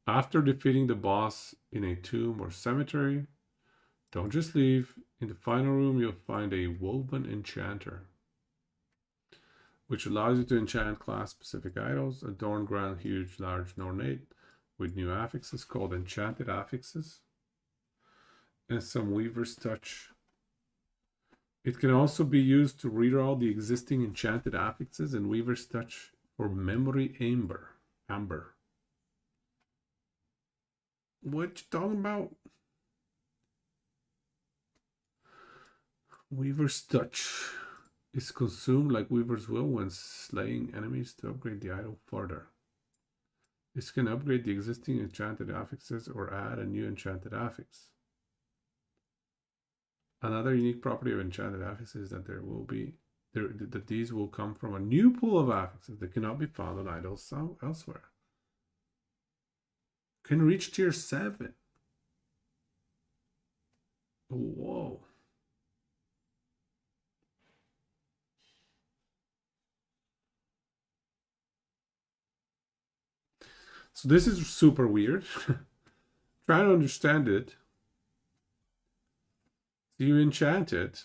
After defeating the boss in a tomb or cemetery, don't just leave. In the final room, you'll find a woven enchanter, which allows you to enchant class-specific idols, adorn grand, huge, large, and ornate with new affixes called enchanted affixes, and some Weaver's Touch. It can also be used to reroll the existing enchanted affixes in Weaver's Touch for Memory Amber. What you talking about? Weaver's Touch is consumed like Weaver's Will when slaying enemies to upgrade the idol further. This can upgrade the existing enchanted affixes or add a new enchanted affix. Another unique property of enchanted affixes is that that these will come from a new pool of affixes that cannot be found on idols elsewhere. Can reach tier 7. Whoa. So this is super weird. Trying to understand it. So you enchant it.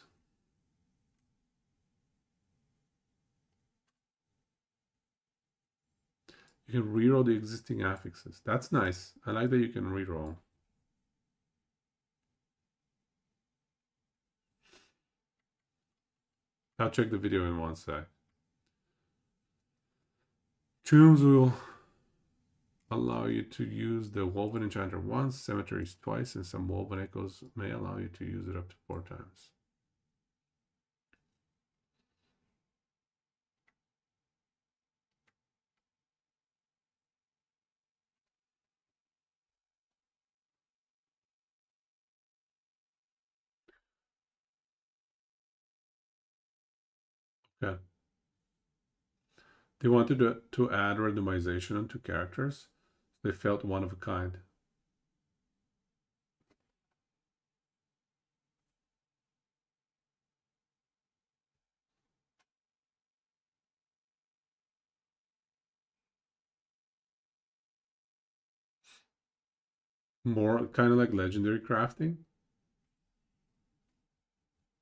You can reroll the existing affixes. That's nice. I like that you can reroll. I'll check the video in one sec. Tombs will allow you to use the Woven Enchanter once, Cemeteries twice, and some Woven Echoes may allow you to use it up to 4 times. Okay. They wanted to add randomization onto characters. They felt one of a kind. More kind of like legendary crafting.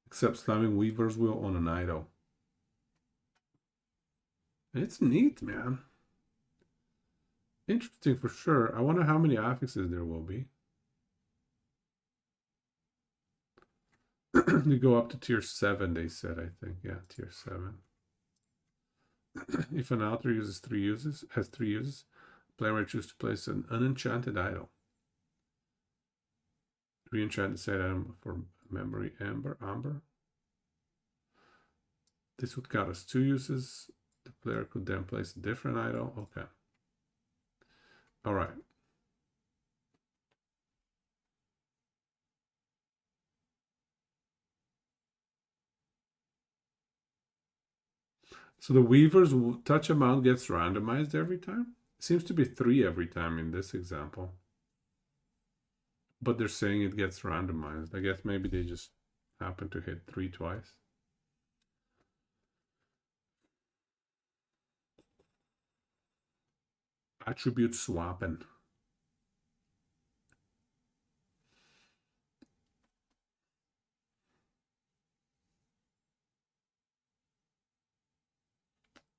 Except slamming Weaver's Wheel on an idol. It's neat, man. Interesting for sure. I wonder how many affixes there will be. They go up to tier 7, they said, I think. Yeah, tier 7. If an author has 3 uses, player may choose to place an unenchanted idol. Re-enchant set item for memory amber. This would count as 2 uses. The player could then place a different idol. Okay. All right. So the Weaver's touch amount gets randomized every time? It seems to be 3 every time in this example. But they're saying it gets randomized. I guess maybe they just happen to hit 3 twice. Attribute swapping.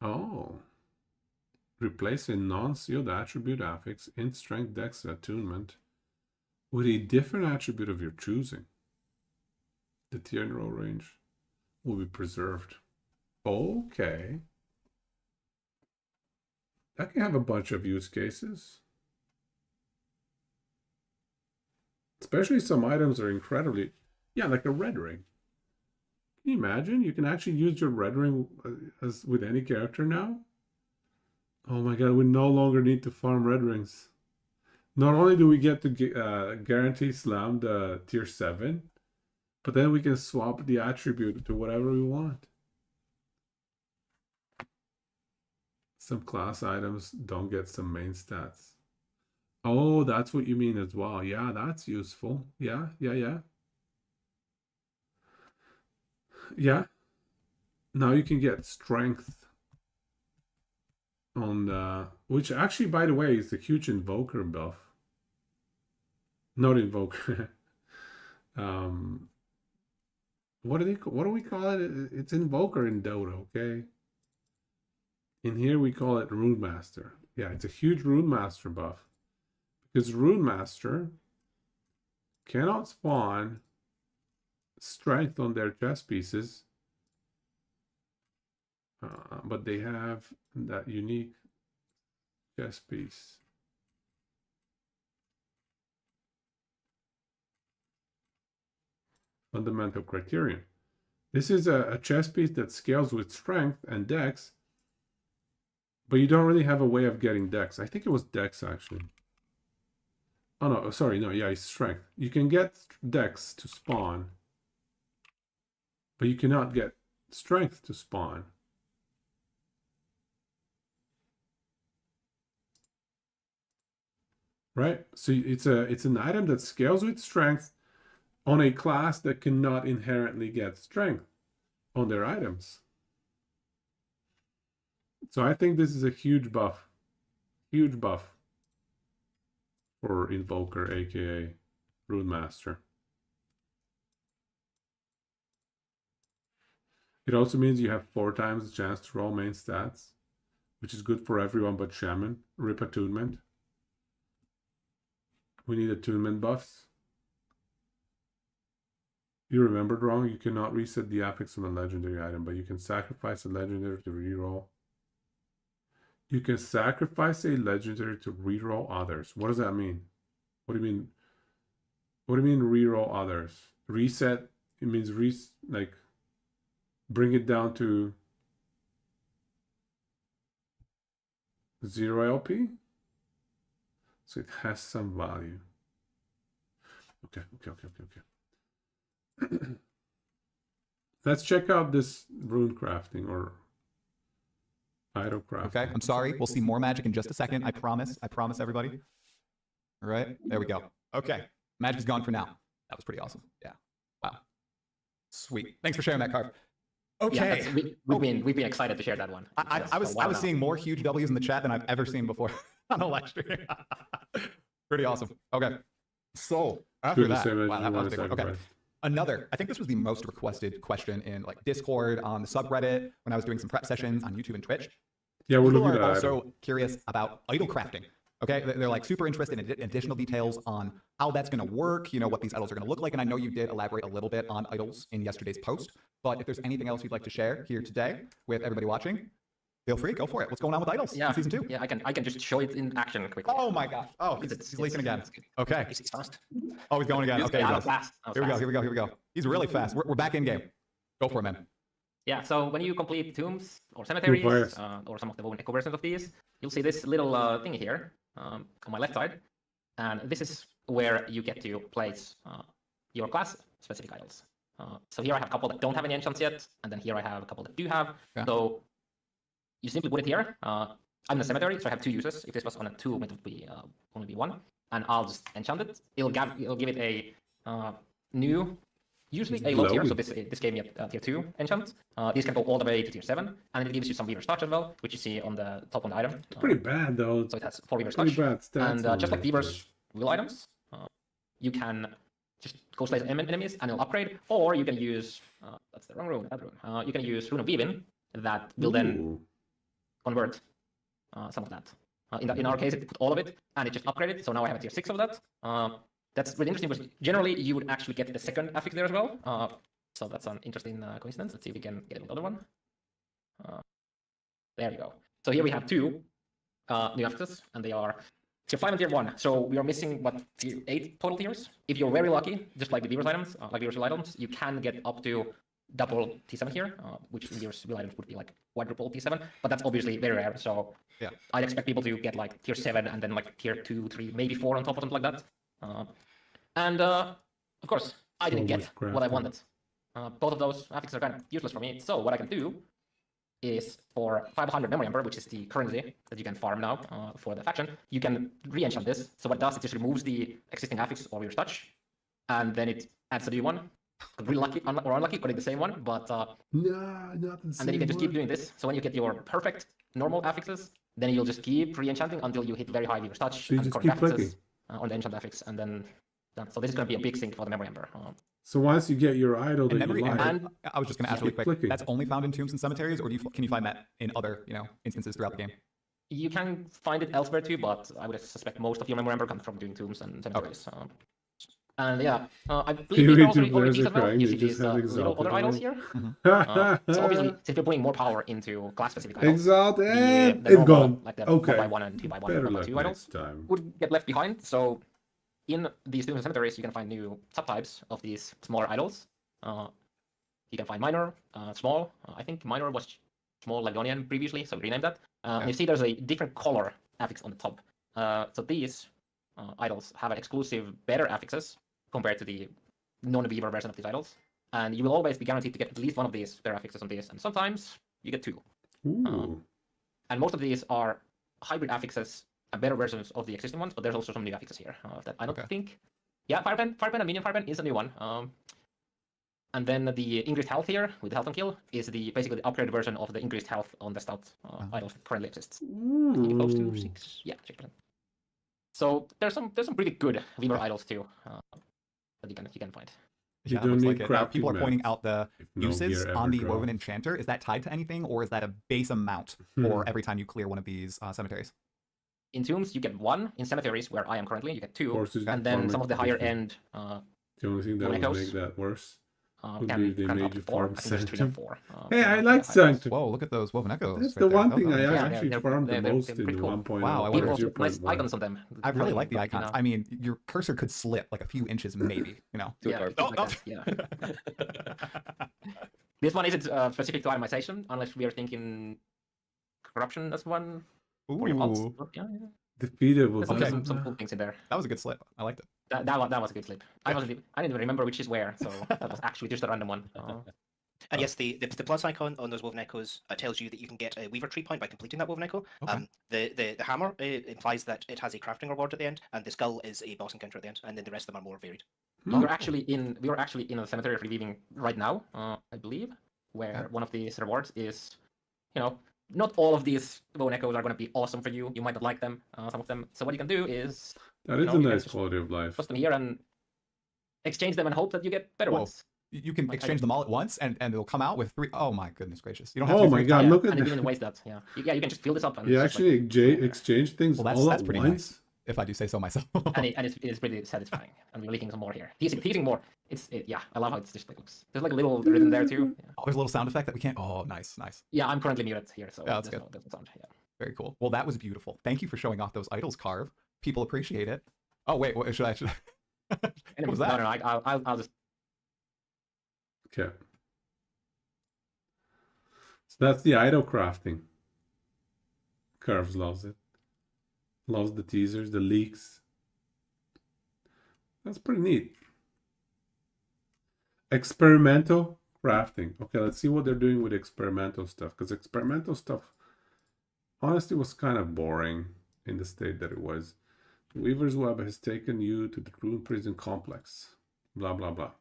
Oh. Replace a non-sealed attribute affix in strength dex attunement with a different attribute of your choosing. The tier and row range will be preserved. Okay. That can have a bunch of use cases. Especially some items are incredibly... Yeah, like a red ring. Can you imagine? You can actually use your red ring as with any character now. Oh my god, we no longer need to farm red rings. Not only do we get to guarantee slam the tier 7, but then we can swap the attribute to whatever we want. Some class items don't get some main stats. Oh, that's what you mean as well. Yeah, that's useful. Yeah. Yeah. Now you can get strength on which actually, by the way, is a huge invoker buff. Not invoker. What do we call it? It's invoker in Dota, okay? In here we call it Rune Master. Yeah, it's a huge Rune Master buff. Because Rune Master cannot spawn strength on their chess pieces. But they have that unique chess piece. Fundamental criterion. This is a chess piece that scales with strength and dex, but you don't really have a way of getting dex. I think it was dex actually. Oh no, sorry, no, yeah, it's strength. You can get dex to spawn, but you cannot get strength to spawn. Right? So it's an item that scales with strength on a class that cannot inherently get strength on their items. So I think this is a huge buff. Huge buff for Invoker, aka Rune Master. It also means you have 4 times the chance to roll main stats, which is good for everyone but Shaman. Rip attunement. We need attunement buffs. You remembered wrong. You cannot reset the affix on a legendary item, but you can sacrifice a legendary to reroll. You can sacrifice a legendary to reroll others. What does that mean? What do you mean? What do you mean reroll others? Reset. It means like bring it down to 0 LP. So it has some value. Okay. Let's check out this rune crafting or idol crafting. Okay, I'm sorry. We'll see more magic in just a second. I promise. I promise everybody. All right, there we go. Okay, magic is gone for now. That was pretty awesome. Yeah. Wow. Sweet. Thanks for sharing that, Carp. Okay. Yeah, we've been excited to share that one. I was seeing more huge W's in the chat than I've ever seen before on a live stream. Pretty awesome. Okay. So after that, wow, that was a big one. Okay. Another, I think this was the most requested question in like Discord, on the subreddit, when I was doing some prep sessions on YouTube and Twitch. Yeah, we're People looking are at also curious about idol crafting. Okay, they're like super interested in additional details on how that's going to work, you know, what these idols are going to look like. And I know you did elaborate a little bit on idols in yesterday's post, but if there's anything else you'd like to share here today with everybody watching, feel free, go for it. What's going on with idols in season 2? Yeah, I can just show it in action quickly. Oh my gosh. Oh, he's leaking again. Okay. He's fast. Oh, he's going again. Okay, I he was goes. fast. Here we go. He's really fast. We're back in game. Go for it, man. Yeah, so when you complete tombs or cemeteries, Fires. or some of the Woven Echo versions of these, you'll see this little thing here on my left side. And this is where you get to place your class-specific idols. So here I have a couple that don't have any enchants yet, and then here I have a couple that do have. Yeah. So you simply put it here. I'm in a cemetery, so I have 2 uses. If this was on a tomb, it would be only be 1. And I'll just enchant it. It'll give it a new, usually a low tier. So this gave me a tier 2 enchant. These can go all the way to tier 7, and it gives you some Weaver's Touch as well, which you see on the top on the item. Pretty bad though. So it has 4 Weaver's Pretty Touch. bad stats. And on just like it. Weaver's Will items, you can just go slay enemies and it'll upgrade, or you can use that's the wrong rune. That rune. You can use Rune of Weaving that will then Ooh. convert some of that. In our case, it put all of it and it just upgraded. So now I have a tier 6 of that. That's really interesting because generally you would actually get the second affix there as well. So that's an interesting coincidence. Let's see if we can get another one. There we go. So here we have 2 new affixes, and they are tier 5 and tier 1. So we are missing tier 8 total tiers. If you're very lucky, just like the Weaver's items, like Weaver's Will items, you can get up to double T7 here, which in Weaver's Will items would be like quadruple T7, but that's obviously very rare. So yeah, I'd expect people to get like tier 7 and then like tier 2, 3, maybe 4 on top or something like that. And of course, I didn't get what I wanted. Both of those affixes are kind of useless for me. So what I can do is for 500 Memory Ember, which is the currency that you can farm now for the faction, you can re-enchant this. So what it does, it just removes the existing affix of your touch, and then it adds the new one. Really lucky or unlucky, getting the same one, but Nah, not the and then you can just keep doing this. So when you get your perfect normal affixes, then you'll just keep re-enchanting until you hit very high Weaver's Touch So you and just correct keep affixes clicking. on the enchant affix, and then done. So this is going to be a big thing for the Memory Ember. So once you get your idol And that memory you like, ember, I was just going to ask really keep quick. clicking. That's only found in tombs and cemeteries, or can you find that in other instances throughout the game? You can find it elsewhere too, but I would suspect most of your Memory Ember comes from doing tombs and cemeteries. And yeah, I believe Tier you can 2 also players repeat are as well crying, if they you just use have little exalted other idols idol. here. So obviously, since we're putting more power into class-specific idols, Exalt and the it's normal, gone. like the Okay. 1x1 and 2x1 Better and luck 1x2 idols next time. would get left behind. So in these tombs and cemeteries, you can find new subtypes of these smaller idols. You can find minor, small. I think minor was small Lagonian previously, so we renamed that. And you see there's a different color affix on the top. So these idols have an exclusive better affixes compared to the non-Weaver version of these idols. And you will always be guaranteed to get at least one of these better affixes on these, and sometimes you get 2. Ooh. And most of these are hybrid affixes and better versions of the existing ones, but there's also some new affixes here that I don't think. Yeah, Firepen and Minion Firepen is a new one. And then the increased health here with health on kill is basically the upgraded version of the increased health on the stout idols that currently exists. I think it goes to 6. Yeah, 6%. So there's some pretty good Weaver idols too that you can find. You Yeah, don't looks need like it. crafting People are pointing mats out the if no uses gear on ever the Woven drops. Enchanter. Is that tied to anything, or is that a base amount for every time you clear one of these cemeteries? In tombs, you get 1. In cemeteries, where I am currently, you get 2. Horses And then farm some of the higher expedition. end The only thing that Woven would Echoes make that worse would be can if they grant up made to you 4. farm I think there's 3 and Sanctum. 4. Hey, I for like the higher ones. Sanctum. Whoa, look at those Woven Echoes. That's right the there. one Oh, thing I nice. Yeah, actually they're- farmed the they're most in pretty the cool. 1.0 Wow, I or wonder People if- put nice 0.1. icons on them. I really Funny, like the but, you icons. know, I mean, your cursor could slip like a few inches, maybe. Do it, yeah, Carve. things like that, yeah. This one isn't specific to itemization, unless we are thinking corruption as one for your mods. Ooh, But yeah, yeah. Defeated There's with some cool things in there. that was a good slip. I liked it. That was a good slip. I didn't even remember which is where, so that was actually just a random one. And yes, the plus icon on those Woven Echoes tells you that you can get a Weaver Tree point by completing that Woven Echo. Okay. The hammer implies that it has a crafting reward at the end, and the skull is a boss encounter at the end, and then the rest of them are more varied. We were actually in a cemetery of relieving right now, I believe, where one of these rewards is, not all of these Woven Echoes are going to be awesome for you. You might not like them, some of them. So what you can do is That is you a can nice just quality of life. post them here and exchange them and hope that you get better Whoa. ones. You can Like, exchange them all at once, and they'll come out with 3. Oh my goodness gracious! You don't have Oh to. do my 3 god, times. look at And you that. didn't waste that. Yeah, you can just fill this up and You it's just, actually like, exchange things Well, all that's at pretty once? nice, if I do say so myself. and it's pretty satisfying. And we're leaking some more here. Teasing more. Yeah, I love how it's just like looks. There's like a little rhythm there too. Yeah. Oh, there's a little sound effect that we can't. Oh, nice. Yeah, I'm currently muted here, so Yeah, that's there's good. no sound. Yeah. Very cool. Well, that was beautiful. Thank you for showing off those idols, Carve. People appreciate it. Oh wait, what, should I? What Anyway, was that? No, I'll just. Okay. So that's the idol crafting. Curves loves it. Loves the teasers, the leaks. That's pretty neat. Experimental crafting. Okay, let's see what they're doing with experimental stuff. Because experimental stuff, honestly, was kind of boring in the state that it was. Weaver's Web has taken you to the Rune Prison Complex. Blah, blah, blah.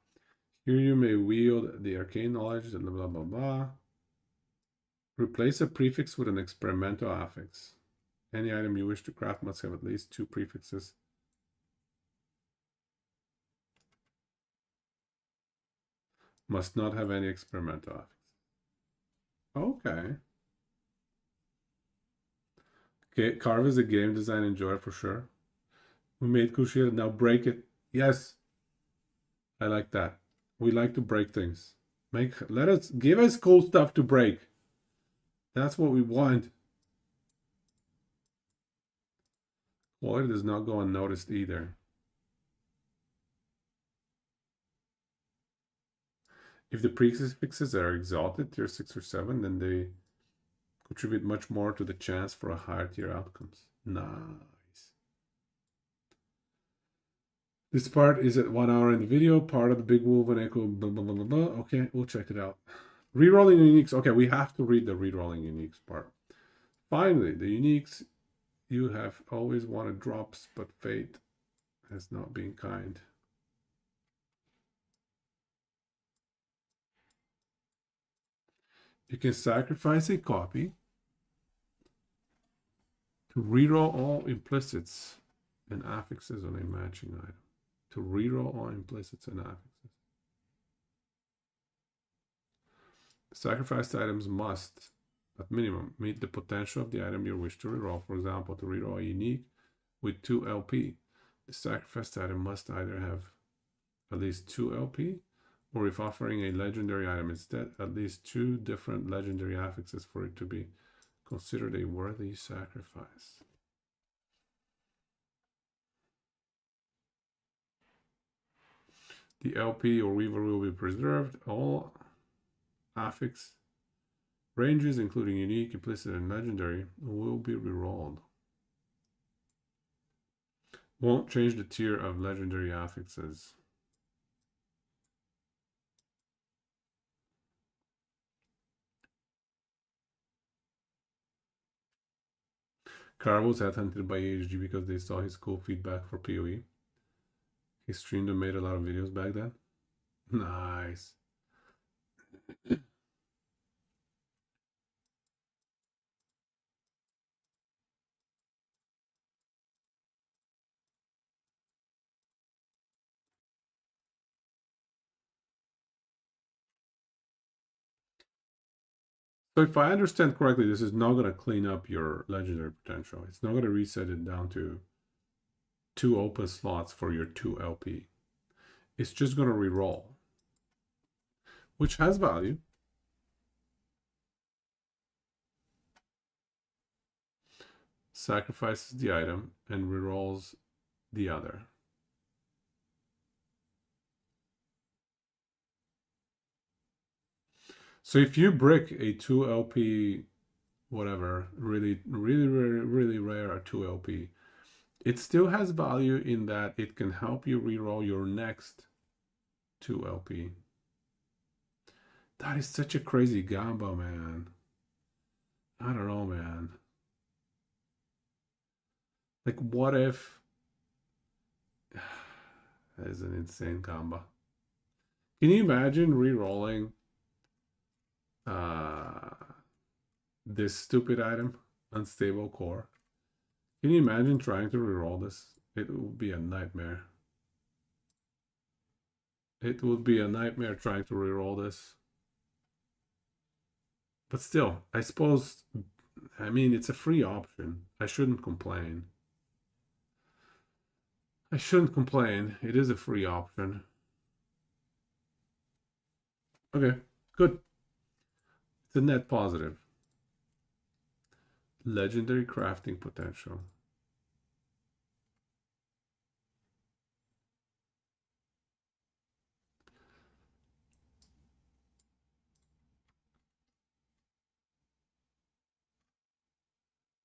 Here you may wield the arcane knowledge, blah, blah, blah, blah. Replace a prefix with an experimental affix. Any item you wish to craft must have at least 2 prefixes. Must not have any experimental affix. Okay. Okay, Carve is a game design enjoyer for sure. We made cool shit, now break it. Yes. I like that. We like to break things. Give us cool stuff to break. That's what we want. Quality does not go unnoticed either. If the prefixes are exalted, tier 6 or 7, then they contribute much more to the chance for a higher tier outcomes. Nice. This part is at 1 hour in the video, part of the Big Woven Echo, blah, blah, blah, blah, blah. Okay, we'll check it out. Rerolling uniques. Okay, we have to read the rerolling uniques part. Finally, the uniques you have always wanted drops, but fate has not been kind. You can sacrifice a copy to reroll all implicits and affixes on a matching item. To reroll all implicits and affixes. Sacrificed items must, at minimum, meet the potential of the item you wish to reroll. For example, to reroll a unique with 2 LP, the sacrificed item must either have at least 2 LP, or if offering a legendary item instead, at least 2 different legendary affixes for it to be considered a worthy sacrifice. The LP or Weaver will be preserved. All affix ranges, including unique, implicit, and legendary, will be rerolled. Won't change the tier of legendary affixes. Carve was headhunted by AHG because they saw his cool feedback for PoE. He streamed and made a lot of videos back then. Nice. So if I understand correctly, this is not going to clean up your legendary potential. It's not going to reset it down to 2 open slots for your 2 LP. It's just going to re-roll, which has value. Sacrifices the item and re-rolls the other. So if you brick a 2 LP, whatever, really rare 2 LP, it still has value in that it can help you re-roll your next 2 LP. That is such a crazy combo, man. I don't know, man. Like, what if... That is an insane combo. Can you imagine re-rolling this stupid item, Unstable Core? Can you imagine trying to re-roll this? It would be a nightmare. It would be a nightmare trying to re-roll this. But still, I suppose, I mean, it's a free option. I shouldn't complain. I shouldn't complain. It is a free option. Okay, good. It's a net positive. Legendary crafting potential.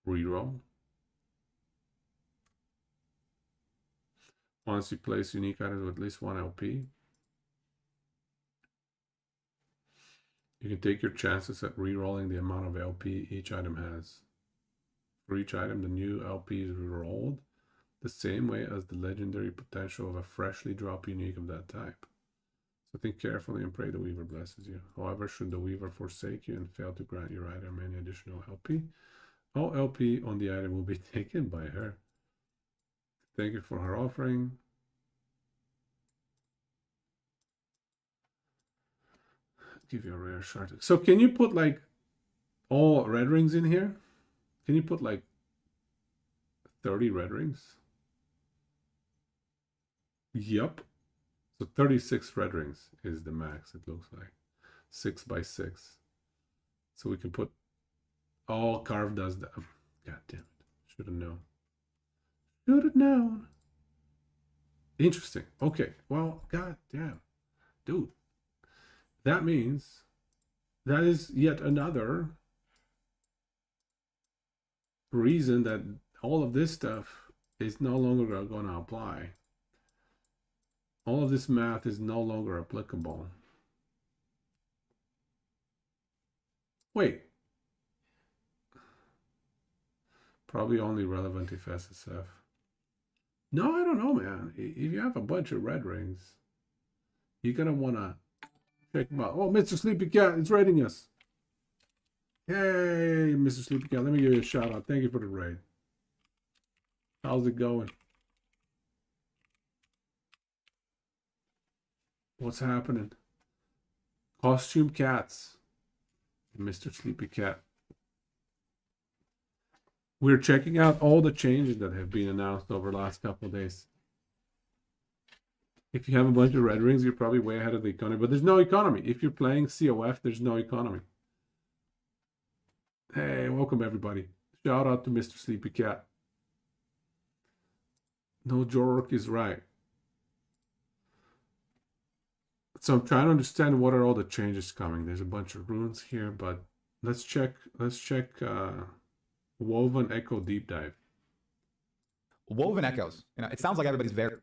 Reroll. Once you place unique items with at least 1 LP, you can take your chances at re-rolling the amount of LP each item has. For each item, the new LP is re-rolled the same way as the legendary potential of a freshly dropped unique of that type. So think carefully and pray the Weaver blesses you. However, should the Weaver forsake you and fail to grant your item any additional LP, all LP on the item will be taken by her. Thank you for her offering. Give you a rare shard. So can you put like all red rings in here? Can you put like 30 red rings? Yup. So 36 red rings is the max, it looks like. 6 by 6. So we can put all carved does that. God damn it. Should have known. Should have known. Interesting. Okay. Well, god damn. Dude. That means that is yet another reason that all of this stuff is no longer going to apply. All of this math is no longer applicable. Wait. Probably only relevant if SSF. No, I don't know, man. If you have a bunch of red rings, you're going to want to check them out. Oh, Mr. Sleepy Cat is raiding us. Hey, Mr. Sleepy Cat. Let me give you a shout out. Thank you for the raid. How's it going? What's happening? Costume cats. Mr. Sleepy Cat. We're checking out all the changes that have been announced over the last couple of days. If you have a bunch of red rings, you're probably way ahead of the economy. But there's no economy. If you're playing COF, there's no economy. Hey, welcome everybody. Shout out to Mr. Sleepy Cat. No, Jork is right. So I'm trying to understand what are all the changes coming. There's a bunch of runes here, but let's check Woven Echo Deep Dive. Woven Echoes. You know, it sounds like everybody's very...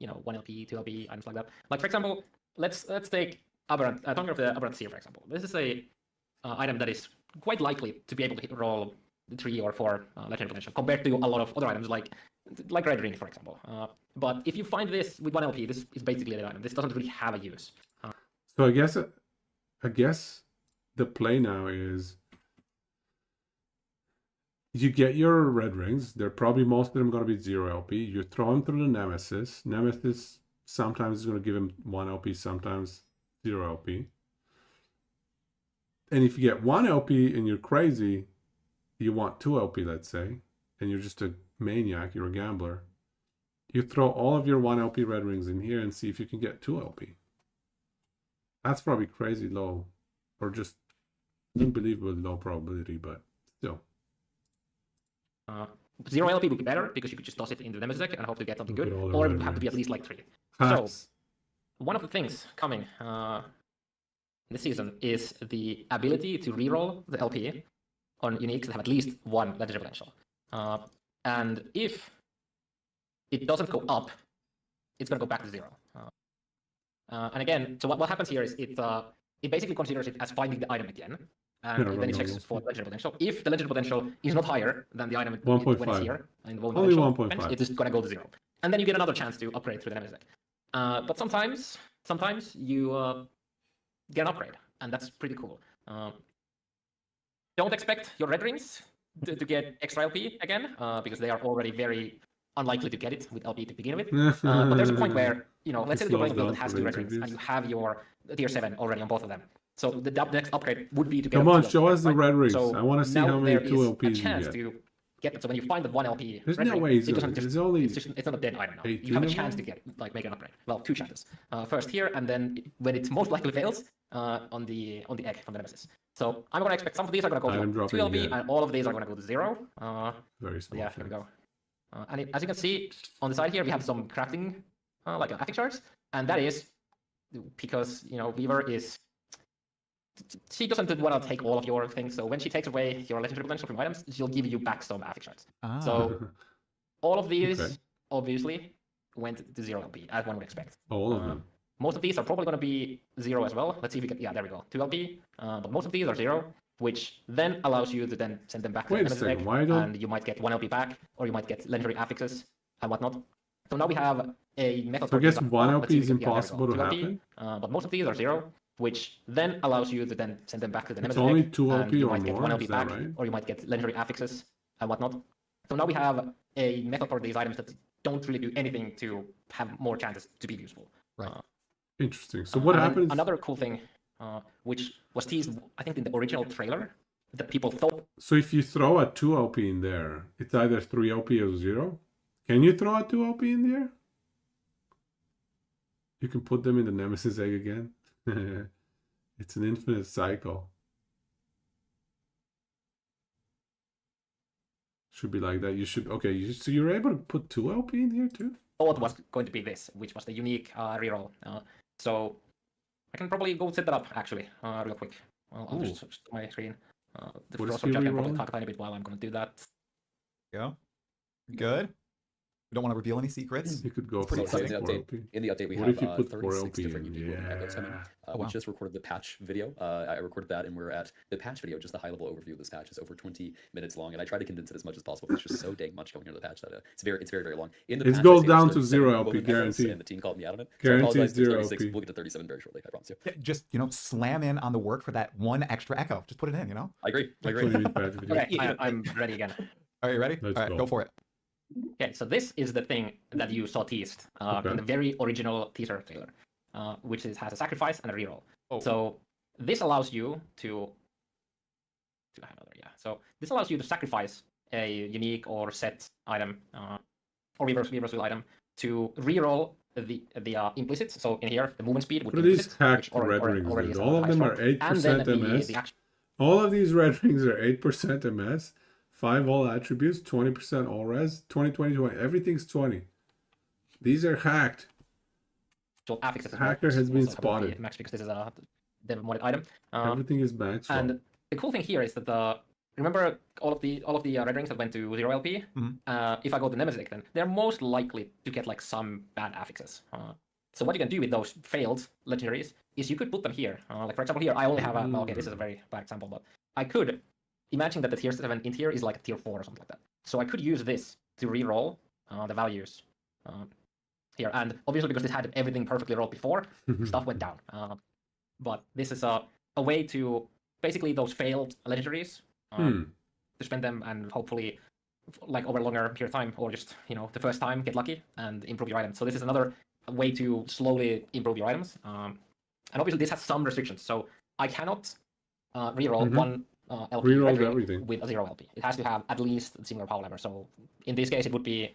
You know, 1 LP, 2 LP, items like that. Like, for example, let's take Aberrant, Tongue of the Aberrant Seer, for example. This is a item that is quite likely to be able to roll 3 or 4 legendary potential compared to a lot of other items like Red Ring, for example. But if you find this with 1 LP, this is basically the item. This doesn't really have a use. So I guess the play now is you get your red rings. They're probably most of them going to be 0 LP. You throw them through the Nemesis. Nemesis sometimes is going to give him 1 LP, sometimes 0 LP. And if you get 1 LP and you're crazy, you want 2 LP, let's say, and you're just a maniac, you're a gambler, you throw all of your 1 LP red rings in here and see if you can get 2 LP. That's probably crazy low, or just unbelievably low probability, but still. 0 LP would be better because you could just toss it into the Nemesis deck and hope to get something good, Look at all the or it red would have to be at rings. least like 3. Facts. So, one of the things coming this season is the ability to reroll the LP on uniques that have at least 1 legendary potential. And if it doesn't go up, it's going to go back to 0. And again, so what happens here is it basically considers it as finding the item again, and then it checks for legendary potential. If the legendary potential is not higher than the item when it's 1.5. here, in the Only potential, 1.5. it's just going to go to 0. And then you get another chance to upgrade through the Nemesis deck. But sometimes you get an upgrade, and that's pretty cool. Don't expect your red rings to get extra LP again, because they are already very unlikely to get it with LP to begin with. But there's a point where, let's say that you're playing a build that has 2 red rings, and you have your tier 7 already on both of them. So the next upgrade would be to get Come on, 2 show LP, us the right? red rings. So I want to see now how many there 2 is LPs a you chance get. to get it. So when you find the 1 LP There's red no ring, way it doesn't just, it's only it's not a dead item now. 18 You have a of chance them? to make an upgrade. Well, 2 chances. First here, and then when it most likely fails, on the egg from the Nemesis. So I'm going to expect some of these are going to go Item to dropping 2 LP, again. and all of these are going to go to 0. Very small. Yeah, here we go. And as you can see on the side here, we have some crafting, like affix shards, and that is because Weaver is. She doesn't want to take all of your things, so when she takes away your legendary potential from items, she'll give you back some affix shards. So all of these Okay. obviously went to 0 LP, as one would expect. All of them. Most of these are probably going to be 0 as well. Let's see if we get, yeah, there we go, 2 LP. But most of these are 0, which then allows you to then send them back to Wait the a Nemesis second, deck, why don't- and you might get 1 LP back, or you might get legendary affixes and whatnot. So now we have a method. So I for guess design- 1 let's LP see if is we get- yeah, there we impossible go, to 2 LP, happen? but most of these are 0, which then allows you to then send them back to the It's Nemesis only deck, 2 and LP you or might get more, 1 LP is that back, right? or you might get legendary affixes and whatnot. So now we have a method for these items that don't really do anything to have more chances to be useful. Right. Interesting. So what And then happens? Another cool thing, which was teased, I think, in the original trailer, that people thought So if you throw a 2 LP in there, it's either 3 LP or 0. Can you throw a 2 LP in there? You can put them in the Nemesis egg again. It's an infinite cycle. Should be like that. You should. Okay, so you're able to put 2 LP in here too? was going to be this, which was the unique reroll. So I can probably go set that up actually, real quick. I'll just switch to my screen. The What is browser he chat can probably rerolling? talk a tiny bit while I'm going to do that. Yeah. Good. We don't want to reveal any secrets. You could go It's pretty for exciting. 4 LP. In the update, we What have if you put 4 36 LP different in? unique Woven echoes coming. Yeah. We wow. just recorded the patch video. I recorded that, and we're at the patch video. Just the high-level overview of this patch is over 20 minutes long, and I try to condense it as much as possible. There's just so dang much going into the patch that it's very, very long. In the It patch, goes I say down there's to 37 0 LP, Woven echoes, guaranteed. and the team called me out on it. Guaranteed so I apologize, there's 0 36. LP. We'll get to 37 very shortly. I promise you. Yeah, just slam in on the work for that one extra echo. Just put it in. I agree. I agree. 20 minute patch video. Okay, I'm ready again. Are you ready? Let's All right, go. go for it. Okay, so this is the thing that you saw teased Okay. in the very original teaser trailer, which has a sacrifice and a reroll. Oh. So this allows you to have another, yeah. So this allows you to sacrifice a unique or set item, or reverse wheel item, to reroll the implicit. So in here, the movement speed would What are be these implicit, hacked which red already rings? is Then? a All of high them are score. And 8% then MS. the actual All of these red rings are 8% MS, 5 all attributes, 20% all res, 20, 20, 20. Everything's 20. These are hacked. affixes. Hacker has been also happen to be spotted. Max, because this is a dev modded item. Everything is max. And the cool thing here is that remember all of the red rings that went to 0 LP. Mhm. If I go to Nemesis deck, then they're most likely to get like some bad affixes. So what you can do with those failed legendaries is you could put them here. Like for example, here I only have a. Well, okay, this is a very bad example, but I could imagine that the tier 7 int here is like a tier 4 or something like that. So I could use this to re-roll the values here, and obviously because this had everything perfectly rolled before, stuff went down. But this is a way to basically those failed legendaries to spend them and hopefully like over a longer period of time, or just the first time get lucky and improve your items. So this is another way to slowly improve your items. And obviously this has some restrictions. So I cannot reroll Mhm. one LP Reroll rendering everything. with a 0 LP. It has to have at least similar power level. So in this case, it would be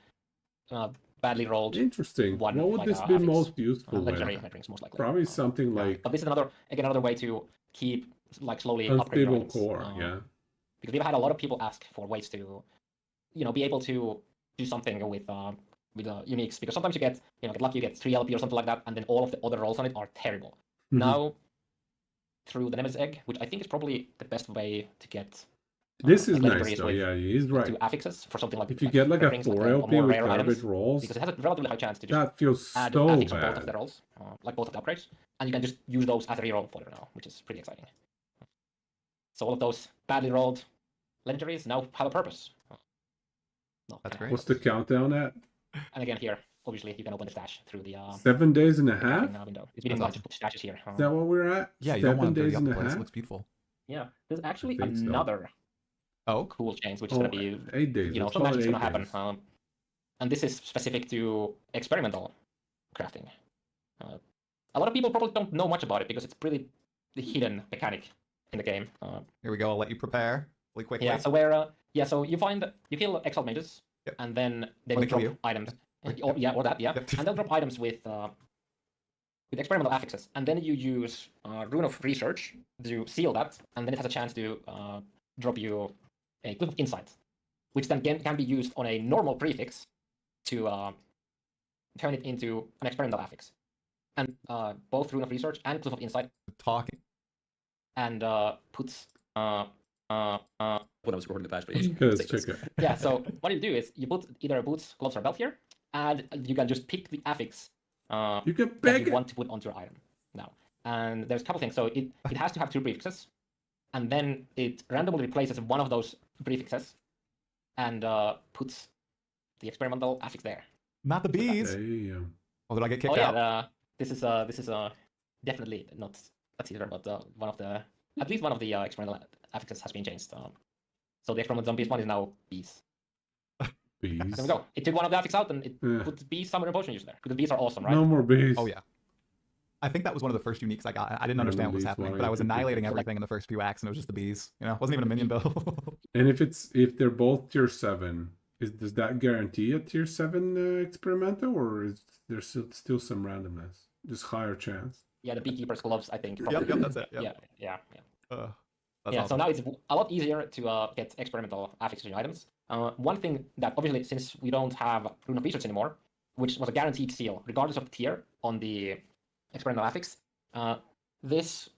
badly rolled. Interesting. One, What would like, this be affix, most useful legendary with? renderings, most likely. Probably something yeah. like But this is another way to keep like slowly upgrading your unstable items. core. Yeah. Because we've had a lot of people ask for ways to, be able to do something with uniques. Because sometimes you get lucky, you get 3 LP or something like that, and then all of the other rolls on it are terrible. Mhm. Now, through the Nemesis Egg, which I think is probably the best way to get This is like nice legendaries though. with Yeah, he's right. 2 affixes for something like If you get like a renderings, 4 or LP more with rare garbage items, rolls, because it has a relatively high chance to just that feels add so affix on both of the bad. rolls, like both of the upgrades, and you can just use those as a reroll fodder now, which is pretty exciting. So all of those badly rolled legendaries now have a purpose. No, That's kinda great. What's the countdown at? And again here, obviously you can open the stash through the 7 days and a the half? crafting, window. It's been That's nice to put stashes here. Is that what we're at? Yeah, you don't 7 want to dirty days up and the a place. It half? looks beautiful. Yeah, there's actually think so. another Oh, cool change, which is Oh, going to be 8 days. some Let's call it magic's 8 going to happen. days. And this is specific to experimental crafting. A lot of people probably don't know much about it because it's pretty the hidden mechanic in the game. here we go. I'll let you prepare really quickly. Yeah, so you kill exiled mages, Yep. and then they Or will they kill drop you. items. Yep. Or that, yeah. Yep. And they'll drop items with experimental affixes, and then you use Rune of Research to seal that, and then it has a chance to drop you a Glyph of Insight, which then can be used on a normal prefix to turn it into an experimental affix. And both Rune of Research and Glyph of Insight Talking. and puts When I was recording the patch, but Because check it. yeah, so what you do is you put either boots, gloves, or belt here, and you can just pick the affix You can that beg you it. want to put onto your item now. And there's a couple things. So it has to have 2 prefixes, and then it randomly replaces one of those prefixes and puts the experimental affix there. Not the bees. Damn. Oh, did I get kicked Oh out? yeah, this is definitely not a teaser, but at least one of the experimental affixes has been changed. So the experimental zombies one is now bees. Bees. There we go. It took one of the affix out and it Yeah. put bees summoner potion user there. Because bees are awesome, right? No more bees. Oh yeah. I think that was one of the first uniques I got. I didn't understand what was Release happening, one, but I was I think. annihilating So, like- everything in the first few acts, and it was just the bees. It wasn't even a minion build. And if they're both tier 7, does that guarantee a tier 7 experimental, or is there still some randomness? Just higher chance. Yeah, the beekeeper's gloves, I think. Yep, that's it. Yep. Yeah. That's So awesome. now it's a lot easier to get experimental affixes to items. One thing that obviously, since we don't have Rune of Research anymore, which was a guaranteed seal, regardless of tier on the experimental affix, this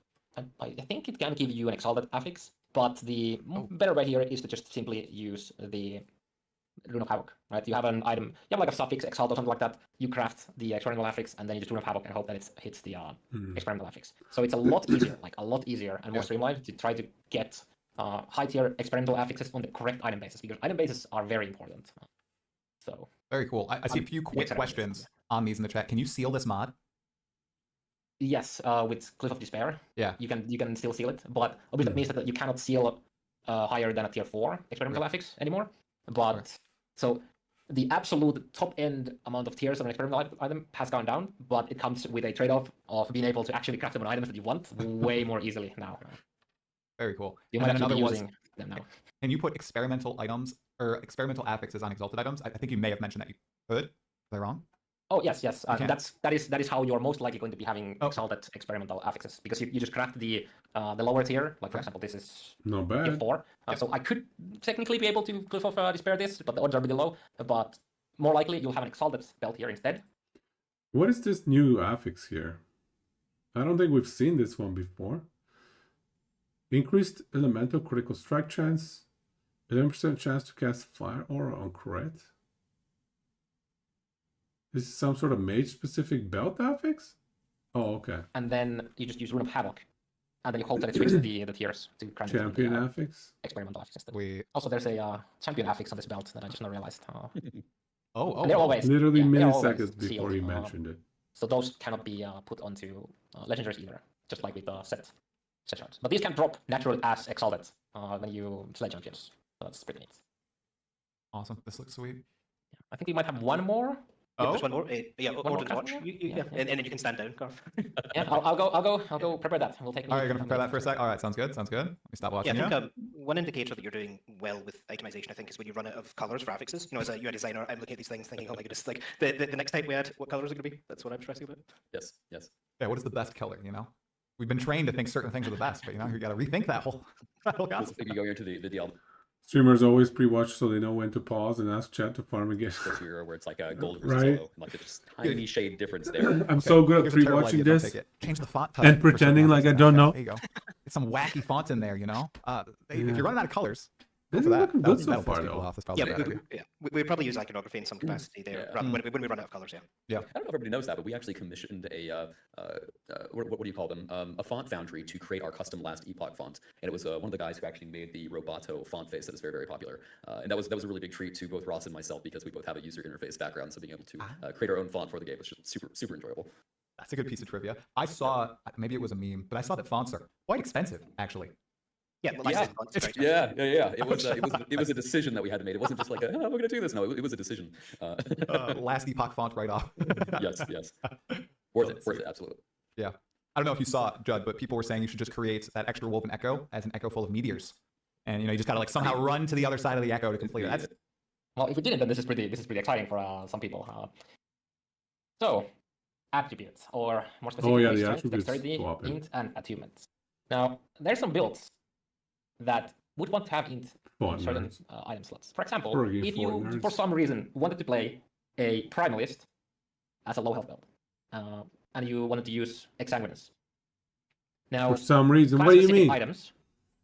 I think it can give you an exalted affix, but the better way here is to just simply use the Rune of Havoc, right? You have an item, you have like a suffix, exalt or something like that, you craft the experimental affix, and then you just Rune of Havoc and hope that it hits the experimental affix. So it's a lot easier, and more streamlined to try to get high tier experimental affixes on the correct item basis, because item bases are very important. So Very cool. I see a few quick excited about this. questions on these in the chat. Can you seal this mod? yes, with Cliff of Despair, Yeah. you can still seal it, but obviously that means that you cannot seal higher than a tier 4 experimental affix anymore. But so the absolute top end amount of tiers of an experimental item has gone down, but it comes with a trade-off of being able to actually craft them on items that you want way more easily now. Very cool. You And might then actually be another was, using them now. can you put experimental items or experimental affixes on exalted items? I think you may have mentioned that you could. Is I wrong? Oh yes. Okay. That is how you're most likely going to be having exalted experimental affixes, because you just craft the lower tier. Like for example, this is Not tier bad. 4. So I could technically be able to Cliff of Despair this, but the odds are really low. But more likely you'll have an exalted belt here instead. What is this new affix here? I don't think we've seen this one before. Increased elemental critical strike chance. 11% chance to cast fire aura on crit. This is some sort of mage specific belt affix? Oh, okay. And then you just use Rune of Havoc, and then you hope that it switches the tiers to grant you Champion the, affix? experimental affix instead. We. Also, there's a champion affix on this belt that I just now realized. Oh. And they're always Literally they're always milliseconds before sealed, he mentioned it. So those cannot be put onto legendaries either, just like with the set shards. But these can drop naturally as exalted when you slay champions. So that's pretty neat. Awesome. This looks sweet. I think we might have one more Yep, Oh, there's one more. Yeah, One more Odin's Watch. crafting Yeah, and then you can stand down. Yeah, I'll go prepare that. We'll take. all right, you're gonna prepare that for a sec. All right, sounds good. Sounds good. Let me stop Yeah, watching. I think you. one indicator that you're doing well with itemization, I think, is when you run out of colors for affixes. You know, as a UI designer, I'm looking at these things thinking, oh my goodness, like the next type we add, what colors are going to be? That's what I'm stressing about. Yes, yes. Yeah, what is the best color? You know, we've been trained to think certain things are the best, but you know, you got to rethink that whole concept. Maybe go into the Diablo Streamers always pre-watch so they know when to pause and ask chat to farm again. here, where it's like a gold versus Right. yellow, like just tiny shade difference there. I'm so good at Here's a terrible pre-watching idea, don't this. take it. Change the font And type for pretending certain like I ones. don't Okay, know. There you go. Get some wacky fonts in there, you know. If Yeah. you're running out of colors, go This for is that. looking good so That'll far, piss people though. off. That's probably Yeah, a bad idea. we probably use iconography in some capacity there Yeah. rather when we run out of colors. Yeah. I don't know if everybody knows that, but we actually commissioned a what do you call them? A font foundry to create our custom Last Epoch font, and it was one of the guys who actually made the Roboto font face that is very, very popular. And that was a really big treat to both Ross and myself because we both have a user interface background, so being able to create our own font for the game was just super enjoyable. That's a good piece of trivia. I saw, maybe it was a meme, but I saw that fonts are quite expensive, actually. Yeah, well, Yeah. licensed fonts, right. Yeah. It was a decision that we had to make. It wasn't just like we're gonna do this. No, it was a decision. Last Epoch font right off. Yes. Worth it, absolutely. Yeah. I don't know if you saw it, Judd, but people were saying you should just create that extra woven echo as an echo full of meteors. And you know, you just gotta like somehow run to the other side of the echo to complete it. That's Well, if we didn't, then this is pretty exciting for some people. So, attributes, or more specifically, yeah, the strength, attributes dexterity, swapping. int, and attunements. Now, there's some builds that would want to have int on Font certain nerds. item slots. For example, Friggin' if you, font nerds. for some reason, wanted to play a primalist as a low health build, and you wanted to use exsanguinous. Now, For some reason, what do you class-specific mean? items,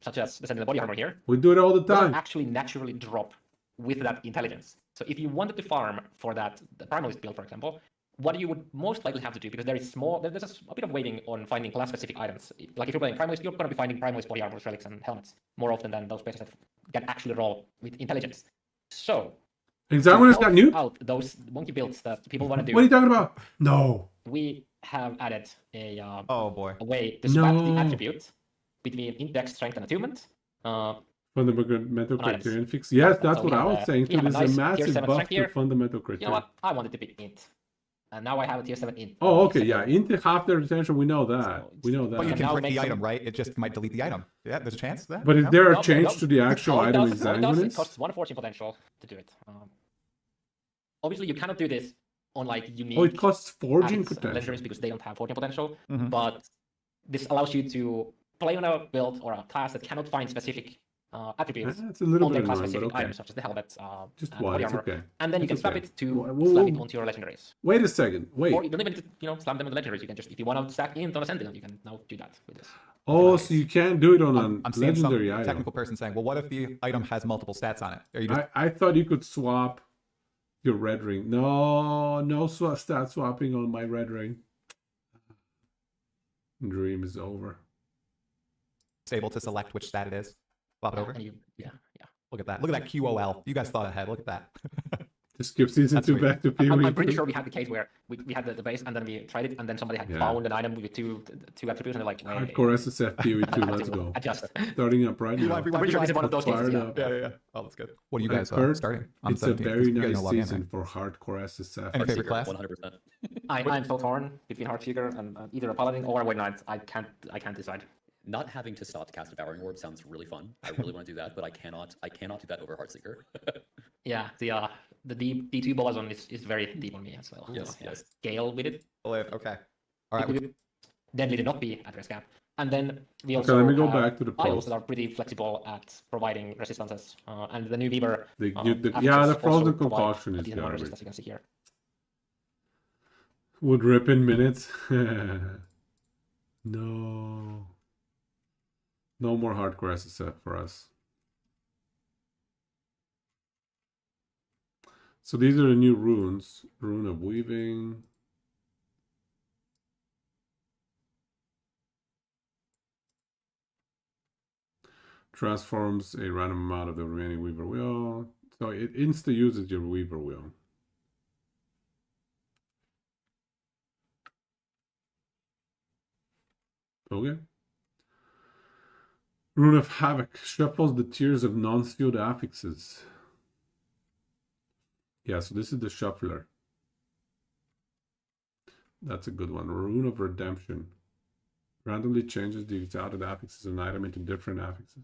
such as the Sentinel Body Armor here, We do it all the doesn't time. actually naturally drop with that intelligence. So if you wanted to farm for that, the primalist build, for example, what you would most likely have to do, because there's a bit of waiting on finding class-specific items. Like if you're playing primalist, you're going to be finding primalist body armor, relics, and helmets more often than those places that can actually roll with intelligence. So Examiner got nuked? out those monkey builds that people want to do, What are you talking about? No. we have added a oh boy. way to swap the No. attribute between index, strength, and attunement. Fundamental On items. criterion fix. Yes, So that's we what I have was saying we too. have a There's a nice tier massive 7 buff strength to here. fundamental You know criterion. what? I wanted to pick int. And now I have a tier 7 int. Oh, okay, Second. yeah. Into half their retention, we know that. So We know But you And that. can now break make the some- item, right? It just might delete the item. Yeah, there's a chance of that. But is No? there a No, change no. to the actual All it item does- all it does, it exsanguinous? costs 114 potential to do it. Obviously, you cannot do this on like unique Oh, it costs forging ads and potential. legendaries because they don't have 14 potential. Mhm. But this allows you to play on a build or a class that cannot find specific attributes That's a little on their bit class annoying, but specific okay. items, such as the helmet Just and why? body It's armor. okay. And then you can It's swap okay. it to Whoa, slap whoa. it onto your legendaries. Wait a second. Wait. Or you don't even, slam them on the legendaries. You can just, if you want to stack int on a sentinel, you can now do that with this. Oh, nice. so you can't do it on I'm a seeing some legendary item. technical person saying, well, what if the item has multiple stats on it? Are you just I thought you could swap your red ring. No stat swapping on my red ring. Dream is over. able to select which stat it is? Flop it over. And you, yeah. Look at that. Look at that QOL. You guys thought ahead. Look at that. Just skip season That's 2 sweet. back to I'm PoE. pretty sure we had the case where we had the base and then we tried it and then somebody had Yeah. found an item with two attributes and they're like, wait, Hardcore SSF PoE 2, I have let's to go. Adjust. Starting up right You now. want I'm pretty sure this is one of those cases. Fired Yeah. up. Yeah. Oh, that's good. What are you I've guys heard starting? On It's a 17th. very You're getting nice a log in, season right? for hardcore SSF. Any favorite Heartseeker, class? 100%. I'm so torn between Heartseeker and either a Paladin or a White Knight. I can't decide. Not having to stop to cast Devouring Orb sounds really fun. I really want to do that, but I cannot do that over Heartseeker. Yeah, the D2 Bolazon is very deep on me as well. Yes, So, yes. Scale with it. Okay. All It right. would deadly to not be at risk cap. And then we Okay, also let me go have back to the idols post. that are pretty flexible at providing resistances. And the new Weaver. The affixes yeah, the also frozen provide concoction a is decent amount of garbage. resistance, you can see here. Would rip in minutes. No. No more hardcore SSF for us. So these are the new runes. Rune of Weaving. Transforms a random amount of the remaining Weaver Wheel. So it insta uses your Weaver Wheel. Okay. Rune of Havoc shuffles the tiers of non-sealed affixes. Yeah, so this is the shuffler. That's a good one. Rune of Redemption. Randomly changes the exalted affixes of an item into different affixes.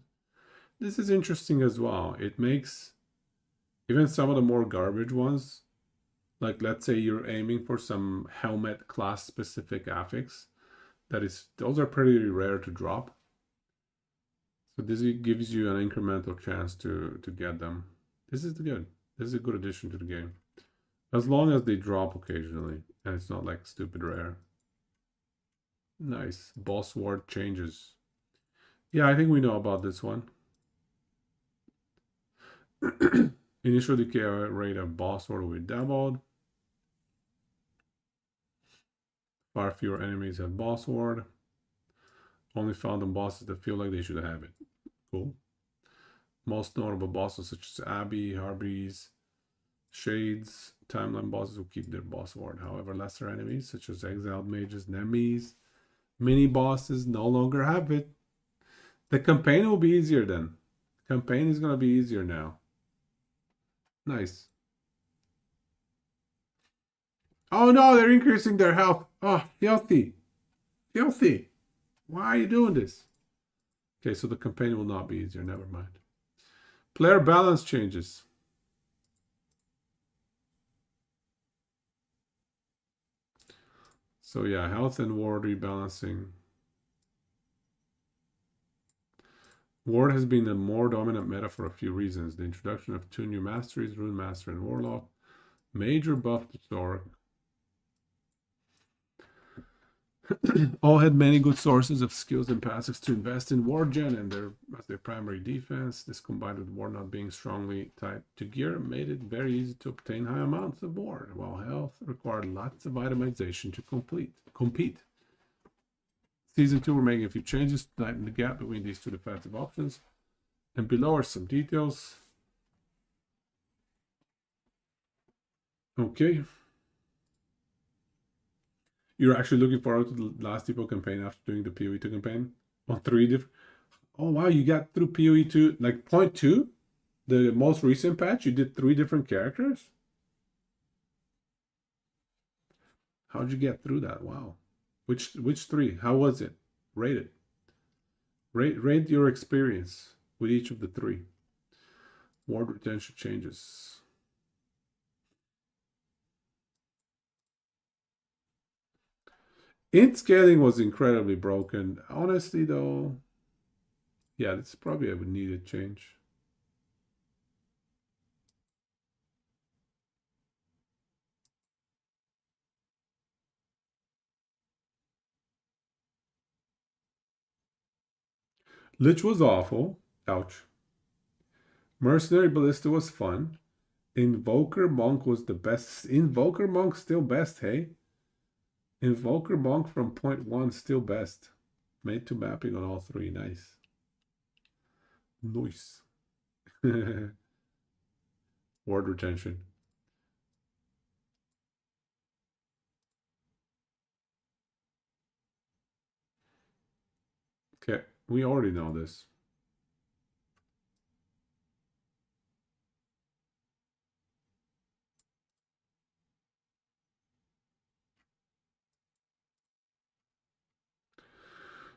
This is interesting as well. It makes even some of the more garbage ones, like let's say you're aiming for some helmet class specific affix, those are pretty rare to drop. So this gives you an incremental chance to get them. This is good. This is a good addition to the game. As long as they drop occasionally and it's not like stupid rare. Nice. Boss ward changes. Yeah, I think we know about this one. Initial decay rate of boss ward will be doubled. Far fewer enemies have boss ward. Only found on bosses that feel like they should have it. Cool. Most notable bosses such as Abby, Harbies, Shades, Timeline bosses will keep their boss ward. However, lesser enemies such as Exiled Mages, Nemes, mini bosses no longer have it. The campaign will be easier then. Campaign is going to be easier now. Nice. Oh no, they're increasing their health. Oh, filthy. Filthy. Why are you doing this? Okay, so the campaign will not be easier. Never mind. Player balance changes. So yeah, health and ward rebalancing. Ward has been a more dominant meta for a few reasons. The introduction of 2 new masteries, Rune Master and Warlock. Major buff to Zork. All had many good sources of skills and passives to invest in ward gen and as their primary defense. This combined with ward not being strongly tied to gear made it very easy to obtain high amounts of ward, while health required lots of itemization to compete. Season 2, we're making a few changes to tighten the gap between these two defensive options. And below are some details. Okay. You're actually looking forward to the last Depot campaign after doing the PoE 2 campaign on 3 different. Oh wow, you got through PoE 2 like 0.2, the most recent patch. You did 3 different characters. How'd you get through that? Wow, which 3? How was it? Rate it. Rate your experience with each of the 3. Ward retention changes. Int scaling was incredibly broken. Honestly, though, yeah, that's probably a needed change. Lich was awful. Ouch. Mercenary Ballista was fun. Invoker Monk was the best. Invoker Monk still best, hey? Invoker Monk from 0.1 still best. Made to mapping on all 3. Nice. Nice. Ward retention. Okay, we already know this.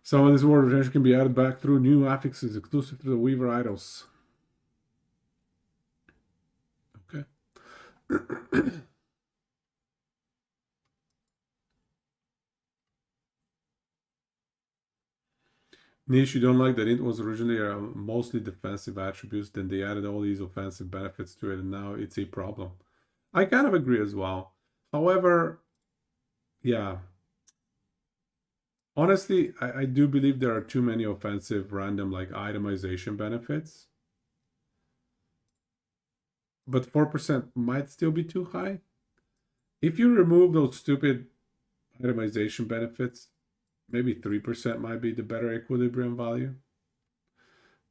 Some of this ward retention can be added back through new affixes exclusive to the Weaver Idols. Okay. Niche, you don't like that it was originally mostly defensive attributes, then they added all these offensive benefits to it, and now it's a problem. I kind of agree as well. However, yeah. Honestly, I do believe there are too many offensive random like itemization benefits. But 4% might still be too high. If you remove those stupid itemization benefits, maybe 3% might be the better equilibrium value.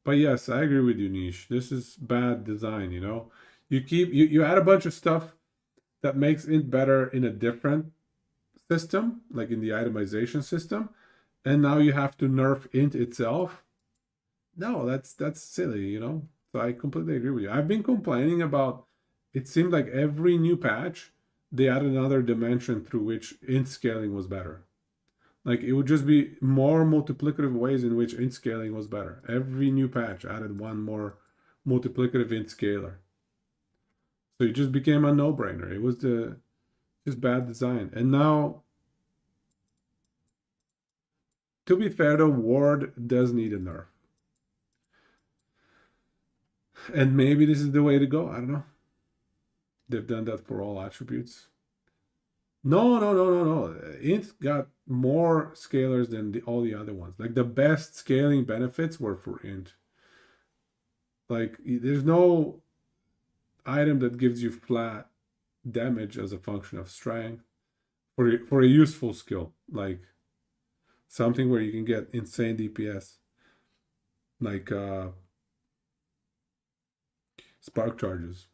But yes, I agree with you, Niche. This is bad design, you know. You add a bunch of stuff that makes it better in a different system, like in the itemization system, and now you have to nerf int itself. No, that's silly, you know. So I completely agree with you. I've been complaining about, it seemed like every new patch they added another dimension through which int scaling was better. Like it would just be more multiplicative ways in which int scaling was better. Every new patch added one more multiplicative int scaler. So it just became a no-brainer. It was just bad design. And now, to be fair though, Ward does need a nerf. And maybe this is the way to go. I don't know. They've done that for all attributes. No. Int got more scalars than all the other ones. Like the best scaling benefits were for int. Like there's no item that gives you flat damage as a function of strength for a useful skill, like something where you can get insane DPS, like spark charges.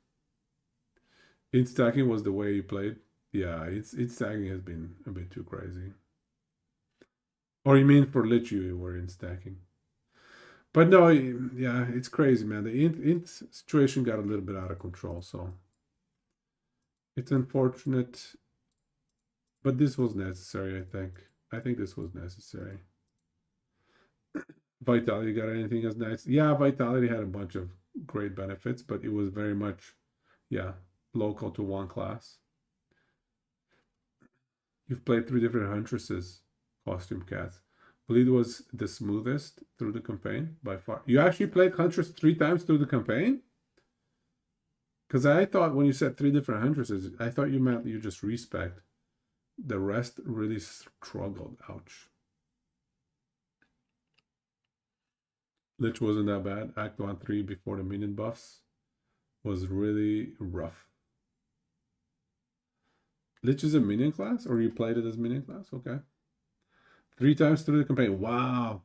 Int stacking was the way you played. Yeah, int stacking has been a bit too crazy. Or you mean for Lich you were int stacking? But no, yeah, it's crazy, man. The int situation got a little bit out of control, so it's unfortunate. But this was necessary, I think. I think this was necessary. Vitality got anything as nice? Yeah, Vitality had a bunch of great benefits, but it was very much, yeah, local to one class. You've played 3 different Huntresses, Costume Cats. Bleed was the smoothest through the campaign by far. You actually played Huntress 3 times through the campaign? Because I thought when you said 3 different Huntresses, I thought you meant you just respect. The rest really struggled. Ouch. Lich wasn't that bad. Act 1-3 before the minion buffs was really rough. Lich is a minion class, or you played it as minion class? Okay. 3 times through the campaign. Wow.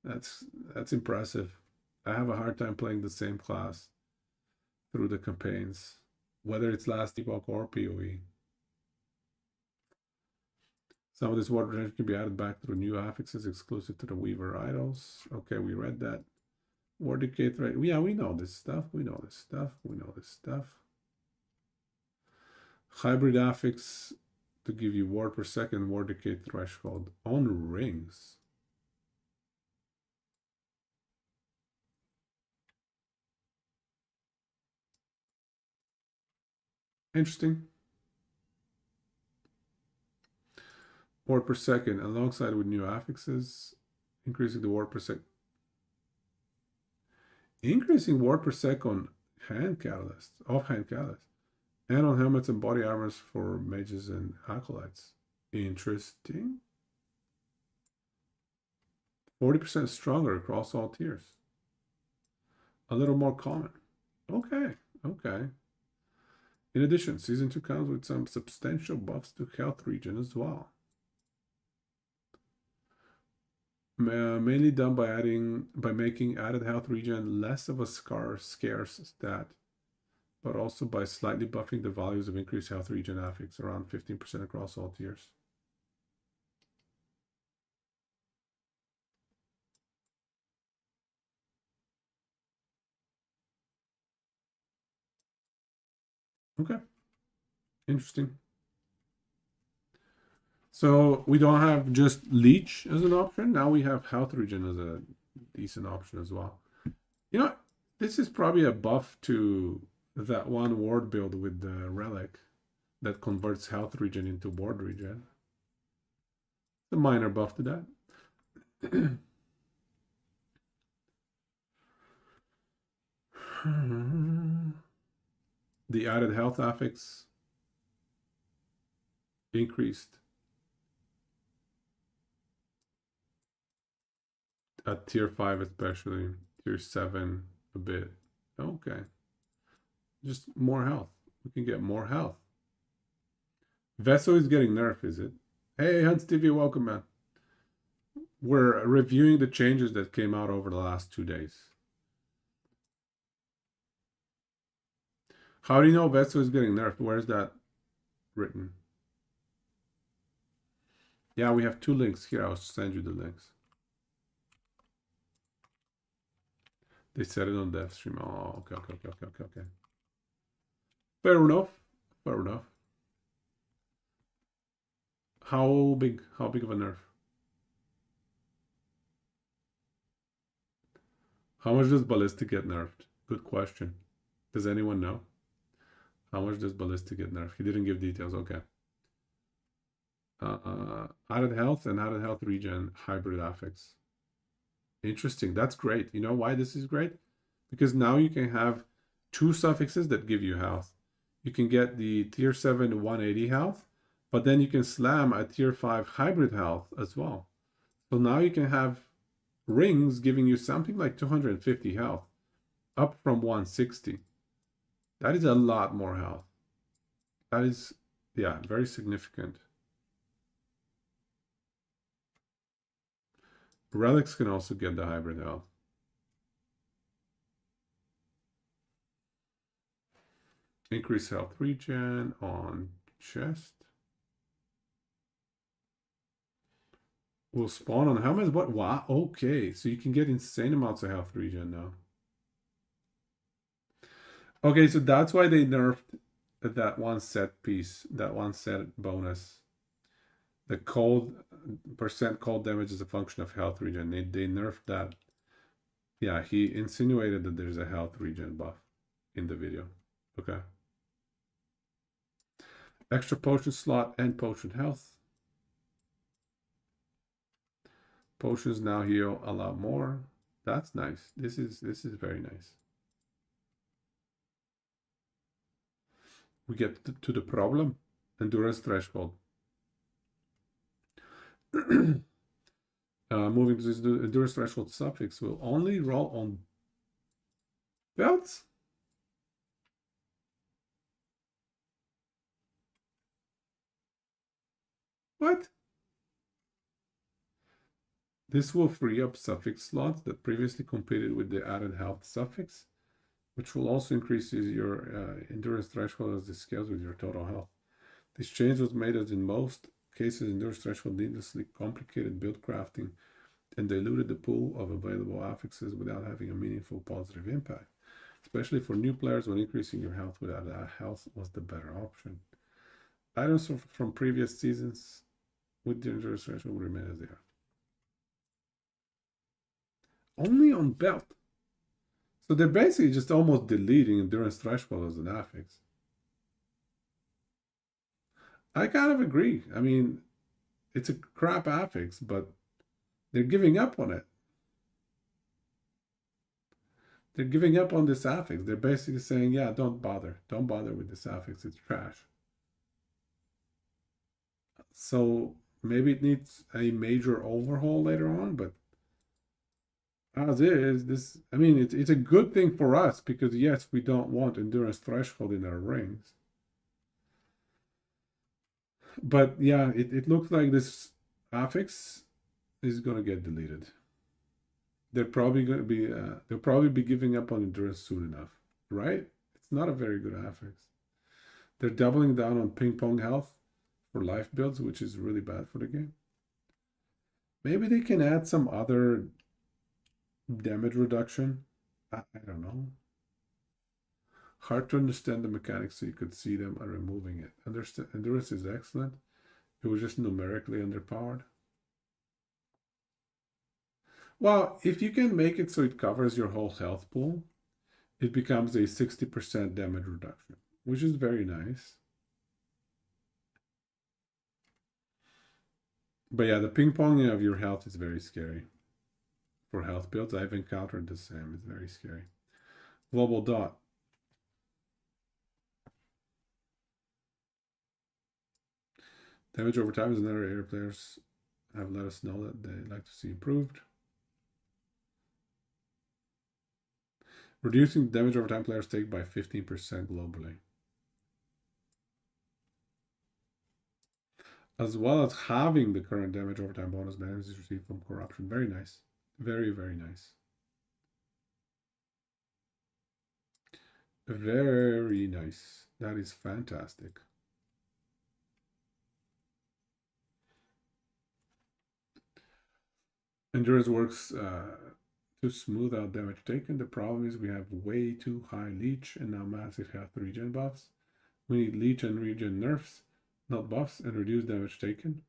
That's impressive. I have a hard time playing the same class through the campaigns, whether it's last epoch or PoE. Some of this water damage can be added back through new affixes exclusive to the Weaver Idols. Okay, we read that. War Decay threat. Yeah, we know this stuff. We know this stuff. Hybrid affix to give you ward per second, War Decay threshold on rings. Interesting. Ward per second alongside with new affixes, increasing the ward per second. Increasing ward per second on hand catalysts, off-hand catalysts, and on helmets and body armors for mages and acolytes. Interesting. 40% stronger across all tiers. A little more common. Okay. In addition, Season 2 comes with some substantial buffs to health regen as well. Mainly done by making added health regen less of a scarce stat, but also by slightly buffing the values of increased health regen affix around 15% across all tiers. Okay, interesting. So we don't have just Leech as an option. Now we have health regen as a decent option as well. You know, this is probably a buff to that one ward build with the relic that converts health regen into ward regen. A minor buff to that. The added health affix increased at tier 5, especially tier 7 a bit. Okay, just more health. We can get more health. Vessel is getting nerfed, is it? Hey, Hans TV, welcome, man. We're reviewing the changes that came out over the last 2 days. How do you know Vessel is getting nerfed? Where's that written? Yeah, we have 2 links here. I'll send you the links. They said it on dev stream. Oh, okay. Fair enough. How big of a nerf? How much does Ballistic get nerfed? Good question. Does anyone know? How much does Ballistic get nerfed? He didn't give details. Okay. Added health and added health regen hybrid affix. Interesting. That's great. You know why this is great? Because now you can have 2 suffixes that give you health. You can get the tier 7 180 health, but then you can slam a tier 5 hybrid health as well. So now you can have rings giving you something like 250 health, up from 160. That is a lot more health. That is, yeah, very significant. Relics can also get the hybrid health. Increase health regen on chest. Will spawn on helmets. What? Wow. Okay, so you can get insane amounts of health regen now. Okay, so that's why they nerfed that one set piece, that one set bonus. The cold percent cold damage is a function of health regen. They nerfed that. Yeah, he insinuated that there's a health regen buff in the video. Okay. Extra potion slot and potion health. Potions now heal a lot more. That's nice. This is very nice. We get to the problem. Endurance threshold. Moving to this endurance threshold suffix will only roll on belts. What? This will free up suffix slots that previously competed with the added health suffix, which will also increase your endurance threshold as it scales with your total health. This change was made as in most cases endurance threshold needlessly complicated build crafting and diluted the pool of available affixes without having a meaningful positive impact, especially for new players when increasing your health without health was the better option. Items from previous seasons with the endurance threshold will remain as they are. Only on belt. So they're basically just almost deleting endurance threshold as an affix. I kind of agree. I mean, it's a crap affix, but they're giving up on it. They're giving up on this affix. They're basically saying, yeah, don't bother. Don't bother with this affix. It's trash. So maybe it needs a major overhaul later on, but as is, this, I mean, it's a good thing for us because, yes, we don't want endurance threshold in our rings. But yeah, it looks like this affix is going to get deleted. They're probably going to be, they'll probably be giving up on endurance soon enough, right? It's not a very good affix. They're doubling down on ping pong health for life builds, which is really bad for the game. Maybe they can add some other damage reduction. I don't know. Hard to understand the mechanics so you could see them and removing it. Endurance is excellent. It was just numerically underpowered. Well, if you can make it so it covers your whole health pool, it becomes a 60% damage reduction, which is very nice. But yeah, the ping-ponging of your health is very scary. For health builds, I've encountered the same. It's very scary. Global dot. Damage over time is another area players have let us know that they'd like to see improved. Reducing the damage over time players take by 15% globally. As well as having the current damage over time bonus benefits received from corruption. Very nice. Very, very nice. Very nice. That is fantastic. Endurance works to smooth out damage taken. The problem is we have way too high leech and now massive health regen buffs. We need leech and regen nerfs, not buffs, and reduce damage taken.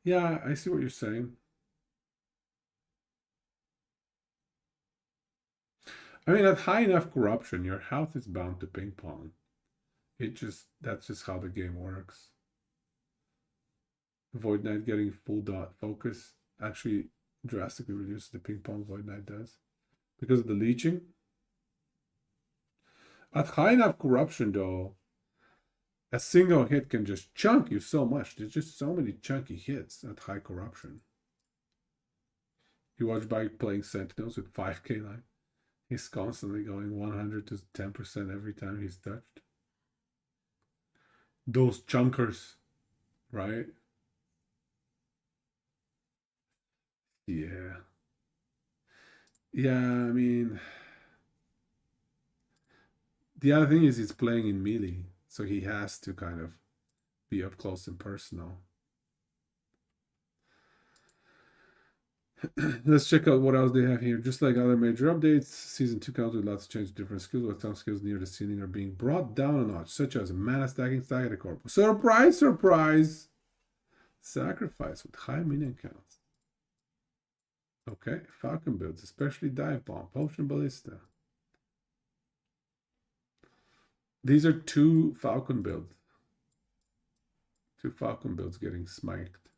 Yeah, I see what you're saying. I mean, at high enough corruption, your health is bound to ping pong. That's just how the game works. Void Knight getting full dot focus actually drastically reduces the ping pong Void Knight does. Because of the leeching. At high enough corruption though, a single hit can just chunk you so much. There's just so many chunky hits at high corruption. You watch by playing Sentinels with 5k line. He's constantly going 100 to 10% every time he's touched. Those chunkers, right? Yeah. Yeah, I mean, the other thing is he's playing in melee, so he has to kind of be up close and personal. Let's check out what else they have here. Just like other major updates, Season 2 comes with lots of changes, different skills, with some skills near the ceiling are being brought down a notch, such as mana stacking, stack at the corpus. Surprise, surprise! Sacrifice with high minion counts. Okay, Falcon builds, especially Dive Bomb, Potion Ballista. These are two Falcon builds. Two Falcon builds getting smiked.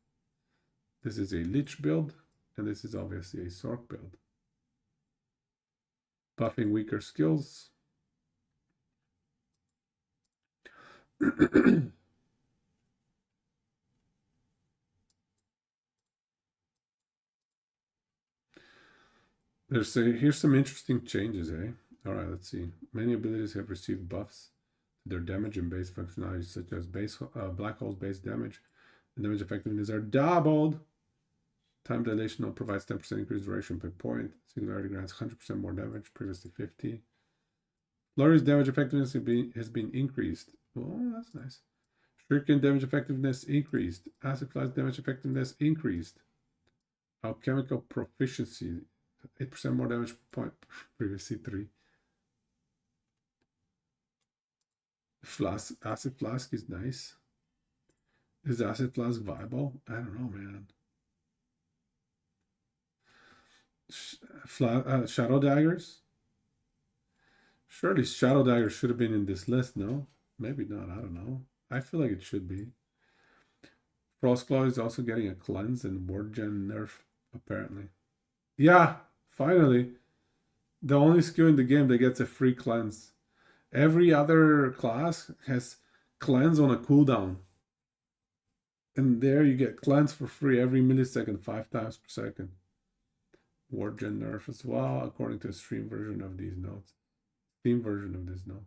This is a Lich build. And this is obviously a Sork build. Buffing weaker skills. Here's some interesting changes, eh? Alright, let's see. Many abilities have received buffs to their damage and base functionalities, such as Black Hole's base damage and damage effectiveness are doubled. Time dilation provides 10% increased duration per point. Singularity grants 100% more damage, previously 50. Flurry's damage effectiveness has been increased. Oh, that's nice. Shuriken damage effectiveness increased. Acid Flash damage effectiveness increased. Alchemical proficiency, 8% more damage per point, previously 3. Acid Flask is nice. Is Acid Flask viable? I don't know, man. Shadow Daggers? Surely Shadow Daggers should have been in this list, no? Maybe not, I don't know. I feel like it should be. Frostclaw is also getting a cleanse and word gen nerf, apparently. Yeah, finally. The only skill in the game that gets a free cleanse. Every other class has cleanse on a cooldown. And there you get cleanse for free every millisecond, 5 times per second. Word gen nerf as well, according to a stream version of these notes. Steam version of this note.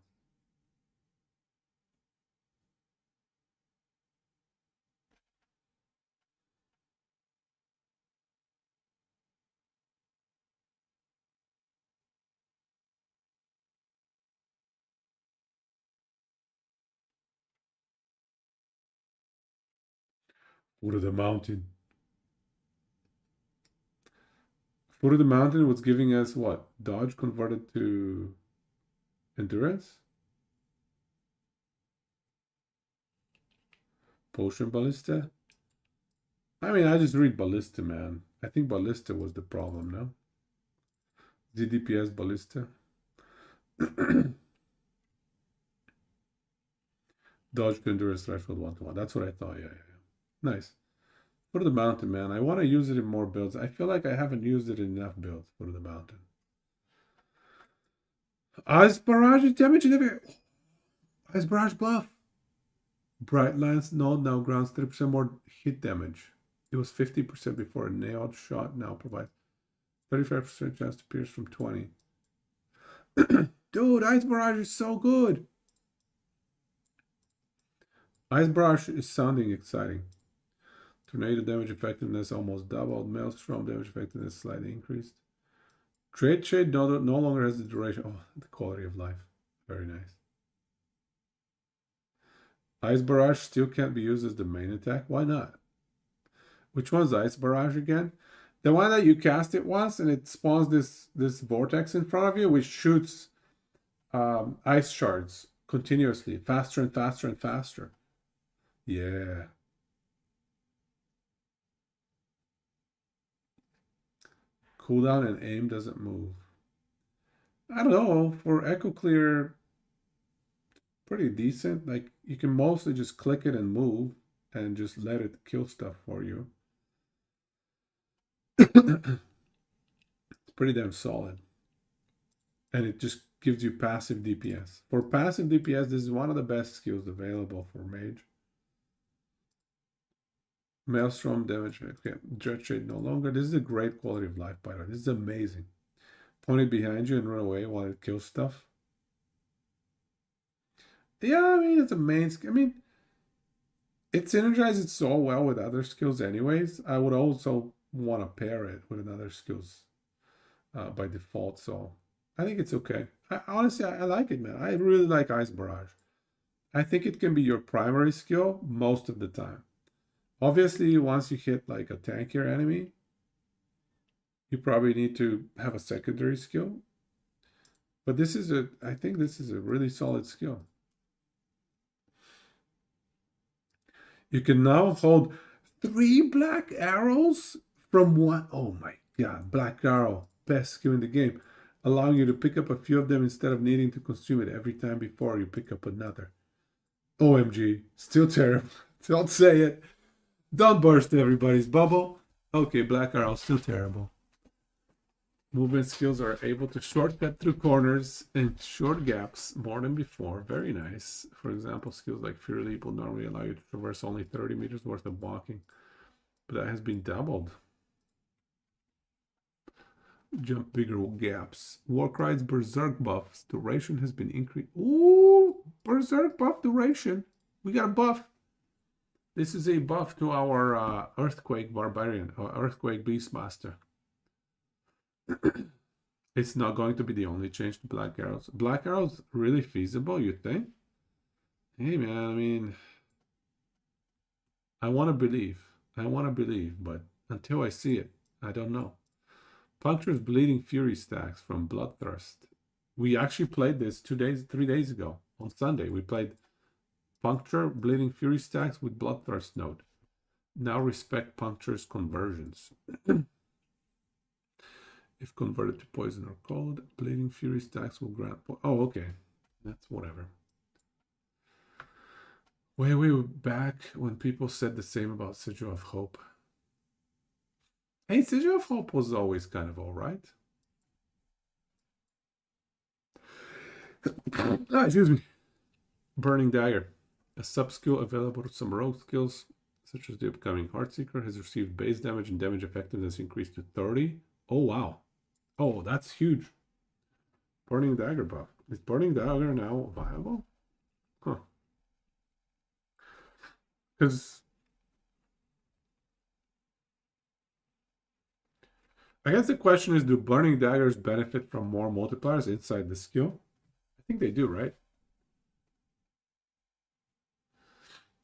Foot of the Mountain. Foot of the Mountain was giving us what? Dodge converted to endurance? Potion Ballista? I mean, I just read Ballista, man. I think Ballista was the problem, no? ZDPS Ballista. Dodge to endurance threshold 1-1. That's what I thought, yeah. Nice. Foot of the Mountain, man. I want to use it in more builds. I feel like I haven't used it in enough builds. Foot of the Mountain. Ice Barrage damage inhibitor. Ice Barrage buff. Bright Lance node now grants 30% more hit damage. It was 50% before. A nailed shot now provides 35% chance to pierce from 20. Dude, Ice Barrage is so good. Ice Barrage is sounding exciting. Tornado damage effectiveness almost doubled. Maelstrom damage effectiveness slightly increased. Trade Shade no longer has the duration. Oh, the quality of life. Very nice. Ice Barrage still can't be used as the main attack. Why not? Which one's Ice Barrage again? The one that you cast it once and it spawns this vortex in front of you, which shoots ice shards continuously, faster and faster and faster. Yeah. cooldown and aim doesn't move. I don't know. For Echo Clear, pretty decent. Like, you can mostly just click it and move and just let it kill stuff for you. It's pretty damn solid. And it just gives you passive DPS. For passive DPS, this is one of the best skills available for Mage. Maelstrom damage. Okay, Dread Shade no longer. This is a great quality of life, by the way. This is amazing. Point it behind you and run away while it kills stuff. Yeah, I mean, it's a main skill. I mean, it synergizes so well with other skills anyways. I would also want to pair it with another skills by default. So I think it's okay. Honestly, I like it, man. I really like Ice Barrage. I think it can be your primary skill most of the time. Obviously, once you hit like a tankier enemy, you probably need to have a secondary skill. But this is I think this is a really solid skill. You can now hold 3 black arrows from one. Oh my god, black arrow, best skill in the game. Allowing you to pick up a few of them instead of needing to consume it every time before you pick up another. OMG, still terrible. Don't say it. Don't burst everybody's bubble. Okay, black arrow, still terrible. Movement skills are able to shortcut through corners and short gaps more than before. Very nice. For example, skills like Fury Leap will normally allow you to traverse only 30 meters worth of walking, but that has been doubled. Jump bigger gaps. Warcride's Berserk buffs duration has been increased. Ooh, Berserk buff duration. We got a buff. This is a buff to our Earthquake Barbarian or Earthquake Beastmaster. It's not going to be the only change to Black Arrows. Black Arrows really feasible, you think? Hey man, I mean, I want to believe. But until I see it, I don't know. Puncture's Bleeding Fury stacks from Bloodthirst. We actually played this 3 days ago. On Sunday, we played Puncture Bleeding Fury stacks with Bloodthirst node. Now respect Puncture's conversions. If converted to poison or cold, Bleeding Fury stacks will grant... Oh, okay. That's whatever. Way back when people said the same about Sigil of Hope. Hey, Sigil of Hope was always kind of alright. Excuse me. Burning Dagger. A sub-skill available to some rogue skills, such as the upcoming Heartseeker, has received base damage and damage effectiveness increased to 30. Oh, wow. Oh, that's huge. Burning Dagger buff. Is Burning Dagger now viable? Huh. Because I guess the question is, do Burning Daggers benefit from more multipliers inside the skill? I think they do, right?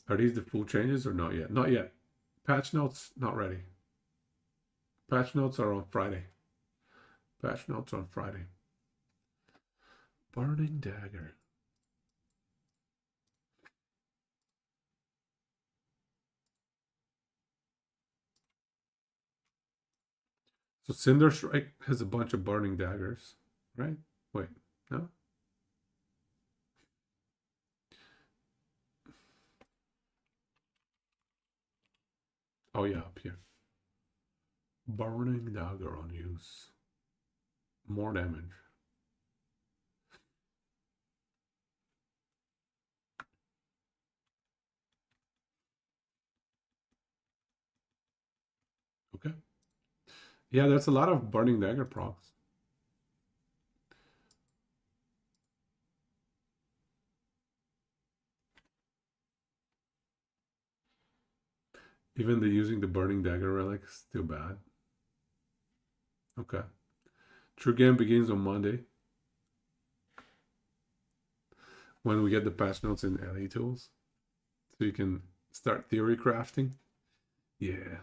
Are these the full changes or not yet? Not yet. Patch notes, not ready. Patch notes are on Friday. Patch notes on Friday. Burning Dagger. So Cinder Strike has a bunch of Burning Daggers, right? Wait, no? Oh yeah, up here. Burning Dagger on use. More damage. Okay. Yeah, there's a lot of Burning Dagger procs. Even using the Burning Dagger relic is still bad. Okay. True game begins on Monday. When we get the patch notes in LE tools. So you can start theory crafting. Yeah.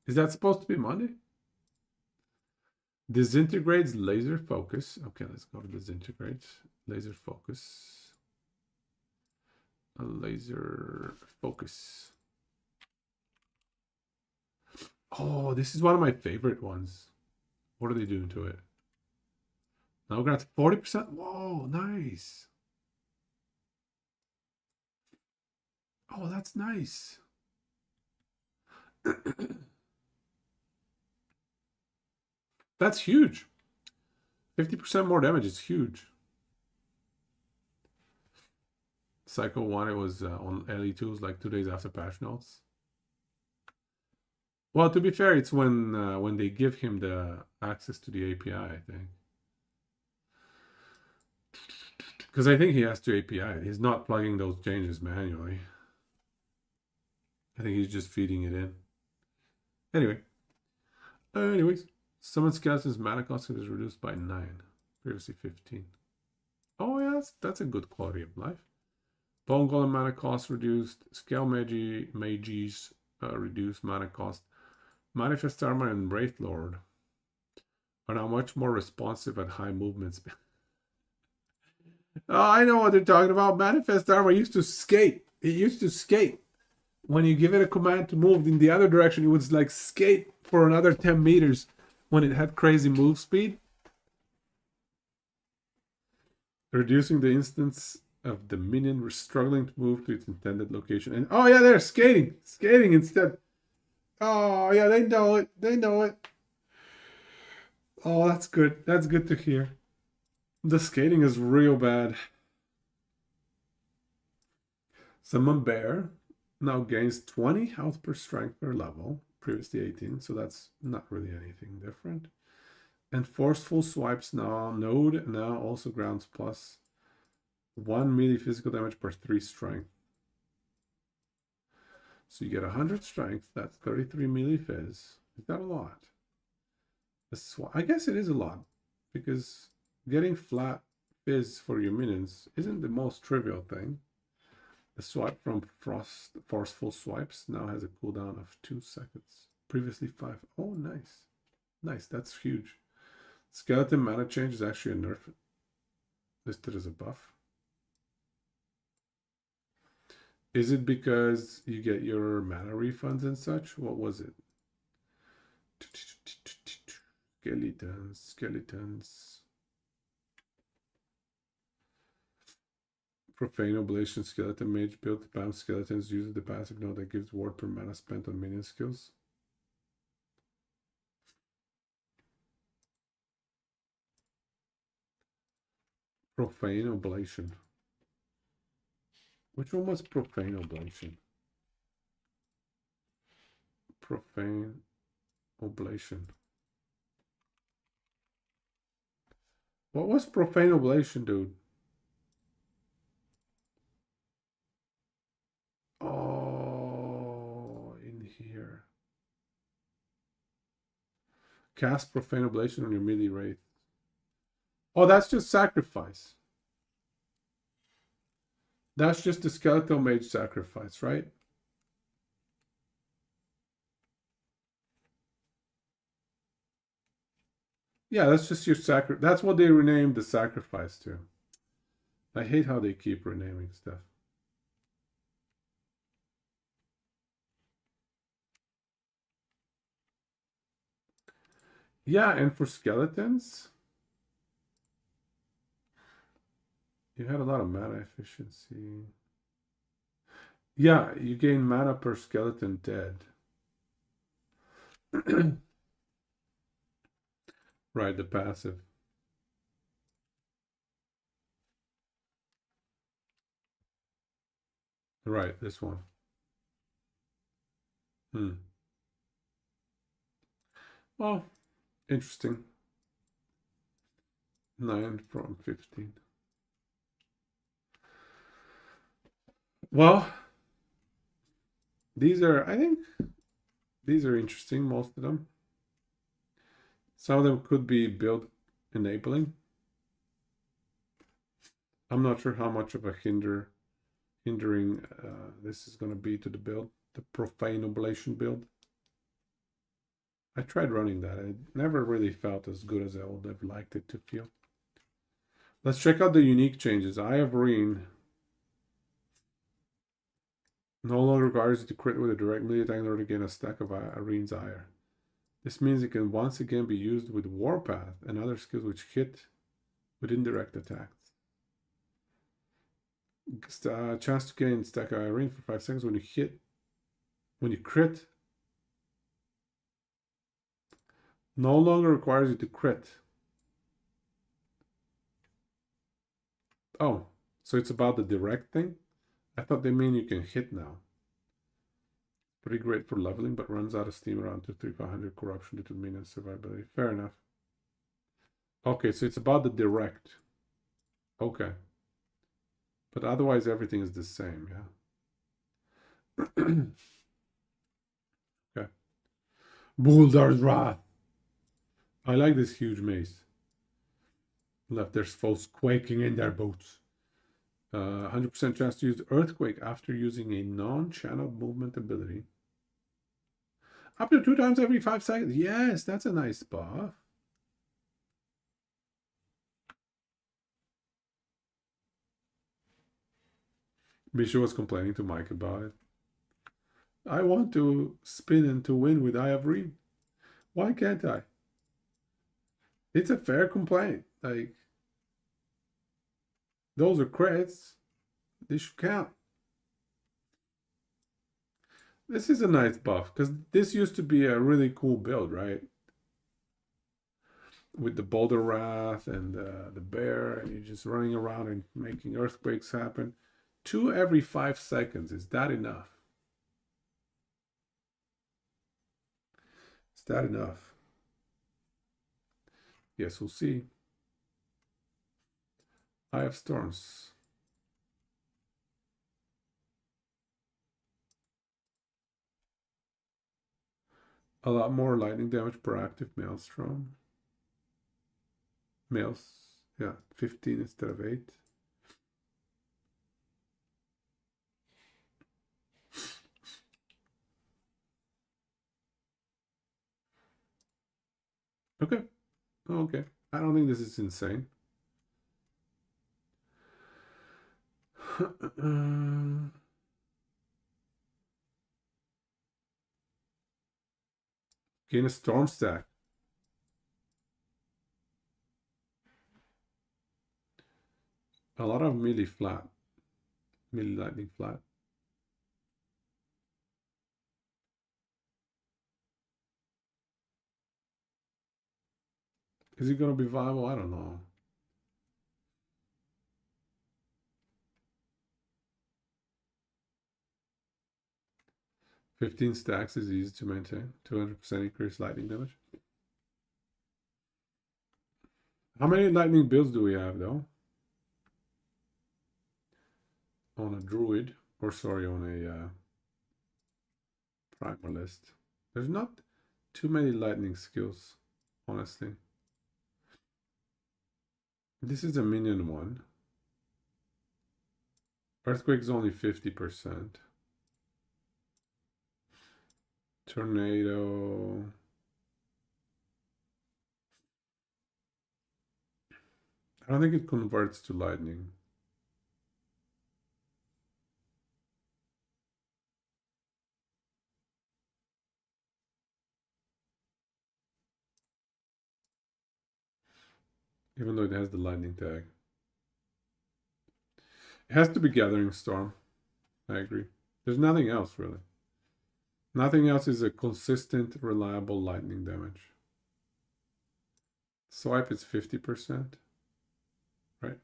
Is that supposed to be Monday? Disintegrates laser focus. Okay, let's go to disintegrate. Laser focus. A laser focus. Oh, this is one of my favorite ones. What are they doing to it? Now we're going to 40%. Whoa, nice. Oh, that's nice. That's huge. 50% more damage is huge. Cycle 1, it was on LE2, it was like 2 days after patch notes. Well, to be fair, it's when they give him the access to the API, I think. Because I think he has to API. He's not plugging those changes manually. I think he's just feeding it in. Anyways, summon skeletons mana cost is reduced by 9. Previously 15. Oh yeah, that's a good quality of life. Bone Golem mana cost reduced. Scale Mages reduced mana cost. Manifest Armor and Wraith Lord are now much more responsive at high movement speed. Oh, I know what they're talking about. Manifest Armor used to skate. It used to skate. When you give it a command to move in the other direction, it would like skate for another 10 meters when it had crazy move speed. Reducing the instance of the minion struggling to move to its intended location. And oh yeah, they're skating instead. Oh yeah, they know it. They know it. Oh, that's good. That's good to hear. The skating is real bad. Summon Bear now gains 20 health per strength per level, previously 18, so that's not really anything different. And Forceful Swipes node now also grounds plus 1 melee physical damage per 3 strength. So you get 100 strength, that's 33 melee fizz. Is that a lot? I guess it is a lot, because getting flat fizz for your minions isn't the most trivial thing. The swipe from Forceful Swipes now has a cooldown of 2 seconds. Previously 5. Oh, nice. Nice, that's huge. Skeleton mana change is actually a nerf listed as a buff. Is it because you get your mana refunds and such? What was it? Skeletons. Profane Oblation Skeleton Mage build spam skeletons uses the passive node that gives ward per mana spent on minion skills. Profane Oblation. Which one was Profane Oblation? Profane Oblation. What was Profane Oblation, dude? Oh, in here. Cast Profane Oblation on your melee wraith. Oh, that's just sacrifice. That's just the Skeletal Mage sacrifice, right? Yeah, that's just your sacrifice. That's what they renamed the sacrifice to. I hate how they keep renaming stuff. Yeah, and for skeletons, you had a lot of mana efficiency. Yeah, you gain mana per skeleton dead. Right, the passive. Right, this one. Well, interesting. 9 from 15. Well, I think these are interesting, most of them. Some of them could be build enabling. I'm not sure how much of a hindering this is going to be to the build, the Profane Oblation build. I tried running that. It never really felt as good as I would have liked it to feel. Let's check out the unique changes. Eye of Reen no longer requires you to crit with a direct melee attack in order to gain a stack of Reen's Ire. This means it can once again be used with Warpath and other skills which hit with indirect attacks. Chance to gain stack of Irene for 5 seconds when you crit. No longer requires you to crit. Oh, so it's about the direct thing? I thought they mean you can hit now. Pretty great for leveling, but runs out of steam around 2,300 corruption due to minion survivability. Fair enough. Okay, so it's about the direct. Okay. But otherwise everything is the same, yeah. Okay. Buldar's Wrath. I like this huge mace. Left their foes quaking in their boots. 100% chance to use Earthquake after using a non-channeled movement ability. Up to 2 times every 5 seconds. Yes, that's a nice buff. Misha was complaining to Mike about it. I want to spin and to win with Eye of Re. Why can't I? It's a fair complaint. Like, those are crits. They should count. This is a nice buff, because this used to be a really cool build, right? With the Boulder Wrath and the bear, and you're just running around and making earthquakes happen. 2 every 5 seconds. Is that enough? Is that enough? Yes, we'll see. Eye of Storms. A lot more lightning damage per active Maelstrom. Yeah, 15 instead of 8. Okay. Okay. I don't think this is insane. Gain a storm stack. A lot of melee flat. Melee lightning flat. Is it going to be viable? I don't know. $15 stacks is easy to maintain. 200% increased lightning damage. How many lightning builds do we have, though? On a druid, or sorry, on a primalist. There's not too many lightning skills, honestly. This is a minion one. Earthquake is only 50%. Tornado. I don't think it converts to lightning. Even though it has the lightning tag. It has to be Gathering Storm. I agree. There's nothing else, really. Nothing else is a consistent, reliable lightning damage. Swipe is 50%. Right?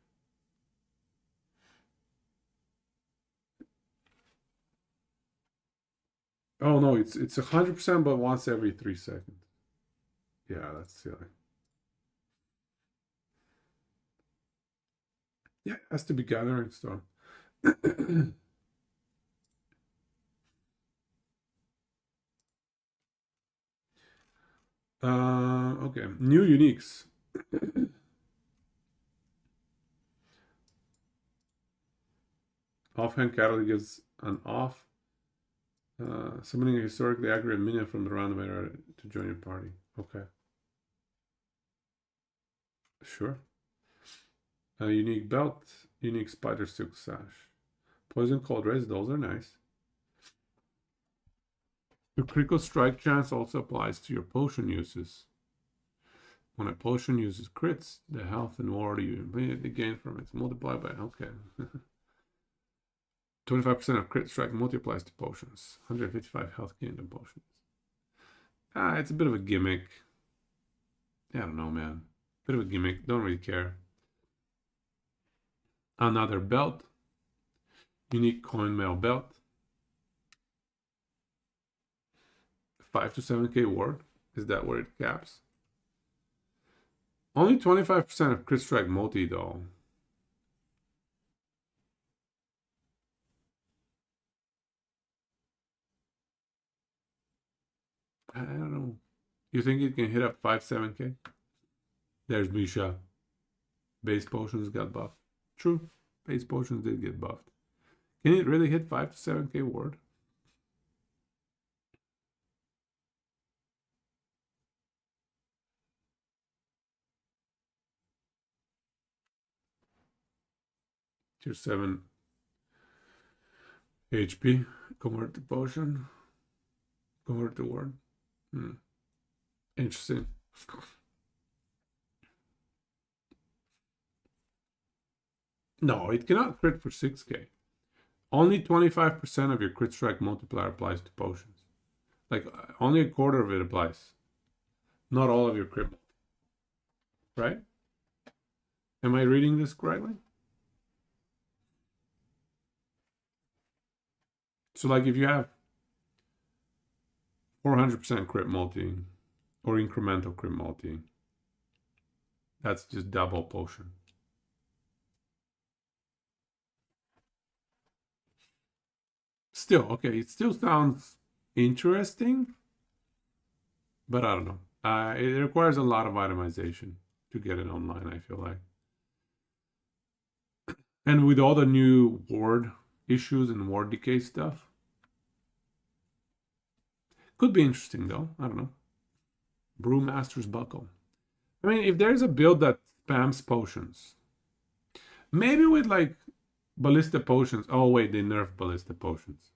Oh, no, it's 100%, but once every 3 seconds. Yeah, that's silly. Yeah, it has to be Gathering Storm. Okay, new uniques. Offhand Catalyst gives an off. Summoning a historically accurate minion from the random area to join your party. Okay. Sure. A unique belt, unique spider silk sash. Poison cold rays, those are nice. The critical strike chance also applies to your potion uses. When a potion uses crits, the health and ward you immediately gain from it multiplied by, okay. 25% of crit strike multiplies to potions. 155 health gained on potions. It's a bit of a gimmick. I don't know, man. Bit of a gimmick. Don't really care. Another belt. Unique coin mail belt. 5 to 7k ward. Is that where it caps? Only 25% of crit strike multi though. I don't know. You think it can hit up 5, 7k? There's Misha. Base potions got buffed. True. Base potions did get buffed. Can it really hit 5 to 7k ward? Tier 7 HP. Convert to potion. Convert to ward. Interesting. No, it cannot crit for 6k. Only 25% of your crit strike multiplier applies to potions. Like, only a quarter of it applies. Not all of your crit. Right? Am I reading this correctly? So, like, if you have 400% crit multi or incremental crit multi, that's just double potion. Still, okay, it still sounds interesting, but I don't know. It requires a lot of itemization to get it online, I feel like. And with all the new ward issues and ward decay stuff, could be interesting though. I don't know. Brewmaster's Buckle. I mean, if there's a build that spams potions, maybe with like Ballista Potions. Oh wait, they nerfed Ballista Potions.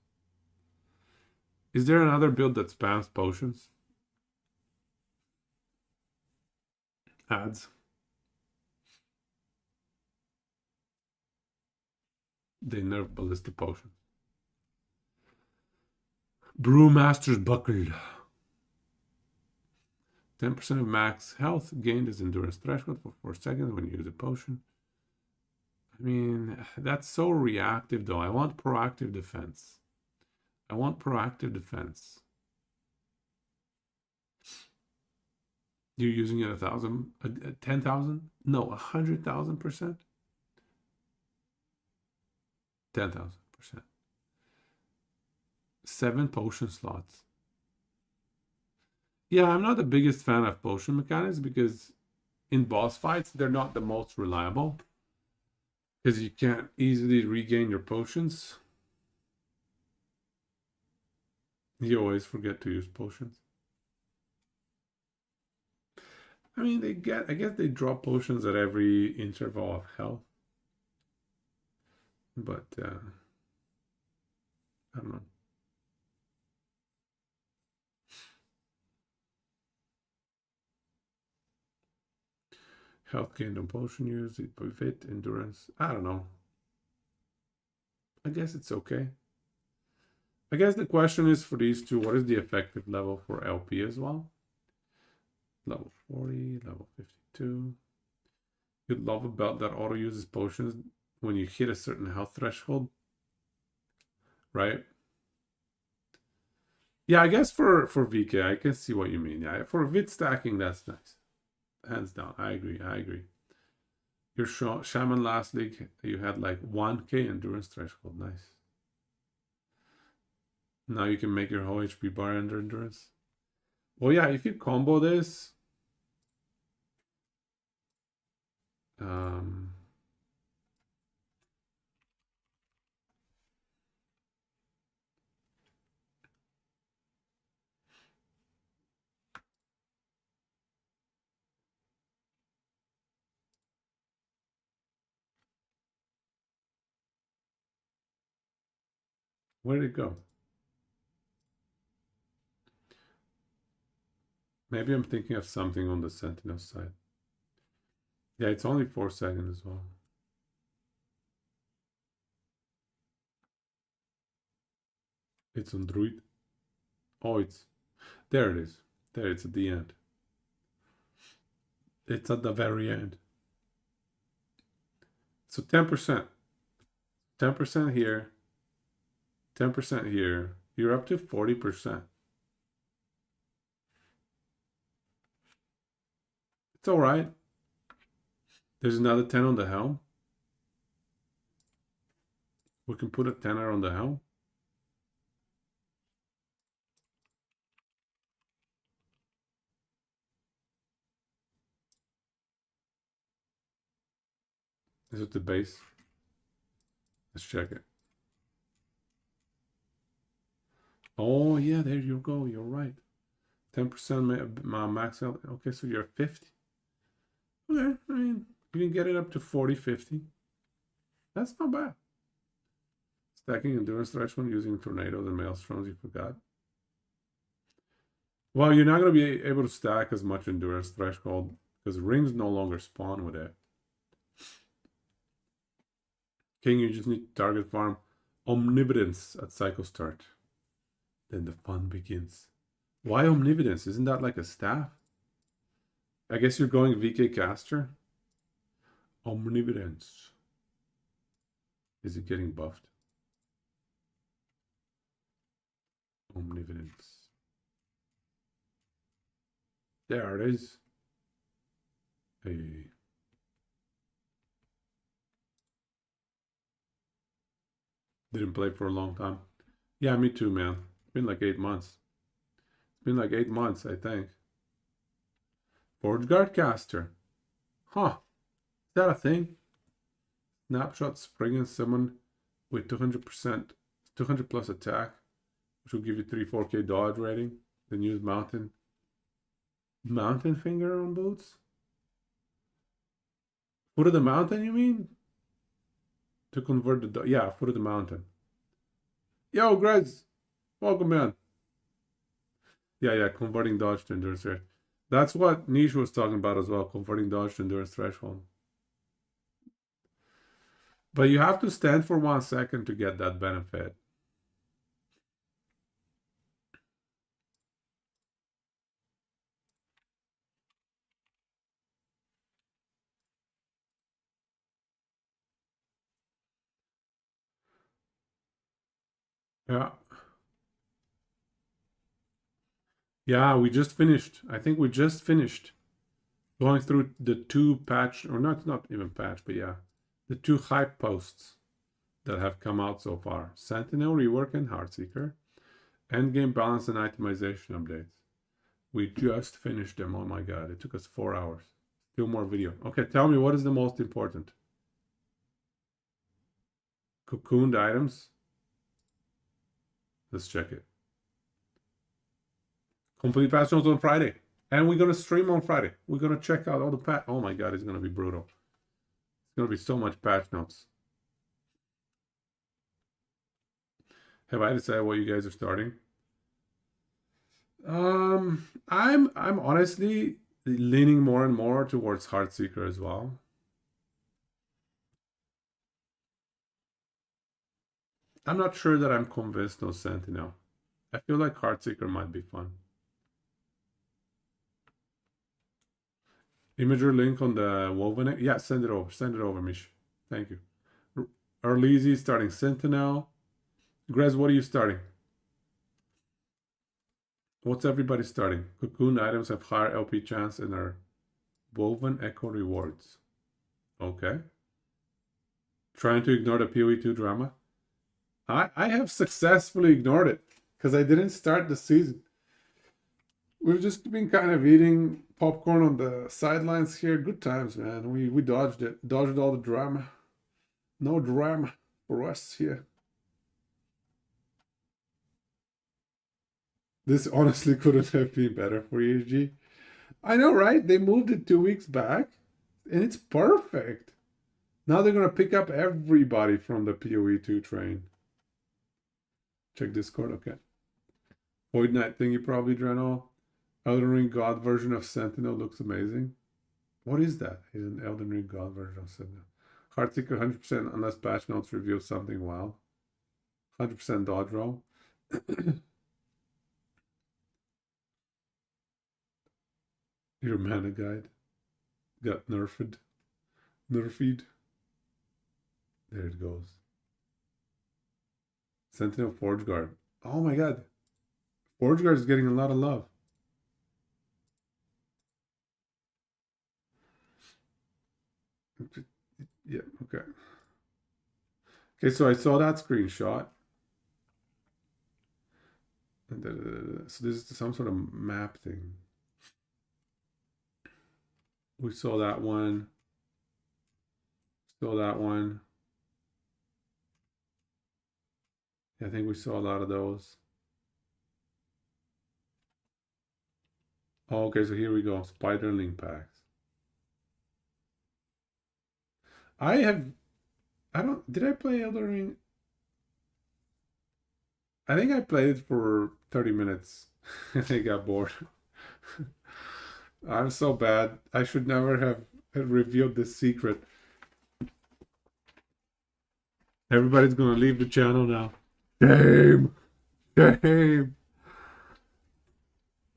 Is there another build that spams potions? Ads. They nerfed Ballista Potions. Brewmaster's Buckle. 10% of max health gained is endurance threshold for 4 seconds when you use a potion. I mean, that's so reactive though. I want proactive defense. You're using it 1,000, 10,000? No, 100,000%. 10,000%. 7 potion slots. Yeah, I'm not the biggest fan of potion mechanics because in boss fights, they're not the most reliable. Because you can't easily regain your potions. You always forget to use potions. I mean, I guess they drop potions at every interval of health. But, I don't know. Health gained on potion use, fit, endurance. I don't know. I guess it's okay. I guess the question is for these two, what is the effective level for LP as well? Level 40, level 52. You'd love a belt that auto uses potions when you hit a certain health threshold. Right? Yeah, I guess for VK, I can see what you mean. Yeah, for vid stacking, that's nice. Hands down, I agree. Your Shaman last league, you had like 1k endurance threshold. Nice. Now you can make your whole HP bar under endurance. Well, yeah, if you combo this, where did it go? Maybe I'm thinking of something on the Sentinel side. Yeah, it's only 4 seconds as well. It's on Druid. Oh, it's... There it is. There, it's at the end. It's at the very end. So 10%. 10% here. 10% here. You're up to 40%. It's all right. There's another 10 on the helm. We can put a 10er on the helm. Is it the base? Let's check it. Oh, yeah, there you go. You're right. 10% max out. Okay, so you're 50. Okay, I mean, you can get it up to 40, 50. That's not bad. Stacking endurance threshold using tornadoes and maelstroms, you forgot. Well, you're not going to be able to stack as much endurance threshold because rings no longer spawn with it. King, you just need to target farm Omnividence at cycle start. Then the fun begins. Why Omnividence? Isn't that like a staff? I guess you're going VK caster. Omnividence. Is it getting buffed? Omnividence. There it is. Hey. Didn't play for a long time. Yeah, me too, man. It's been like 8 months. It's been like 8 months, I think. ForgeGuard caster. Huh. Is that a thing? Snapshot, spring and summon with 200%, 200 plus attack, which will give you 3-4k dodge rating. Then use mountain finger on boots. Foot of the mountain, you mean? To convert the yeah, foot of the mountain. Yo, Grez, welcome man. Yeah, converting dodge to endurance rate. That's what Niche was talking about as well, converting dodge to endurance threshold. But you have to stand for 1 second to get that benefit. Yeah. Yeah, we just finished. I think we just finished going through the 2 patch, or not even patch, but yeah, the 2 hype posts that have come out so far. Sentinel rework and Heartseeker. Endgame balance and itemization updates. We just finished them. Oh my god, it took us 4 hours. Still more video. Okay, tell me, what is the most important? Cocooned items. Let's check it. Complete patch notes on Friday. And we're going to stream on Friday. We're going to check out all the patch. Oh my god, it's going to be brutal. It's going to be so much patch notes. Have I decided what you guys are starting? I'm honestly leaning more and more towards Heartseeker as well. I'm not sure that I'm convinced on Sentinel. I feel like Heartseeker might be fun. Imager link on the Woven. Yeah, send it over. Send it over, Mish. Thank you. Arleezy starting Sentinel. Grez, what are you starting? What's everybody starting? Cocoon items have higher LP chance and are Woven Echo rewards. Okay. Trying to ignore the PoE2 drama. I have successfully ignored it because I didn't start the season. We've just been kind of eating popcorn on the sidelines here. Good times, man. We dodged it. Dodged all the drama. No drama for us here. This honestly couldn't have been better for ESG. I know, right? They moved it 2 weeks back, and it's perfect. Now they're going to pick up everybody from the PoE2 train. Check Discord, okay. Void Knight thingy probably, Drano. Elden Ring God version of Sentinel looks amazing. What is that? Is an Elden Ring God version of Sentinel. Heartseeker 100% unless patch notes reveal something wild. 100% dodge roll. Your mana guide got nerfed. Nerfed. There it goes. Sentinel Forge Guard. Oh my god. Forge Guard is getting a lot of love. Yeah, okay. Okay, so I saw that screenshot. So this is some sort of map thing. We saw that one. Saw that one. I think we saw a lot of those. Oh, okay, so here we go. Spiderling packs. Did I play Elden Ring? I think I played it for 30 minutes. I got bored. I'm so bad. I should never have revealed this secret. Everybody's gonna leave the channel now. Shame! Shame!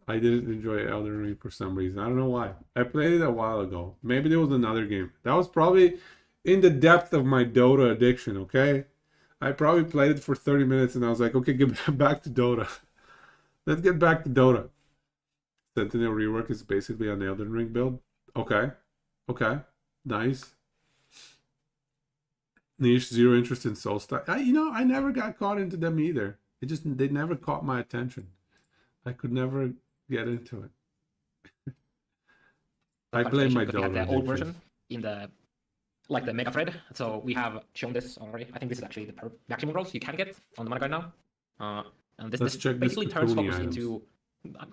I didn't enjoy Elden Ring for some reason. I don't know why. I played it a while ago. Maybe there was another game. That was probably in the depth of my Dota addiction, okay? I probably played it for 30 minutes and I was like, okay, get back to Dota. Let's get back to Dota. Sentinel rework is basically an Elden Ring build. Okay. Okay. Nice. Niche, zero interest in Soulstar. I never got caught into them either. They never caught my attention. I could never get into it. I blame my Dota. We have the old version in the the mega thread. So we have shown this already. I think this is actually the maximum growth you can get on the mana guide now. And this basically turns focus into.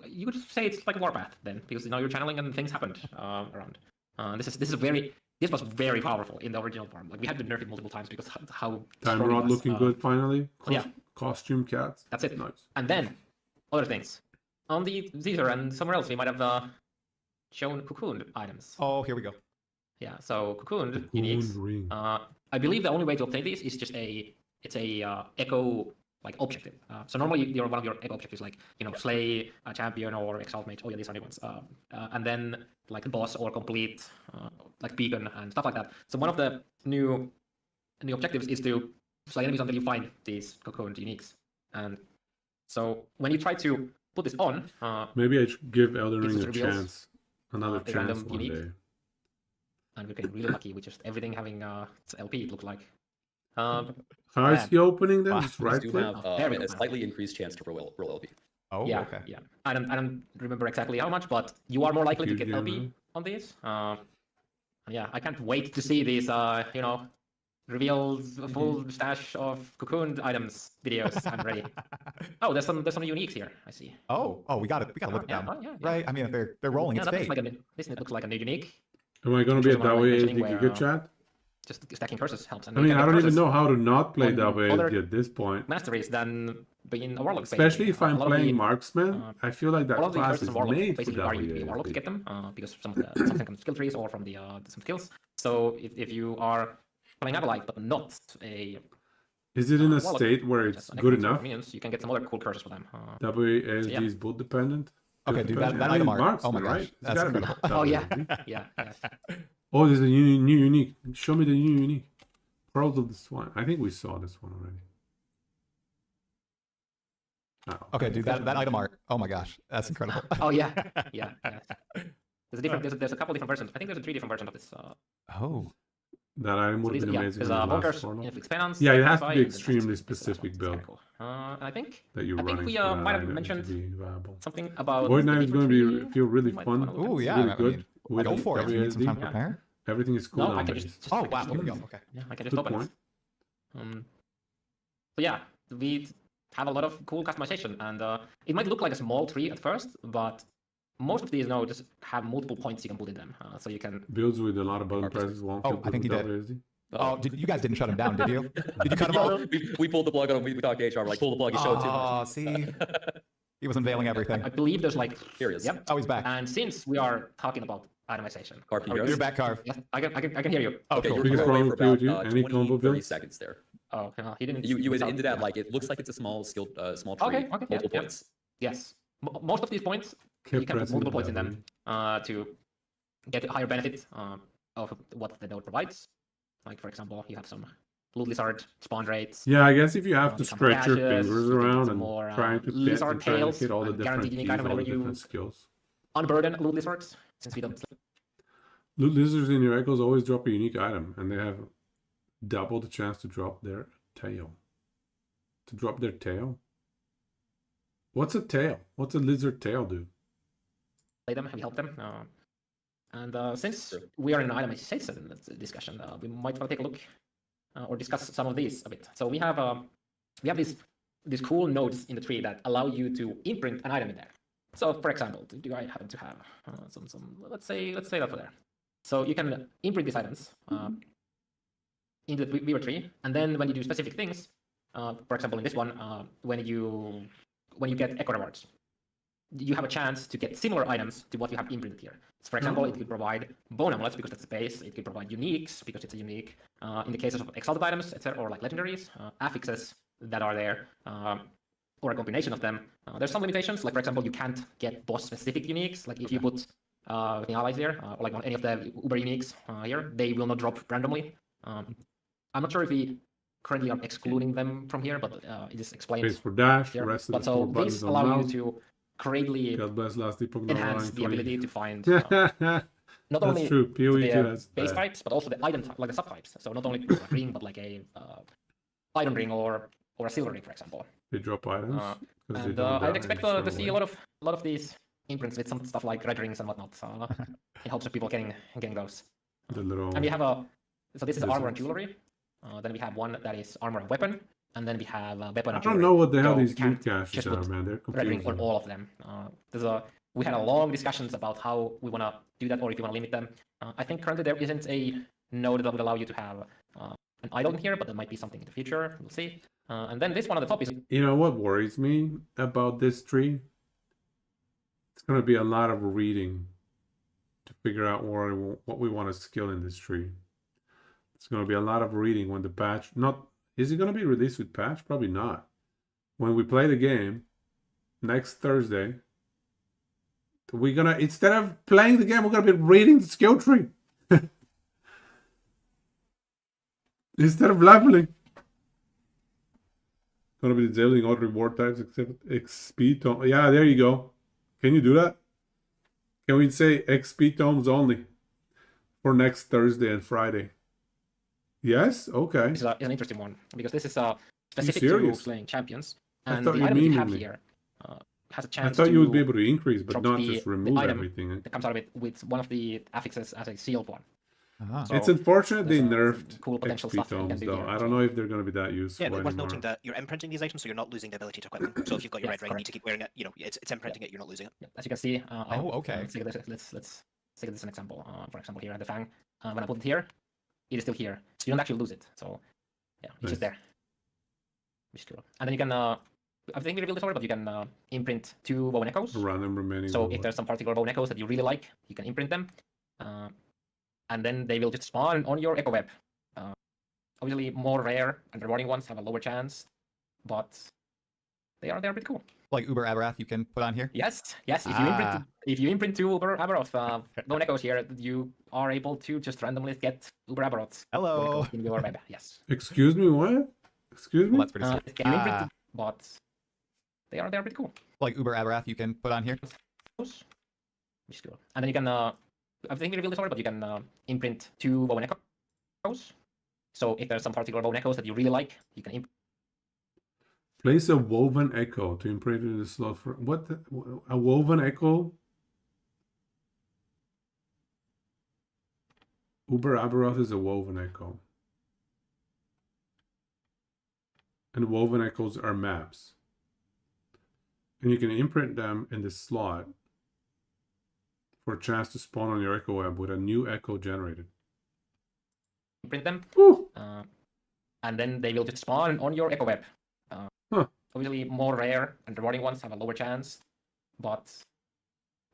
You could say it's like a warpath then, because now you're channeling and things happened around. This was very powerful in the original form. Like we had to nerf it multiple times because how Time Rod looking good finally. Yeah. Costume cats. That's it. Nice. And then other things. On the Caesar and somewhere else we might have shown cocooned items. Oh, here we go. Yeah, so cocooned uniques. Ring. I believe the only way to obtain these is just echo objective. So normally one of your echo objectives slay a champion or exalt mage. Oh yeah, these are new ones. And then boss or complete beacon and stuff like that. So one of the new objectives is to slay enemies until you find these cocooned uniques. And so when you try to put this on, maybe I should give Elden Ring a reveals, chance, another chance one unique. day. And we're getting really lucky with just everything having LP. It looks like. How is he opening them? Just right do click. have a slightly increased chance to roll LP. Oh, yeah, okay. Yeah. I don't remember exactly how much, but you are more likely to get LP on these. Yeah, I can't wait to see these. Reveal a full stash of cocooned items videos. I'm ready. Oh, there's some uniques here. I see. Oh, we got it. We got to look at them. Yeah. Right? I mean, if they're rolling, it's fake. This looks like a new unique. Am I going to be at that way good chat? Just stacking curses helps. And I don't even know how to not play that way at this point. Masteries than being a warlock. Especially if I'm playing marksman, I feel like that class is made for that way. Warlock to get them because some from skill trees or from the some skills. So if you are playing Acolyte but not a. Is it in a state where it's good enough? Minions, you can get some other cool curses for them. WASD is build dependent. Okay, dude, that item art. Oh my gosh, right? that's incredible. Oh yeah. Oh, there's a new unique. Show me the new unique. Pearls of the Swan. I think we saw this one already. Oh. Okay, dude, that item art. Oh my gosh, that's incredible. Oh yeah. There's a different. There's a couple different versions. I think there's 3 different versions of this. Oh. That item would have been amazing. Yeah, it has to be extremely specific build. Cool. I think that you're running. We might have mentioned something about. Void Knight is going to feel really fun. Oh yeah, really good. I go for it. You need some time to prepare. Everything is cool. No, I can just oh wow, here we go. Okay. Yeah, I can just open it. So yeah, we have a lot of cool customization, and it might look like a small tree at first, but most of these nodes have multiple points you can put in them, so you can builds with a lot of button presses. Oh, I think he did. Oh, you guys didn't shut him down, did you? Did you cut him off? We pulled the plug on him. We talked to HR. We're like, pull the plug. He showed too much. Oh, see, He was unveiling everything. I believe there's like. Here he is. Yep. Oh, he's back. And since we are talking about itemization, Carve, can you hear us? You're back, Carve. yes, I can hear you. Oh, Okay, cool. you're Biggest away problem for with about POG, any 20, combo 30 builds? seconds there. Oh, he didn't. You without- ended at yeah. like, it looks like it's a small skill, small tree, Okay, yeah, multiple yeah. points. Yes. Most of these points you Kept can put pressing multiple points in W. them to get a higher benefit of what the node provides. Like for example, you have some loot lizard spawn rates. Yeah, I guess if you have to become stretch your caches, fingers you can get around some and more, trying to fit lizard and trying to tails hit all the and different guaranteed unique keys, item all the whenever you- different skills. Unburden loot lizards since we don't. Loot lizards in your echoes always drop a unique item, and they have double the chance to drop their tail. To drop their tail? What's a tail? What's a lizard tail do? Play them, have you helped them? And since we are in an itemization discussion, we might want to take a look or discuss some of these a bit. So we have these cool nodes in the tree that allow you to imprint an item in there. So for example, do I happen to have some let's say that for there. So you can imprint these items into the Weaver tree, and then when you do specific things, for example in this one, when you get echo rewards, you have a chance to get similar items to what you have imprinted here. So for example, it could provide bone amulets because that's the base. It could provide uniques because it's a unique. In the cases of exalted items, etc., or like legendaries, affixes that are there, or a combination of them. There's some limitations. Like for example, you can't get boss-specific uniques. Like if you put the allies here, or like on any of the Uber uniques here, they will not drop randomly. I'm not sure if we currently are excluding them from here, but it is explained Space for dash, here. rest of But the so 4 buttons these on allow you mouse. to greatly God bless last Pokemon enhance the ability to find That's not only true. PoE the 2 has base that. types, but also the item type, like the subtypes. So not only a ring, but like a iron ring or a silver ring, for example. They drop items. 'cause they And don't die I'd expect in a to certain see a way. lot of these imprints with some stuff like red rings and whatnot. So it helps with people getting those. The little And we have so this is armor and lizards. jewelry. Then we have one that is armor and weapon, and then we have weapon I and don't jewelry. know what the hell So these you can't loot caches just are, put man. They're red ring on confusing. all of them. We had a long discussions about how we want to do that or if you want to limit them. I think currently there isn't a node that would allow you to have an idol in here, but that might be something in the future. We'll see. And then this one on the top is You know what worries me about this tree? It's going to be a lot of reading to figure out what we want to skill in this tree. It's going to be a lot of reading when the patch... Is it going to be released with patch? Probably not. When we play the game next Thursday, we're going to... Instead of playing the game, we're going to be reading the skill tree. Instead of leveling. Going to be disabling all reward types except XP tome. Yeah, there you go. Can you do that? Can we say XP tomes only for next Thursday and Friday? Yes? Okay. is an interesting one because this is specific to serious? slaying champions. I And thought the you item that you have memeing me. here has a I chance thought to you would be able to increase, but drop not the- just the remove item everything. that comes out of it with one of the affixes as a sealed one. Ah. So It's unfortunate they there's nerfed cool potential XP stuff that you can tomes, do though. here, I so- don't know if they're going to be that useful Yeah, but worth anymore. noting that you're imprinting these items, so you're not losing the ability to equip them. So if you've got your Yes, red ring, you need to keep wearing it. You know, it's imprinting it. You're not losing it. Yeah, as you can see, okay. Let's take this as an example. For example, here at the Fang, when I put it here, it is still here, so you don't actually lose it. So yeah, it's just Nice. there, which is cool. And then you can, I think we revealed this already, but you can imprint 2 Woven Echoes. Random remaining. So if reward. there's some particular Woven Echoes that you really like, you can imprint them, and then they will just spawn on your Echo Web. Obviously, more rare and rewarding ones have a lower chance, but they are pretty cool. Like Uber Aberath, you can put on here. Yes. If Ah. you imprint 2 Uber Aberoth Bone Echoes here, you are able to just randomly get Uber Aberoths Hello. in your web. Yes. Excuse me, what? Excuse me? Well, that's pretty sweet. Can you imprint Ah. it? But they are pretty cool. Like Uber Aberath, you can put on here. Which is cool. And then you can I think we revealed this already, but you can imprint 2 Bone Echoes. So if there's some particular Bone Echoes that you really like, you can imprint. Place a woven echo to imprint in the slot for what? A woven echo? Uber Aberoth is a woven echo. And woven echoes are maps. And you can imprint them in the slot for a chance to spawn on your echo web with a new echo generated. Print them, Woo! and then they will just spawn on your Echo Web. Obviously, more rare and rewarding ones have a lower chance, but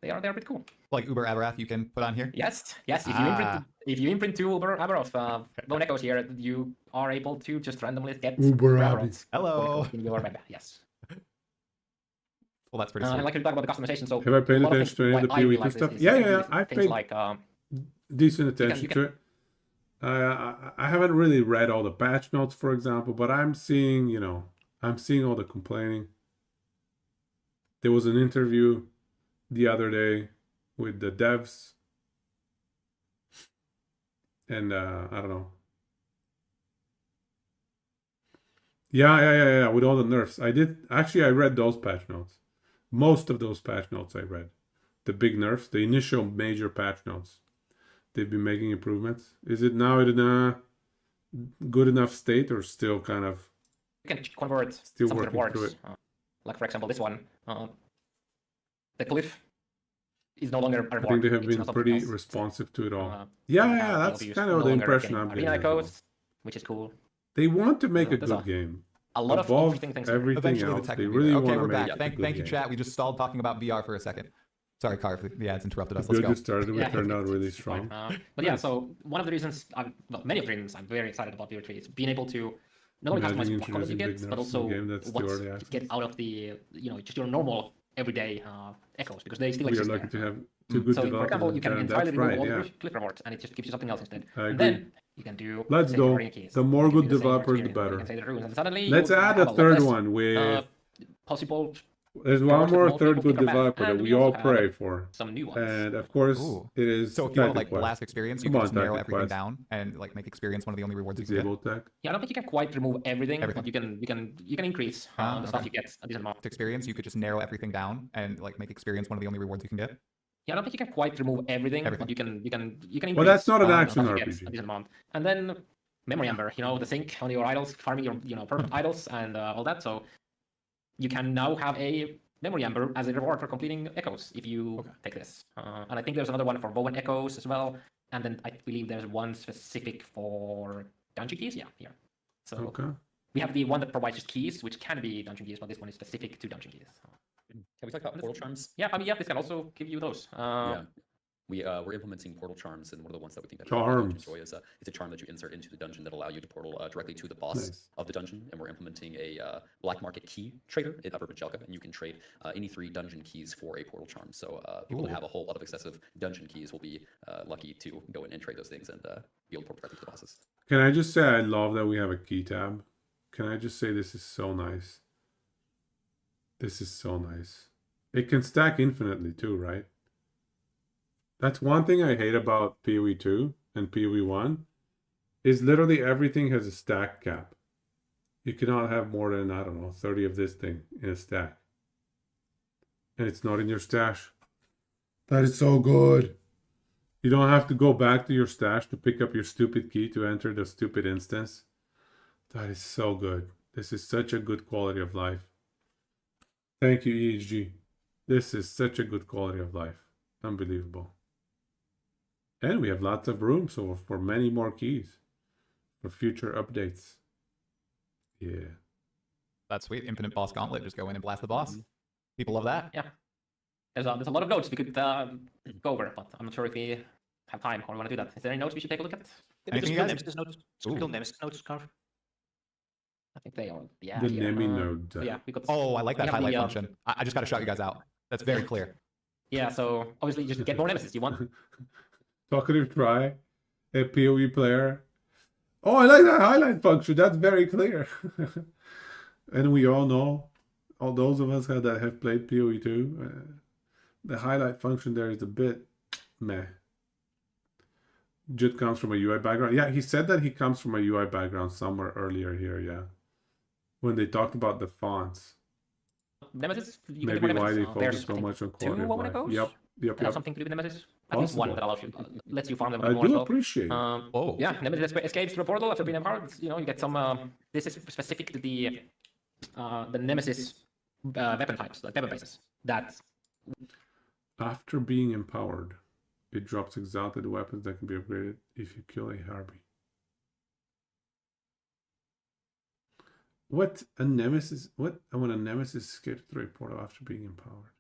they're pretty cool. Like Uber Averath you can put on here? Yes. If you imprint 2 Uber Aberoth Bone Echoes here, you are able to just randomly get Uber Aberoths Hello. in your web. Yes. Well, that's pretty I'd sweet. like to talk about the customization. So Have I paid a lot of attention to any things of the why I PoE realize stuff? this is Yeah, you yeah, can yeah. do I've things paid like decent attention can- to it. I haven't really read all the patch notes, for example, but I'm seeing, I'm seeing all the complaining. There was an interview the other day with the devs, and I don't know. Yeah. With all the nerfs, I read those patch notes. Most of those patch notes I read. The big nerfs, the initial major patch notes. They've been making improvements. Is it now in a good enough state, or still kind of? you can convert Still some of the working through rewards. Like for example, this one, the glyph is no longer a reward. I think they have it's been not something pretty else. responsive to it all. You Yeah, have that's LBUs kind no of the longer impression getting I'm getting. Arena as well. Echoes, which is cool. They want to make a There's good game. A lot of Above interesting things. here. everything Eventually else, the tech they will be really there. want Okay, to we're make back. a Thank good you, game. chat. We just stalled talking about VR for a second. Sorry, Carve, the ads interrupted us. The Let's build go. you started with turned out really it's fine. strong. But yeah, so one of the reasons, many of the reasons I'm very excited about VR3 is being able to not only Imagine customize what colors you introducing big get, but nerfs in also the game that's what the early you access. get out of the, just your normal everyday echoes, because they still We are exist lucky there. to have two good So for developers. example, you can and entirely that's remove right, all yeah. the cliff rewards, and it just gives you something else instead. I And agree. then you can do Let's say, go. arena keys. The more You can good do the same for developers, the experience, you better. can say the runes, and suddenly Let's you add have a lot third less, one with. possible There's rewards one that more most third people good think are bad, developer that and we we all also have pray for, some new ones. and of course Ooh. it is. So if you want to Tactic like Quest. blast experience, you Come can on, just narrow Tactic everything Quest. down and like make experience one of the only rewards you can get. Disable tech. Yeah, I don't think you can quite remove everything, Everything. but you can increase the stuff okay. you get a decent amount. Experience, you could just narrow everything down and like make experience one of the only rewards you can get. Yeah, I don't think you can quite remove everything, Everything. but you can increase. Well, that's not an the action stuff you get RPG. a decent amount. And then memory amber, the sync on your idols, farming your perfect idols and all that. So you can now have a memory amber as a reward for completing echoes if you take this. And I think there's another one for bow and echoes as well. And then I believe there's one specific for dungeon keys. Yeah, here. So Okay. we have the one that provides just keys, which can be dungeon keys, but this one is specific to dungeon keys. Can we talk about portal charms? Yeah, I mean, yeah, this can also give you those. Yeah. We're implementing portal charms, and one of the ones that we think that Charms. enjoy is it's a charm that you insert into the dungeon that allow you to portal directly to the boss Nice. of the dungeon. And we're implementing a black market key trader in Upper Pachelka, and you can trade any 3 dungeon keys for a portal charm. So people that have a whole lot of excessive dungeon keys will be lucky to go in and trade those things and be able to portal directly to the bosses. Can I just say I love that we have a key tab? Can I just say this is so nice? This is so nice. It can stack infinitely too, right? That's one thing I hate about PoE 2 and PoE 1 is literally everything has a stack cap. You cannot have more than, I don't know, 30 of this thing in a stack. And it's not in your stash. That is so good. You don't have to go back to your stash to pick up your stupid key to enter the stupid instance. That is so good. This is such a good quality of life. Thank you, EHG. This is such a good quality of life. Unbelievable. And we have lots of room so for many more keys for future updates. Yeah. That's sweet. Infinite boss gauntlet. Just go in and blast the boss. People love that. Yeah. There's a lot of notes we could go over, but I'm not sure if we have time or want to do that. Is there any notes we should take a look at? Did we just Anything, kill guys? Nemesis notes? Did we kill Nemesis notes, Carve? I think they are. Yeah. The here. Nemi node. So yeah, we got. Oh, I like that we have highlight the, function. I just got to shout you guys out. That's very clear. Yeah. So obviously, just get more nemesis. You want? Talkative try. A PoE player. Oh, I like that highlight function. That's very clear. And we all know, all those of us that have played PoE 2, the highlight function there is a bit meh. Jit comes from a UI background. Yeah, he said that he comes from a UI background somewhere earlier here, yeah. When they talked about the fonts. Nemesis. You can Maybe get more why they nemesis. There's, focus so I think, much on 2 quality of woman life. echoes. Yep. That have Yep. something to do with nemesis. I think one Possible. that allows you, lets you farm them a I bit more as do well. appreciate it. Oh. Yeah, Nemesis escapes through a portal after being empowered. You get some. This is specific to the Nemesis weapon types, like weapon bases. That After being empowered, it drops exalted weapons that can be upgraded if you kill a Harpy. What a nemesis? What when a nemesis skips through a portal after being empowered?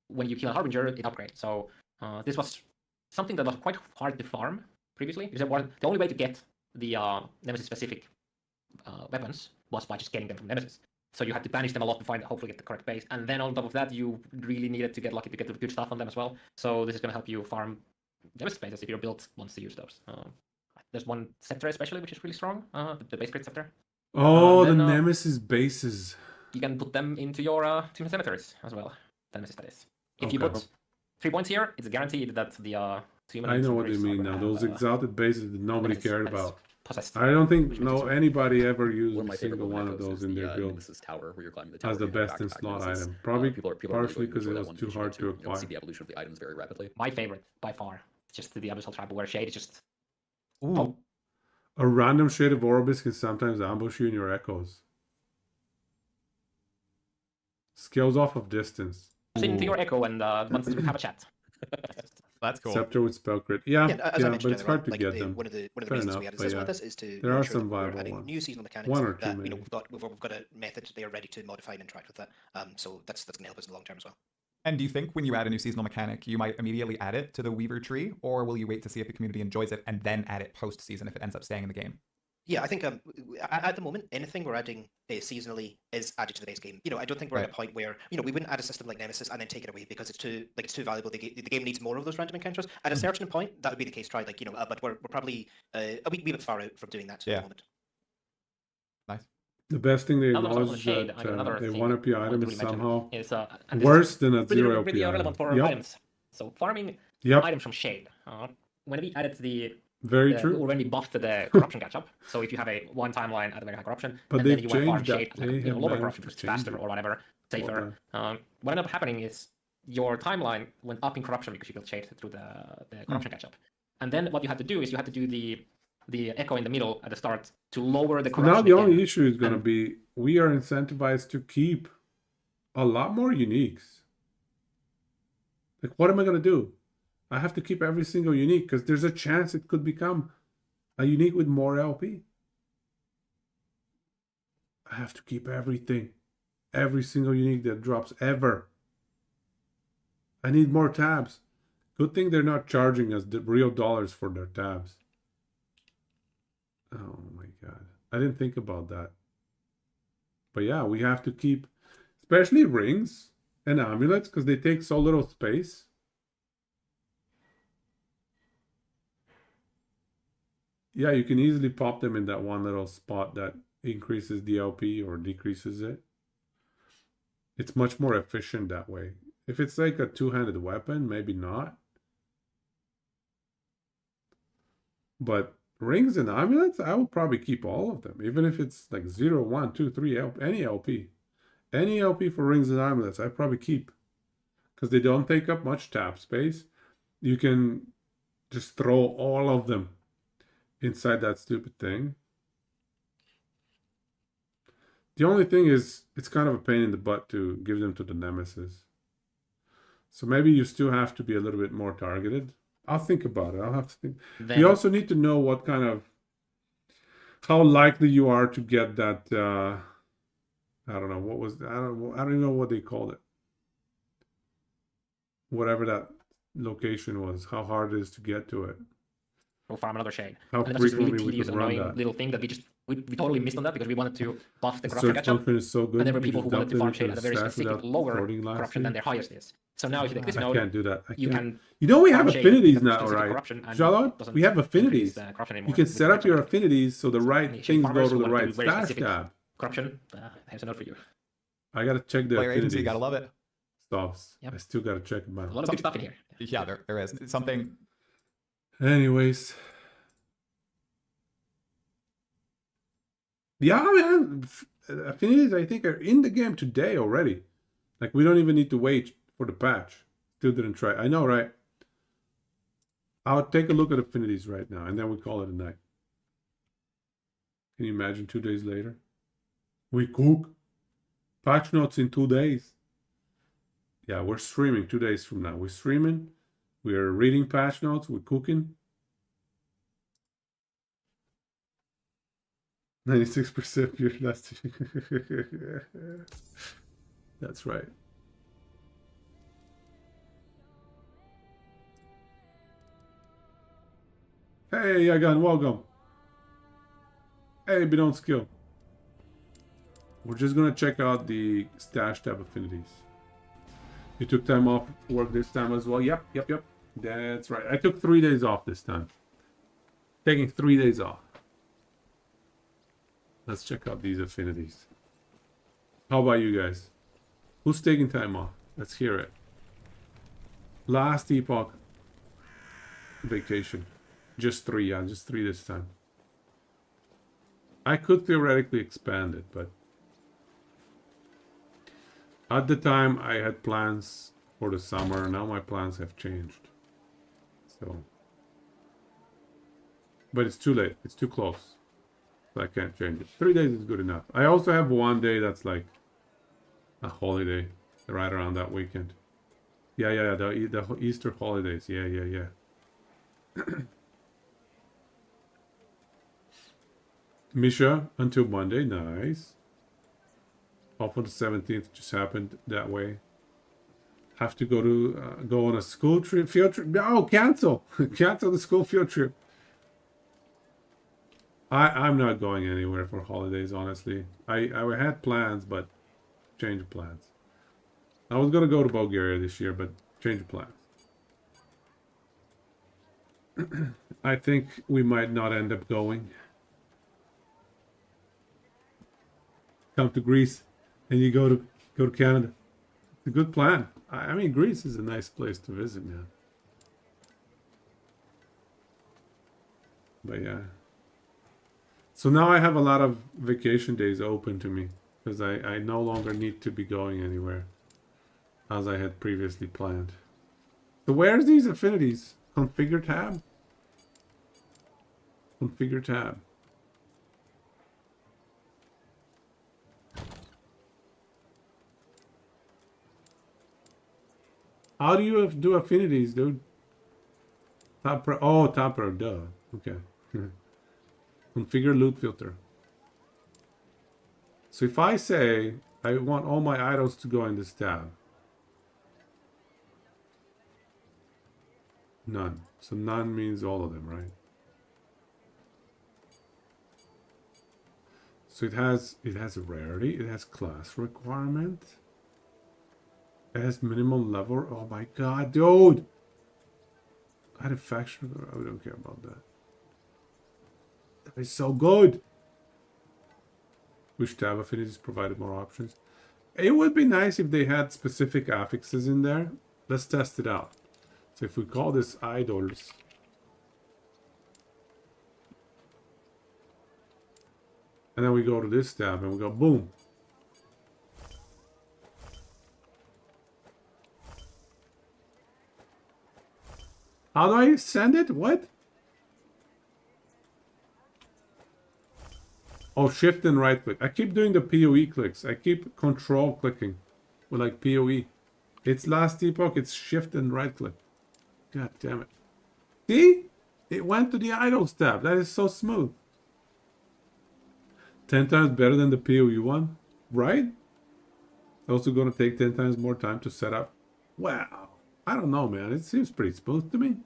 When you kill a harbinger, it upgrades. So this was something that was quite hard to farm previously. Because the only way to get the nemesis specific weapons was by just getting them from nemesis. So you had to banish them a lot to hopefully get the correct base. And then on top of that, you really needed to get lucky to get the good stuff on them as well. So this is going to help you farm nemesis bases if your build wants to use those. There's one scepter especially, which is really strong, the base crit scepter. Oh, the nemesis bases. You can put them into your Tomb Cemeteries as well. The nemesis that is. If you put 3 points here, it's guaranteed that the Tomb I know what you mean now. Those exalted bases that nobody cared about. Possessed. I don't think anybody ever used One of my a favorite single one of those in their build Nemesis Tower, where you're climbing the tower as the and you have best in back-to-back slot nemesis. item. Probably People are partially really because it enjoy that was one too because you hard get to you'll acquire. see the evolution of the items very rapidly. My favorite by far. It's just the Abyssal Trap where Shade is just Ooh. A random shade of Orbis can sometimes ambush you in your echoes. Scales off of distance. into your echo and wants to have a chat. That's cool. Scepter with spell crit. Yeah, as I yeah, mentioned but it's earlier on, hard to like, get them. One of the Fair reasons enough, we added but this yeah. with this is to There are make sure some that we're viable adding ones. new seasonal mechanics One or two, that maybe. we've got a method they are ready to modify and interact with that. So that's going to help us in the long term as well. And do you think when you add a new seasonal mechanic, you might immediately add it to the Weaver tree, or will you wait to see if the community enjoys it and then add it post-season if it ends up staying in the game? Yeah, I think at the moment, anything we're adding seasonally is added to the base game. I don't think we're at a point where we wouldn't add a system like Nemesis and then take it away because it's too valuable. The game needs more of those random encounters. At a certain point, that would be the case. Tried but we're probably a wee bit far out from doing that at the moment. Nice. The best thing they Now there's acknowledge also is Shade, that another a thing 1 LP I want item to is really mention somehow is, and this worse is than a really, 0 LP really item. relevant for Yep. items. So farming Yep. items from Shade. When we added Very true. or when we buffed the corruption catch-up. So if you have a one timeline at a very high corruption, But and then they've you want to farm changed that. Shade, They have lower managed corruption, to just change faster it. or whatever, safer. What ended up happening is your timeline went up in corruption because you built Shade through the corruption catch-up. And then what you had to do is you had to do the echo in the middle at the start to lower the corruption. Now the only again. issue is going to And- be we are incentivized to keep a lot more uniques. Like, what am I going to do? I have to keep every single unique because there's a chance it could become a unique with more LP. I have to keep everything. Every single unique that drops ever. I need more tabs. Good thing they're not charging us the real dollars for their tabs. Oh my god. I didn't think about that. But yeah, we have to keep, especially rings and amulets, because they take so little space. Yeah, you can easily pop them in that one little spot that increases the LP or decreases it. It's much more efficient that way. If it's like a two-handed weapon, maybe not. But rings and amulets, I will probably keep all of them, even if it's like 0, 1, 2, 3, any LP. Any LP for rings and amulets, I probably keep. Because they don't take up much tab space. You can just throw all of them inside that stupid thing. The only thing is, it's kind of a pain in the butt to give them to the Nemesis. So maybe you still have to be a little bit more targeted. I'll think about it. I'll have to think. Then- You also need to know what kind of, how likely you are to get that, I don't know, what was, I don't even know what they called it. Whatever that location was, how hard it is to get to it. We'll farm another Shade. How And then that's just a really frequently we tedious, could run annoying that. little thing that we totally missed on that because we wanted to buff the The corruption search catch-up. function is so good. And there were you people who just wanted to dump farm it Shade into at a the very stack specific without lower floating corruption than lastly. their highest is. So now if you take this I node, can't do that. you can You know we have farm Shade affinities that now, specific right? corruption and Charlotte, doesn't we have increase affinities. the corruption You anymore can with set up the your catch-up. affinities so the right Shade things go farmers to who the wanna do right very stash specific tab. Corruption, here's a note for you. I gotta check the Player agency, affinities gotta love it. stuffs. Yep. I still gotta check them A out. lot of good stuff in here. Yeah, there is. It's something. Anyways. Yeah, man. Affinities, I think, are in the game today already. Like, we don't even need to wait for the patch. Still didn't try. I know, right? I'll take a look at affinities right now, and then we call it a night. Can you imagine 2 days later? We cook. Patch notes in 2 days. Yeah, we're streaming 2 days from now. We're streaming. We're reading patch notes. We're cooking. 96% pure last. That's right. Hey, Yagan, welcome. Hey, Bidon Skill. We're just gonna check out the stash tab affinities. You took time off work this time as well? Yep. That's right. I took 3 days off this time. Taking 3 days off. Let's check out these affinities. How about you guys? Who's taking time off? Let's hear it. Last epoch vacation. Just 3, yeah, just 3 this time. I could theoretically expand it, but at the time I had plans for the summer. Now my plans have changed. So, but it's too late. It's too close. So I can't change it. 3 days is good enough. I also have 1 day that's like a holiday right around that weekend. Yeah. The Easter holidays. Yeah. Misha until Monday. Nice. Off on the 17th. Just happened that way. Have to go on a school trip, field trip. No, cancel. Cancel the school field trip. I'm not going anywhere for holidays, honestly. I had plans, but changed plans. I was gonna go to Bulgaria this year, but changed plans. I think we might not end up going. Come to Greece, and you go to Canada. It's a good plan. I mean, Greece is a nice place to visit, man. But yeah. So now I have a lot of vacation days open to me because I no longer need to be going anywhere as I had previously planned. So where's these affinities? Configure tab? Configure tab. How do you do affinities, dude? Top pro, duh. Okay. Configure loot filter. So if I say I want all my idols to go in this tab. None. So none means all of them, right? So it has a rarity, it has class requirement. It has minimum level. Oh my god, dude! I had a faction. I don't care about that. That is so good. Which tab affinities provided more options? It would be nice if they had specific affixes in there. Let's test it out. So if we call this idols. And then we go to this tab and we go boom. How do I send it? What? Oh, shift and right click. I keep doing the PoE clicks. I keep control clicking with like PoE. It's last epoch. It's shift and right click. God damn it. See? It went to the idols tab. That is so smooth. 10 times better than the PoE one. Right? Also going to take 10 times more time to set up. Wow. I don't know, man. It seems pretty smooth to me.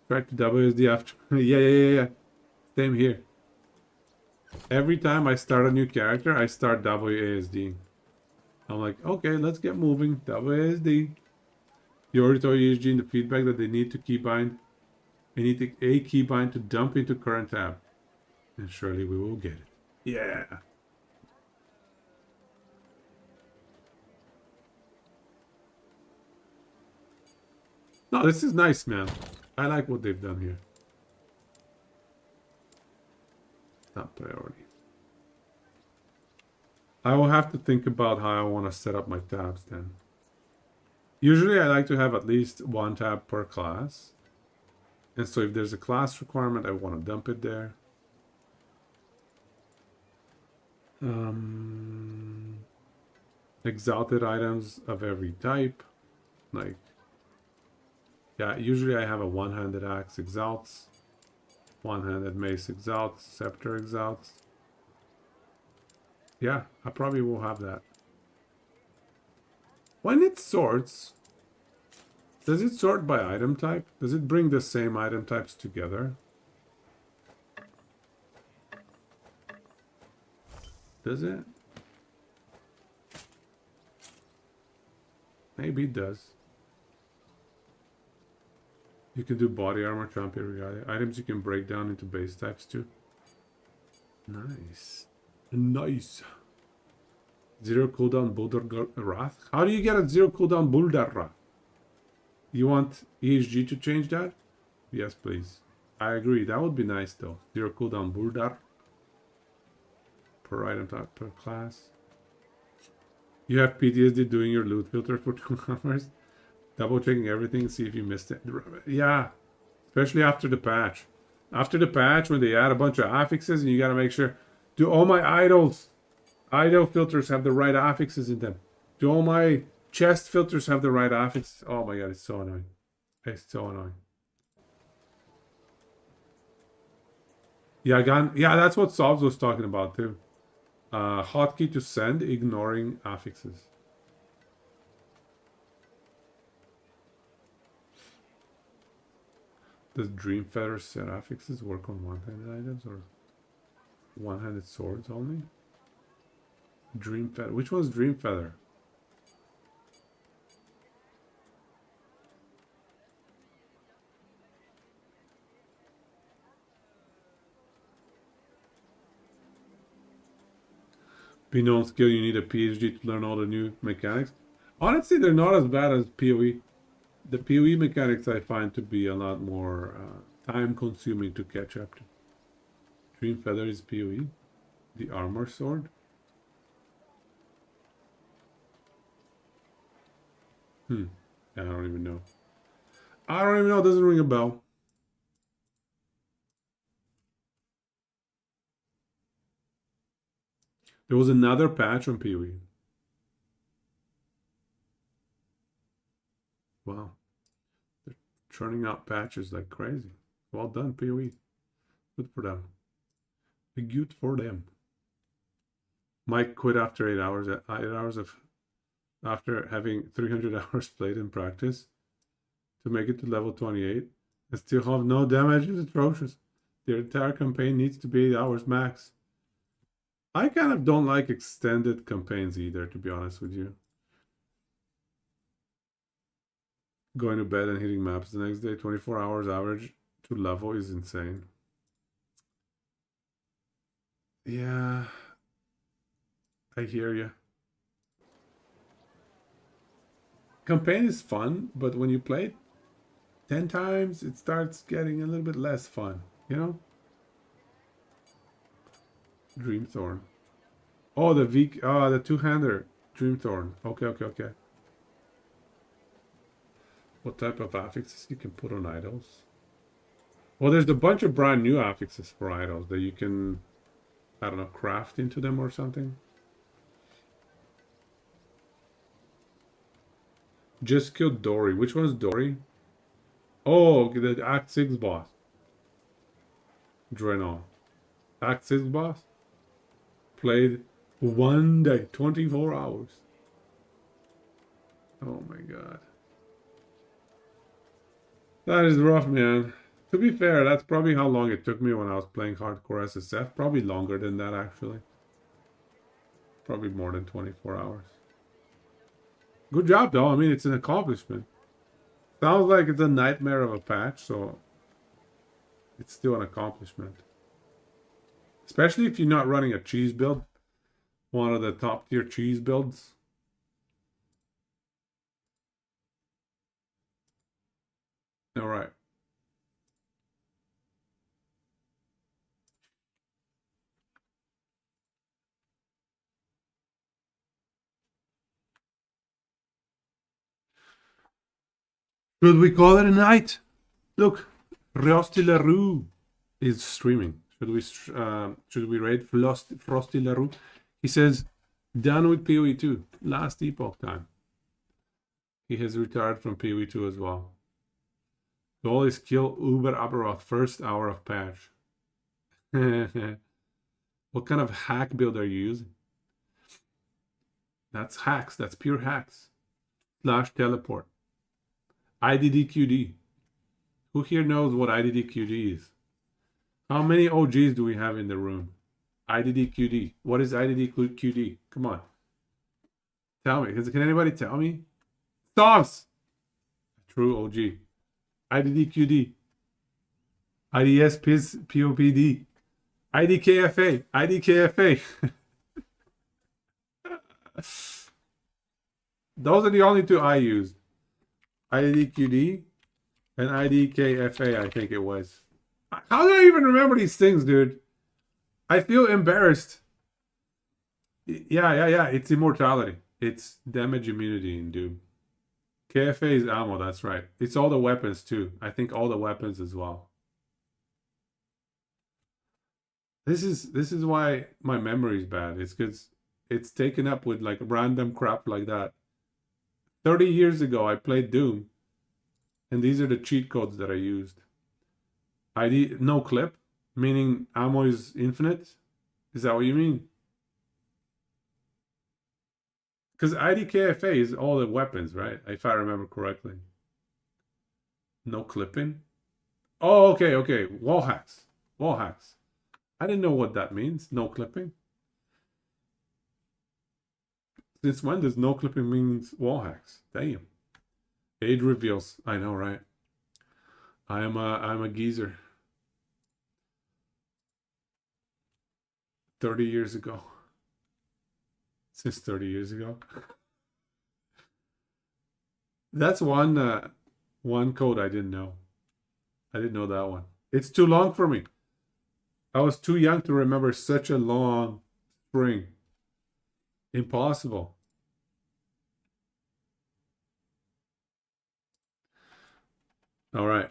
Try to WSD after. Yeah. Same here. Every time I start a new character, I start WASD. I'm like, okay, let's get moving. WASD. You already told ESG in the feedback that they need to keybind. They need a keybind to dump into current tab. And surely we will get it. Yeah. No, this is nice, man. I like what they've done here. Top priority. I will have to think about how I want to set up my tabs then. Usually I like to have at least one tab per class. And so if there's a class requirement, I want to dump it there. Exalted items of every type. Like, yeah, usually I have a one-handed axe exalts, one-handed mace exalts, scepter exalts. Yeah, I probably will have that. When it sorts, does it sort by item type? Does it bring the same item types together? Does it? Maybe it does. You can do body armor, champion regalia. Items you can break down into base types too. Nice. Nice. Zero cooldown Boulder Wrath. How do you get a zero cooldown Boulder Wrath? You want ESG to change that? Yes, please. I agree. That would be nice though. Zero cooldown Boulder. Per item type, per class. You have PTSD doing your loot filter for 2 hours. Double checking everything, see if you missed it. Yeah. Especially after the patch. After the patch, when they add a bunch of affixes, and you gotta make sure, do all my idle filters have the right affixes in them? Do all my chest filters have the right affixes? Oh my god, it's so annoying. It's so annoying. Yeah, yeah, that's what Sobs was talking about too. Hotkey to send, ignoring affixes. Does Dream Feather set affixes work on one-handed items or one-handed swords only? Dream Feather. Which one's Dream Feather? Beyond skill, you need a PhD to learn all the new mechanics. Honestly, they're not as bad as PoE. The PoE mechanics I find to be a lot more time-consuming to catch up to. Dream Feather is PoE. The armor sword. I don't even know. I don't even know. It doesn't ring a bell. There was another patch on PoE. Wow. They're churning out patches like crazy. Well done, PoE. Good for them. Good for them. Mike quit after 8 hours. 8 hours of after having 300 hours played in practice to make it to level 28 and still have no damage. Is atrocious. The entire campaign needs to be 8 hours max. I kind of don't like extended campaigns either, to be honest with you. Going to bed and hitting maps the next day, 24 hours average to level is insane. Yeah, I hear you. Campaign is fun, but when you play it 10 times, it starts getting a little bit less fun, you know? Dreamthorn. Oh, the two-hander. Dreamthorn. Okay. What type of affixes you can put on idols? Well, there's a bunch of brand new affixes for idols that you can, I don't know, craft into them or something. Just killed Dory. Which one's Dory? Oh, the Act 6 boss. Drenal. Act 6 boss? Played one day, 24 hours. Oh my god. That is rough, man. To be fair, that's probably how long it took me when I was playing hardcore SSF. Probably longer than that, actually. Probably more than 24 hours. Good job, though. I mean, it's an accomplishment. Sounds like it's a nightmare of a patch, so it's still an accomplishment. Especially if you're not running a cheese build. One of the top tier cheese builds. All right. Should we call it a night? Look, Frosty LaRue is streaming. Should we raid Frosty LaRue? He says, done with PoE 2. Last epoch time. He has retired from PoE 2 as well. Goal is kill Uber Aberoth first hour of patch. What kind of hack build are you using? That's hacks. That's pure hacks. / teleport. IDDQD. Who here knows what IDDQD is? How many OGs do we have in the room? IDDQD. What is IDDQD? Come on. Tell me. Can anybody tell me? Sauce! True OG. IDDQD. IDS POPD. IDKFA. IDKFA. Those are the only two I used. IDQD and IDKFA, I think it was. How do I even remember these things, dude? I feel embarrassed. Yeah. It's immortality. It's damage immunity in Doom. KFA is ammo, that's right. It's all the weapons too. I think all the weapons as well. This is why my memory is bad. It's because it's taken up with like random crap like that. 30 years ago, I played Doom, and these are the cheat codes that I used. ID no clip, meaning ammo is infinite. Is that what you mean? Because IDKFA is all the weapons, right? If I remember correctly. No clipping. Oh, okay. Wall hacks. I didn't know what that means. No clipping. Since when does no clipping means wall hacks? Damn. Age reveals. I know, right? I'm a geezer. 30 years ago. Since 30 years ago. That's one code I didn't know. I didn't know that one. It's too long for me. I was too young to remember such a long string. Impossible. All right.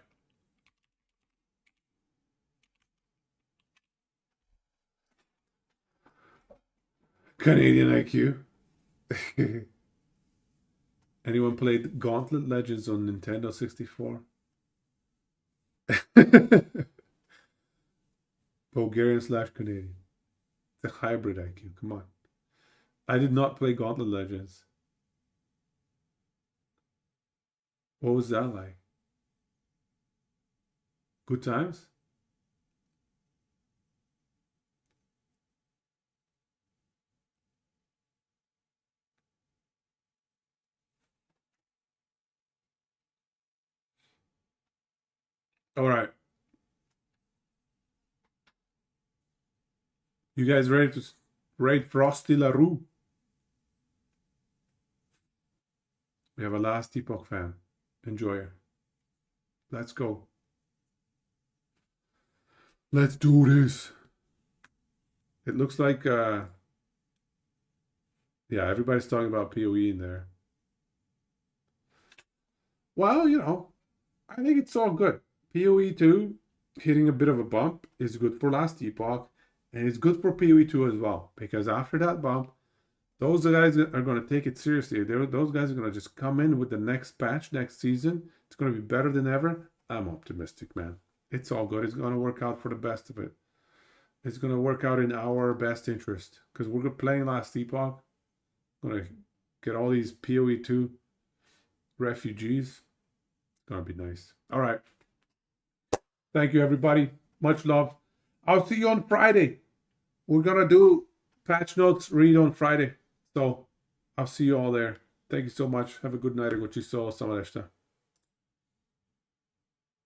Canadian IQ. Anyone played Gauntlet Legends on Nintendo 64? Bulgarian / Canadian. The hybrid IQ. Come on. I did not play Gauntlet Legends. What was that like? Good times? All right. You guys ready to raid Frosty LaRue? We have a last Epoch fan. Enjoy her. Let's go. Let's do this. It looks like, yeah, everybody's talking about PoE in there. Well, you know, I think it's all good. PoE 2 hitting a bit of a bump is good for last Epoch, and it's good for PoE 2 as well, because after that bump, those guys are going to take it seriously. Those guys are going to just come in with the next patch next season. It's going to be better than ever. I'm optimistic, man. It's all good. It's going to work out for the best of it. It's going to work out in our best interest, because we're playing last Epoch. Going to get all these PoE 2 refugees. It's going to be nice. All right. Thank you, everybody. Much love. I'll see you on Friday. We're going to do patch notes read on Friday. So I'll see you all there. Thank you so much. Have a good night. Go ci so. Sama reszta.